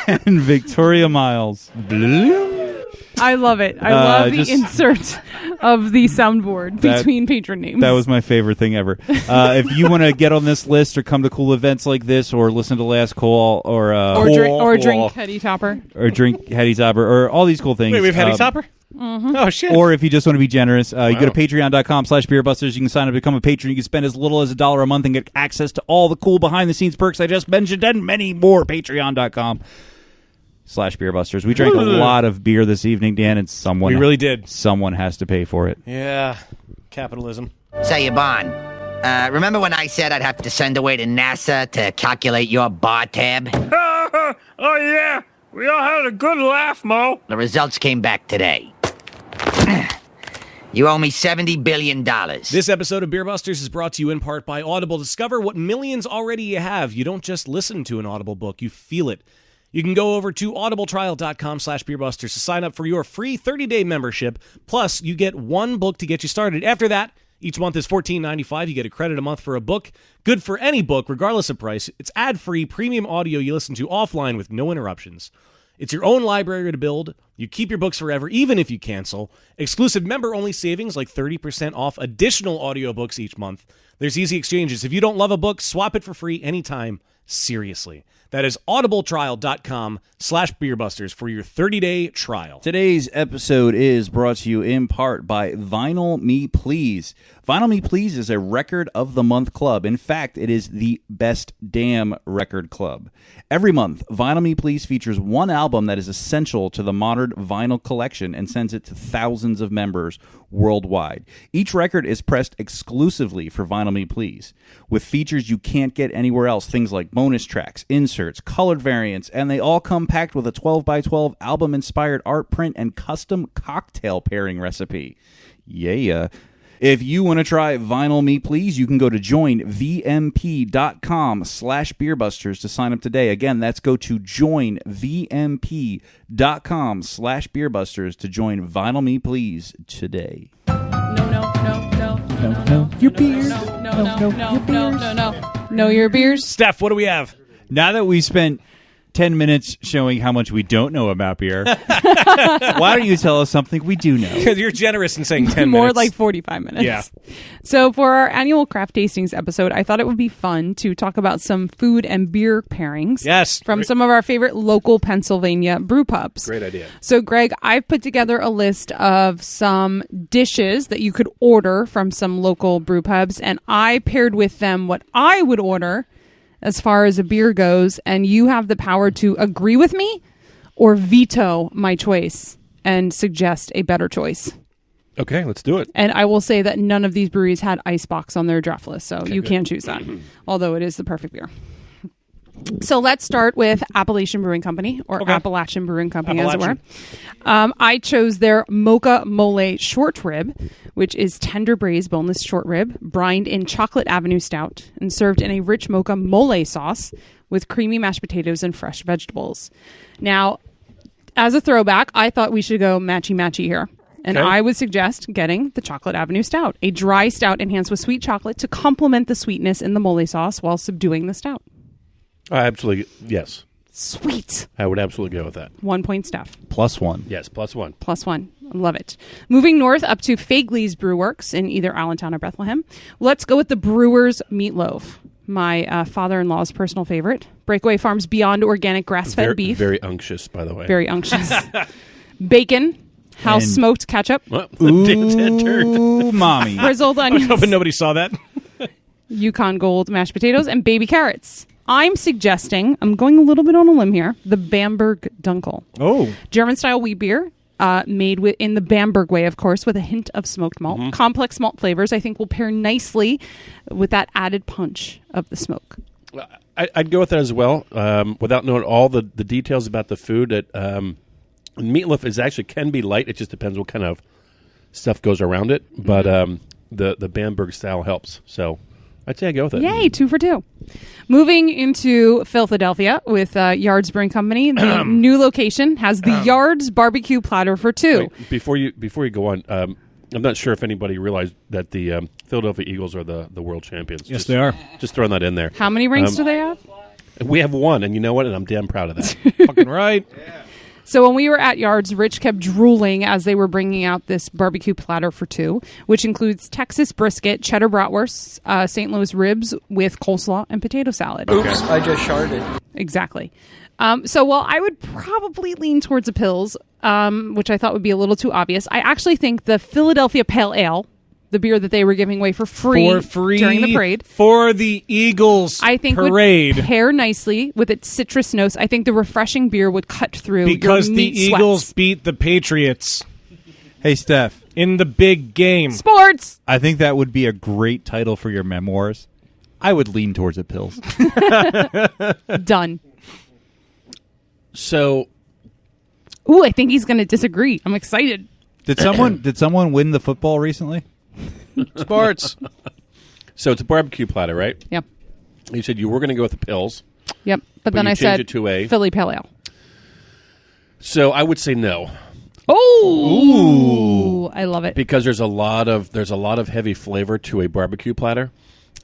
and Victoria Miles. I love it. I love the insert of the soundboard between patron names. That was my favorite thing ever. If you want to get on this list or come to cool events like this or listen to Last Call or drink Hetty Topper. or drink Hetty Topper or all these cool things. Wait, we have Hetty Topper? Oh, shit. Or if you just want to be generous, you go to patreon.com/beerbusters. You can sign up to become a patron. You can spend as little as $1 a month and get access to all the cool behind-the-scenes perks I just mentioned and many more. Patreon.com/beerbusters. We drank a lot of beer this evening, Dan, and We really did. someone has to pay for it. Yeah. Capitalism. Say, Yvonne, remember when I said I'd have to send away to NASA to calculate your bar tab? Oh, yeah. We all had a good laugh, Mo. The results came back today. You owe me $70 billion. This episode of Beer Busters is brought to you in part by Audible. Discover what millions already have. You don't just listen to an Audible book, you feel it. You can go over to audibletrial.com/beerbusters to sign up for your free 30-day membership. Plus, you get 1 book to get you started. After that, each month is $14.95. You get a credit a month for a book. Good for any book, regardless of price. It's ad-free, premium audio you listen to offline with no interruptions. It's your own library to build. You keep your books forever, even if you cancel. Exclusive member-only savings like 30% off additional audiobooks each month. There's easy exchanges. If you don't love a book, swap it for free anytime. Seriously. That is audibletrial.com/beerbusters for your 30-day trial. Today's episode is brought to you in part by Vinyl Me Please. Vinyl Me Please is a record of the month club. In fact, it is the best damn record club. Every month, Vinyl Me Please features one album that is essential to the modern vinyl collection and sends it to thousands of members worldwide. Each record is pressed exclusively for Vinyl Me Please, with features you can't get anywhere else, things like bonus tracks, inserts, colored variants, and they all come packed with a 12x12 album-inspired art print and custom cocktail pairing recipe. Yeah. If you want to try Vinyl Me Please, you can go to joinvmp.com/beerbusters to sign up today. Again, that's go to joinvmp.com/beerbusters to join Vinyl Me Please today. No, your beers. No, your beers. Steph, what do we have? Now that we spent 10 minutes showing how much we don't know about beer, why don't you tell us something we do know? Because you're generous in saying 10 More minutes. like 45 minutes. Yeah. So for our annual craft tastings episode, I thought it would be fun to talk about some food and beer pairings. Yes. From some of our favorite local Pennsylvania brew pubs. Great idea. So Greg, I've put together a list of some dishes that you could order from some local brew pubs, and I paired with them what I would order as far as a beer goes, and you have the power to agree with me or veto my choice and suggest a better choice. Okay, let's do it. And I will say that none of these breweries had Icebox on their draft list, so you can't choose that, although it is the perfect beer. So let's start with Appalachian Brewing Company, or Appalachian Brewing Company, as it were. I chose their Mocha Mole Short Rib, which is tender braised boneless short rib, brined in Chocolate Avenue Stout, and served in a rich mocha mole sauce with creamy mashed potatoes and fresh vegetables. Now, as a throwback, I thought we should go matchy-matchy here. And I would suggest getting the Chocolate Avenue Stout, a dry stout enhanced with sweet chocolate to complement the sweetness in the mole sauce while subduing the stout. Absolutely, yes. Sweet. I would absolutely go with that. 1 point, Steph. +1. Yes, +1. +1. Love it. Moving north up to Fagley's Brew Works in either Allentown or Bethlehem. Let's go with the Brewer's Meatloaf. My father-in-law's personal favorite. Breakaway Farms Beyond Organic Grass-Fed Beef. Very unctuous, by the way. Very unctuous. Bacon. House And- smoked ketchup. Well, the Dick's head turned. Ooh, mommy. Frizzled I was onions. hoping nobody saw that. Yukon Gold mashed potatoes, and baby carrots. I'm suggesting, I'm going a little bit on a limb here, the Bamberg Dunkel. Oh. German-style wheat beer, made in the Bamberg way, of course, with a hint of smoked malt. Mm-hmm. Complex malt flavors, I think, will pair nicely with that added punch of the smoke. I'd go with that as well, without knowing all the details about the food. Meatloaf is actually can be light. It just depends what kind of stuff goes around it. But the Bamberg style helps. So I'd say I go with it. Yay, 2 for 2. Moving into Philadelphia with Yards Brewing Company. The new location has the Yards barbecue platter for 2. Wait, before you go on, I'm not sure if anybody realized that the Philadelphia Eagles are the world champions. Yes, they are. Just throwing that in there. How many rings do they have? We have one, and you know what? And I'm damn proud of that. Fucking right. So when we were at Yards, Rich kept drooling as they were bringing out this barbecue platter for 2, which includes Texas brisket, cheddar bratwurst, St. Louis ribs with coleslaw and potato salad. Oops, I just sharded. Exactly. So while I would probably lean towards the Pils, which I thought would be a little too obvious, I actually think the Philadelphia Pale Ale, the beer that they were giving away for free during the parade, for the Eagles I think parade. would pair nicely with its citrus notes. I think the refreshing beer would cut through Because your the meat Eagles sweats. beat the Patriots Hey, Steph. in the big game. Sports. I think that would be a great title for your memoirs. I would lean towards the Pills. Done. So Ooh, I think he's going to disagree. I'm excited. Did someone win the football recently? Sports. So it's a barbecue platter, right? Yep. You said you were going to go with the Pils. Yep. But then you I changed said it to a- Philly Pale Ale. So I would say no, Oh, I love it. because there's a lot of heavy flavor to a barbecue platter,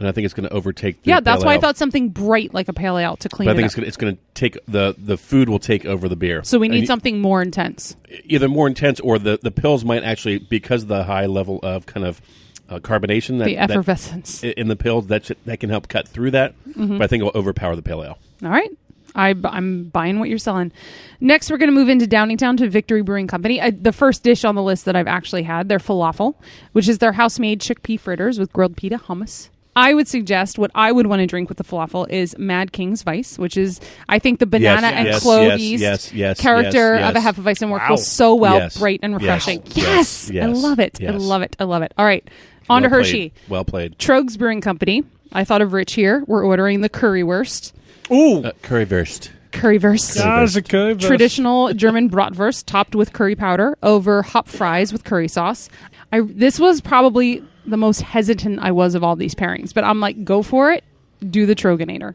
and I think it's going to overtake. The Yeah, that's pale why I ale. thought something bright like a pale ale to clean But I it think up. it's going to take the food will take over the beer. So we need And something more intense. either more intense or the pills might actually, because of the high level of kind of carbonation The effervescence. in the pills that can help cut through that. Mm-hmm. But I think it will overpower the pale ale. All right. I'm buying what you're selling. Next, we're going to move into Downingtown to Victory Brewing Company. The first dish on the list that I've actually had, their falafel, which is their house-made chickpea fritters with grilled pita hummus. I would suggest what I would want to drink with the falafel is Mad King's Vice, which is, I think, the banana and clove yeast character of a Hefeweizen works so well, Yes. bright and refreshing. Yes. I love it. I Yes. love it. I love it. All right. On to Well Hershey. played. Well played. Trogs Brewing Company. I thought of Rich here. We're ordering the currywurst. Ooh. Currywurst. Currywurst. Traditional German bratwurst topped with curry powder over hop fries with curry sauce. This was probably the most hesitant I was of all these pairings, but I'm like, go for it. Do the Troganator.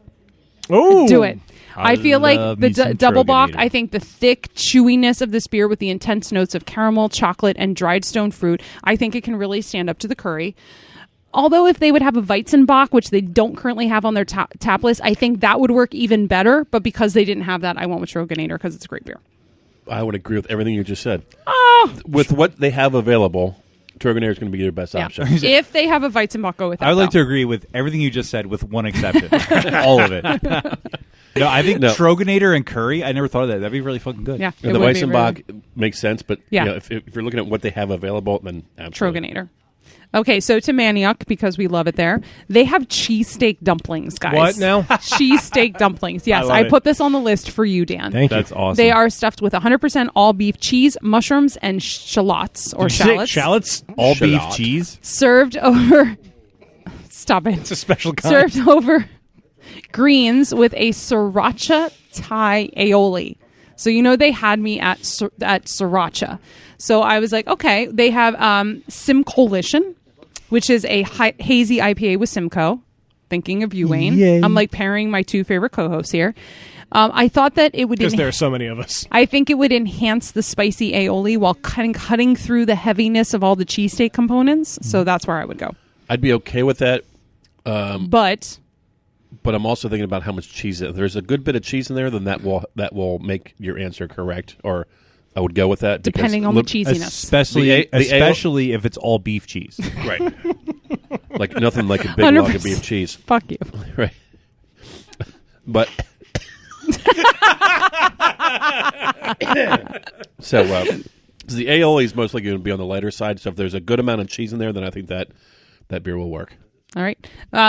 Ooh. Do it. I feel like love the me some double bock, Troganator. I think the thick chewiness of this beer with the intense notes of caramel, chocolate, and dried stone fruit, I think it can really stand up to the curry. Although if they would have a Weizenbock, which they don't currently have on their tap list, I think that would work even better. But because they didn't have that, I went with Troganator because it's a great beer. I would agree with everything you just said. Oh, With what they have available, Troganator is going to be your best yeah. option. If they have a Weizenbock, go with that. I would like to though. agree with everything you just said, with one exception. All of it. No, I think No. Troganator and curry, I never thought of that. That'd be really fucking good. Yeah, And it the would be Weizenbock really- makes sense, but Yeah. if you're looking at what they have available, then absolutely. Troganator. Okay, so to Manioc, because we love it there, they have cheesesteak dumplings, guys. What now? Cheesesteak dumplings. Yes, love I it. put this on the list for you, Dan. Thank you. That's awesome. They are stuffed with 100% all beef cheese, mushrooms, and shallots or Did you say shallots. shallots? all beef Shallot. cheese. Served over. Stop it. It's a special kind. Served over greens with a sriracha Thai aioli. So you know they had me at sriracha. So I was like, okay. They have Sim Coalition, which is a hazy IPA with Simcoe. Thinking of you, Wayne. Yay. I'm like pairing my two favorite co-hosts here. I thought that it would. Because there are so many of us. I think it would enhance the spicy aioli while cutting through the heaviness of all the cheesesteak components. So that's where I would go. I'd be okay with that. But But I'm also thinking about how much cheese. If there's a good bit of cheese in there, then that will make your answer correct. Or I would go with that. Depending on the cheesiness. Especially if it's all beef cheese. Right. Like nothing like a big log of beef cheese. Fuck you. Right. But so the aioli is mostly going to be on the lighter side. So if there's a good amount of cheese in there, then I think that beer will work. All right.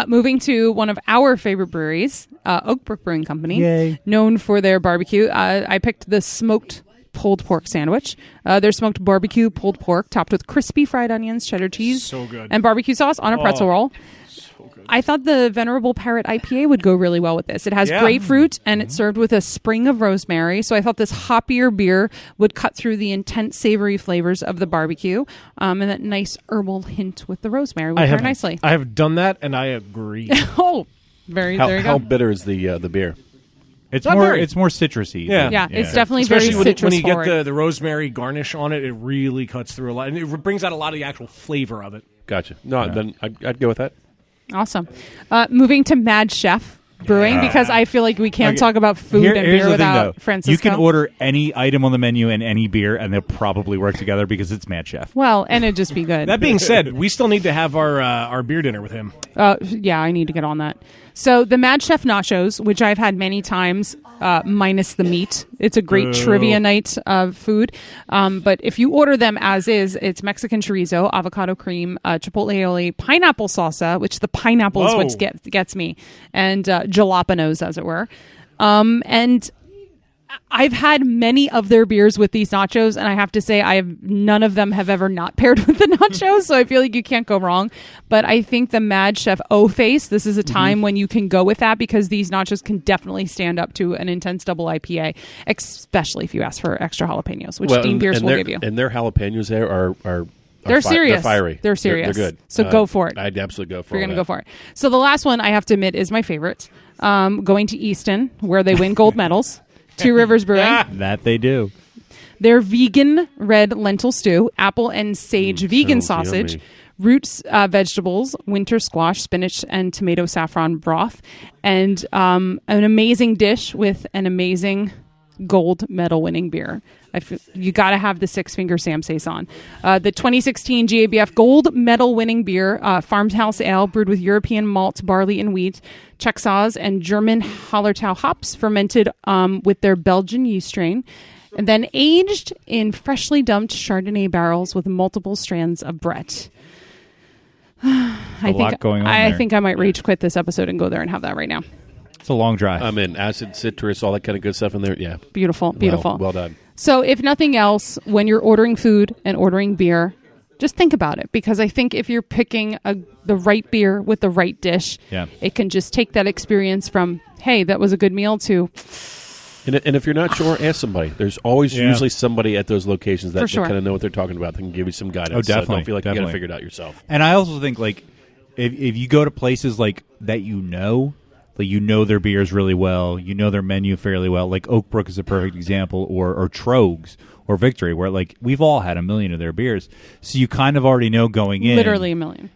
Moving to one of our favorite breweries, Oakbrook Brewing Company. Yay. Known for their barbecue. I picked the smoked pulled pork sandwich. Their smoked barbecue pulled pork topped with crispy fried onions, cheddar cheese, So good. and barbecue sauce on a pretzel roll. I thought the Venerable Parrot IPA would go really well with this. It has grapefruit and it's served with a spring of rosemary. So I thought this hoppier beer would cut through the intense savory flavors of the barbecue, and that nice herbal hint with the rosemary would pair nicely. I have done that, and I agree. Oh, there you go. How bitter is the beer? It's Not more very. it's more citrusy. Yeah, it's definitely Especially very citrus when you forward. get the rosemary garnish on it, it really cuts through a lot, and it brings out a lot of the actual flavor of it. Gotcha. No, then I'd go with that. Awesome. Moving to Mad Chef Brewing, because I feel like we can't Okay. talk about food and Here's beer the thing, without though. Francisco. You can order any item on the menu and any beer, and they'll probably work together because it's Mad Chef. Well, and it'd just be good. That being said, we still need to have our beer dinner with him. Yeah, I need to get on that. So the Mad Chef nachos, which I've had many times, minus the meat. It's a great trivia night of food. But if you order them as is, it's Mexican chorizo, avocado cream, chipotle aioli, pineapple salsa, which the pineapple is what gets me, and jalapenos, as it were. And I've had many of their beers with these nachos, and I have to say none of them have ever not paired with the nachos, so I feel like you can't go wrong. But I think the Mad Chef O-Face, this is a time when you can go with that, because these nachos can definitely stand up to an intense double IPA, especially if you ask for extra jalapenos, which Dean Pierce will give you. And their jalapenos there are They're serious. They're fiery. They're serious. They're good. So go for it. I'd absolutely go for it. You're going to go for it. So the last one, I have to admit, is my favorite. Going to Easton, where they win gold medals. Two Rivers Brewing. That they do. Their vegan red lentil stew, apple and sage vegan sounds sausage, yummy. roots vegetables, winter squash, spinach, and tomato saffron broth, and an amazing dish with an amazing gold medal winning beer. You got to have the Six Finger Sam Saison. The 2016 GABF gold medal winning beer, farmhouse ale brewed with European malt, barley, and wheat, Czech saws, and German Hallertau hops, fermented with their Belgian yeast strain, and then aged in freshly dumped Chardonnay barrels with multiple strands of Brett. A lot going on I there. think I might rage quit this episode and go there and have that right now. It's a long drive. I'm in. Acid, citrus, all that kind of good stuff in there. Yeah. Beautiful, beautiful. Well done. So if nothing else, when you're ordering food and ordering beer, just think about it, because I think if you're picking the right beer with the right dish, it can just take that experience from, hey, that was a good meal, to... And if you're not sure, ask somebody. There's always usually somebody at those locations that sure. kind of know what they're talking about. They can give you some guidance. Oh, definitely. So don't feel like you got to Definitely. figure it out yourself. And I also think, like, if you go to places like that, like you know their beers really well, you know their menu fairly well. Like Oakbrook is a perfect example, or Trogs or Victory, where like we've all had a million of their beers, so you kind of already know going in. Literally a million.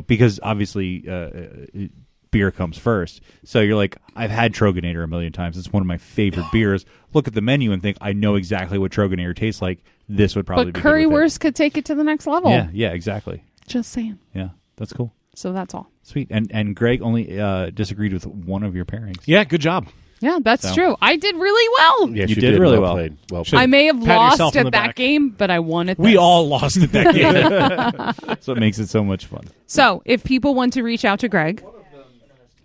Because obviously beer comes first. So you're like, I've had Troganator a million times. It's one of my favorite beers. Look at the menu and think, I know exactly what Troganator tastes like. This would probably But be good with it. currywurst could take it to the next level. Yeah, exactly. Just saying. Yeah, that's cool. So that's all. Sweet. And Greg only disagreed with one of your pairings. Yeah, good job. Yeah, that's So- true. I did really well. Yes, You did really well. Played. Well Should- I may have Pat lost yourself on the at that back. game, but I won at We this. all lost at that game. That's what makes it so much fun. So, if people want to reach out to Greg,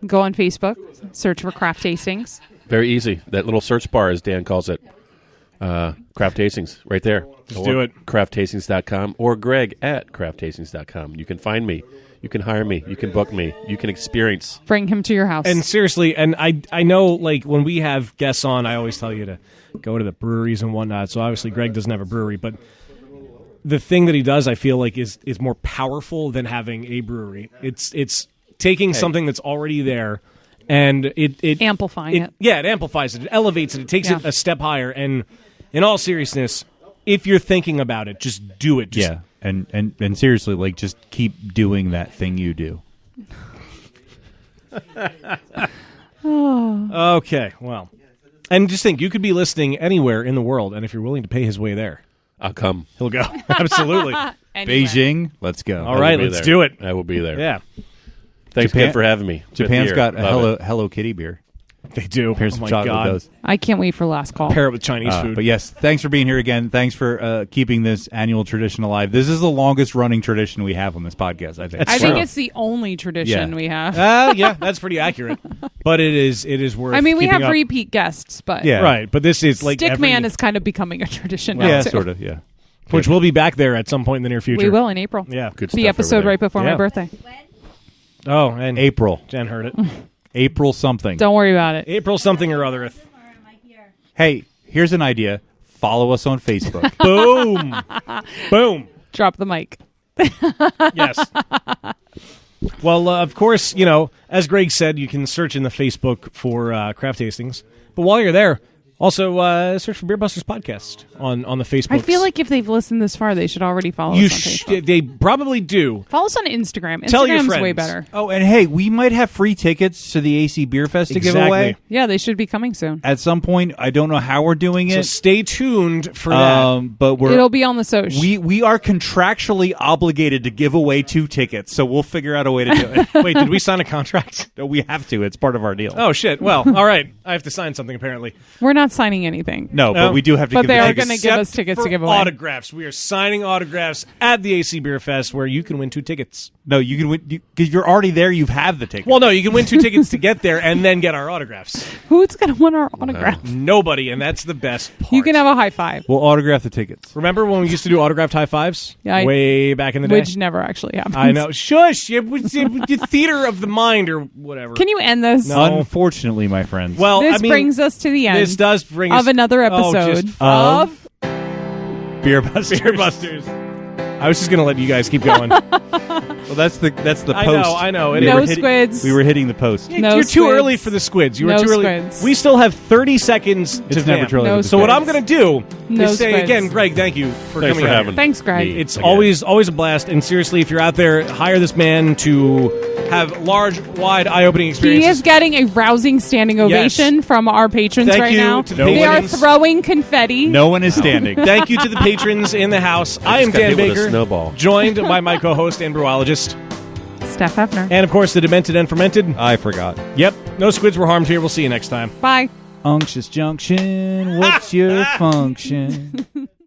go on Facebook, search for Craft Tastings. Very easy. That little search bar, as Dan calls it. Craft Tastings, right there. Just do it. CraftTastings.com or Greg at CraftTastings.com. You can find me. You can hire me. You can book me. You can experience. Bring him to your house. And seriously, and I know, like, when we have guests on, I always tell you to go to the breweries and whatnot. So obviously Greg doesn't have a brewery, but the thing that he does, I feel like, is more powerful than having a brewery. It's taking something that's already there and it amplifying it. Yeah, it amplifies it. It elevates it. It takes it a step higher. And in all seriousness, if you're thinking about it, just do it. Just, And seriously, like, just keep doing that thing you do. Okay, well. And just think, you could be listening anywhere in the world, and if you're willing to pay his way there, I'll come. he'll go. Absolutely. Anywhere. Beijing, let's go. All right, let's do it. I will be there. Yeah, Thanks Japan- again for having me. Japan's Good got beer. a Love it. Hello Kitty beer. they do. Pairs Oh some my chocolate God. with those. I can't wait for last call. Pair it with Chinese food. But yes, thanks for being here again. Thanks for keeping this annual tradition alive. This is the longest running tradition we have on this podcast, I think. I think true. it's the only tradition Yeah. we have. Yeah, that's pretty accurate. But it is worth I mean, we keeping have up. repeat guests, but Yeah. Right, but this is like Stickman every, is kind of becoming a tradition now, Yeah, too. sort of, yeah. which we'll be back there at some point in the near future. We will in April. Yeah. Good The stuff episode over there. right before Yeah. my birthday. Oh, and April. Jen heard it. April something. Don't worry about it. April something or other. Or am I here? Hey, here's an idea. Follow us on Facebook. Boom. Boom. Drop the mic. Yes. Well, of course, you know, as Greg said, you can search in the Facebook for craft tastings. But while you're there, also search for Beer Busters Podcast on the Facebook. I feel like if they've listened this far, they should already follow you us on Facebook. they probably do. Follow us on Instagram. Tell your Instagram's way friends. better. Oh, and hey, we might have free tickets to the AC Beer Fest to give away Exactly. Yeah, they should be coming soon. at some point. I don't know how we're doing So it, stay tuned for that. but It'll be on the social. we are contractually obligated to give away 2 tickets, so we'll figure out a way to do it. Wait, did we sign a contract? No, we have to. It's part of our deal. Oh, shit. Well, all right. I have to sign something, apparently. We're not signing anything. No, No. but we do have to But give they the are tickets. gonna give us tickets to for give away. autographs. We are signing autographs at the AC Beer Fest where you can win 2 tickets. No, you can win because you're already there. You have the ticket. Well, no, you can win 2 tickets to get there and then get our autographs. Who's going to win our autograph? Nobody, and that's the best part. You can have a high five, we'll autograph the tickets. Remember when we used to do autographed high fives? Yeah, way back in the day? which never actually happens. I know. Shush! It was the theater of the mind or whatever. Can you end this? No. Unfortunately, my friends. Well, This I mean, brings us to the end this does bring us of another episode just of Beer Busters. Beer Busters. I was just going to let you guys keep going. Well, that's the post. I know. It No is. squids. We were hitting the post. No You're too squids. early for the squids. You were No too early. squids. We still have 30 seconds to It's never vamp. too early No for the So what squids. I'm going to do No is say squids. again, Greg, thank you for Thanks coming for out having here. Thanks, Greg. me. It's Again. always a blast. And seriously, if you're out there, hire this man to have large, wide, eye-opening He experiences. is getting a rousing standing ovation from our patrons Thank right you now. to the They are patrons. throwing confetti. No one is standing. Thank you to the patrons in the house. I am got Dan hit with a Baker, snowball. joined by my co-host and brewologist, Steph Hefner. and of course the Demented and Fermented. I forgot. Yep, no squids were harmed here. We'll see you next time. Bye. Unctuous Junction, what's your function?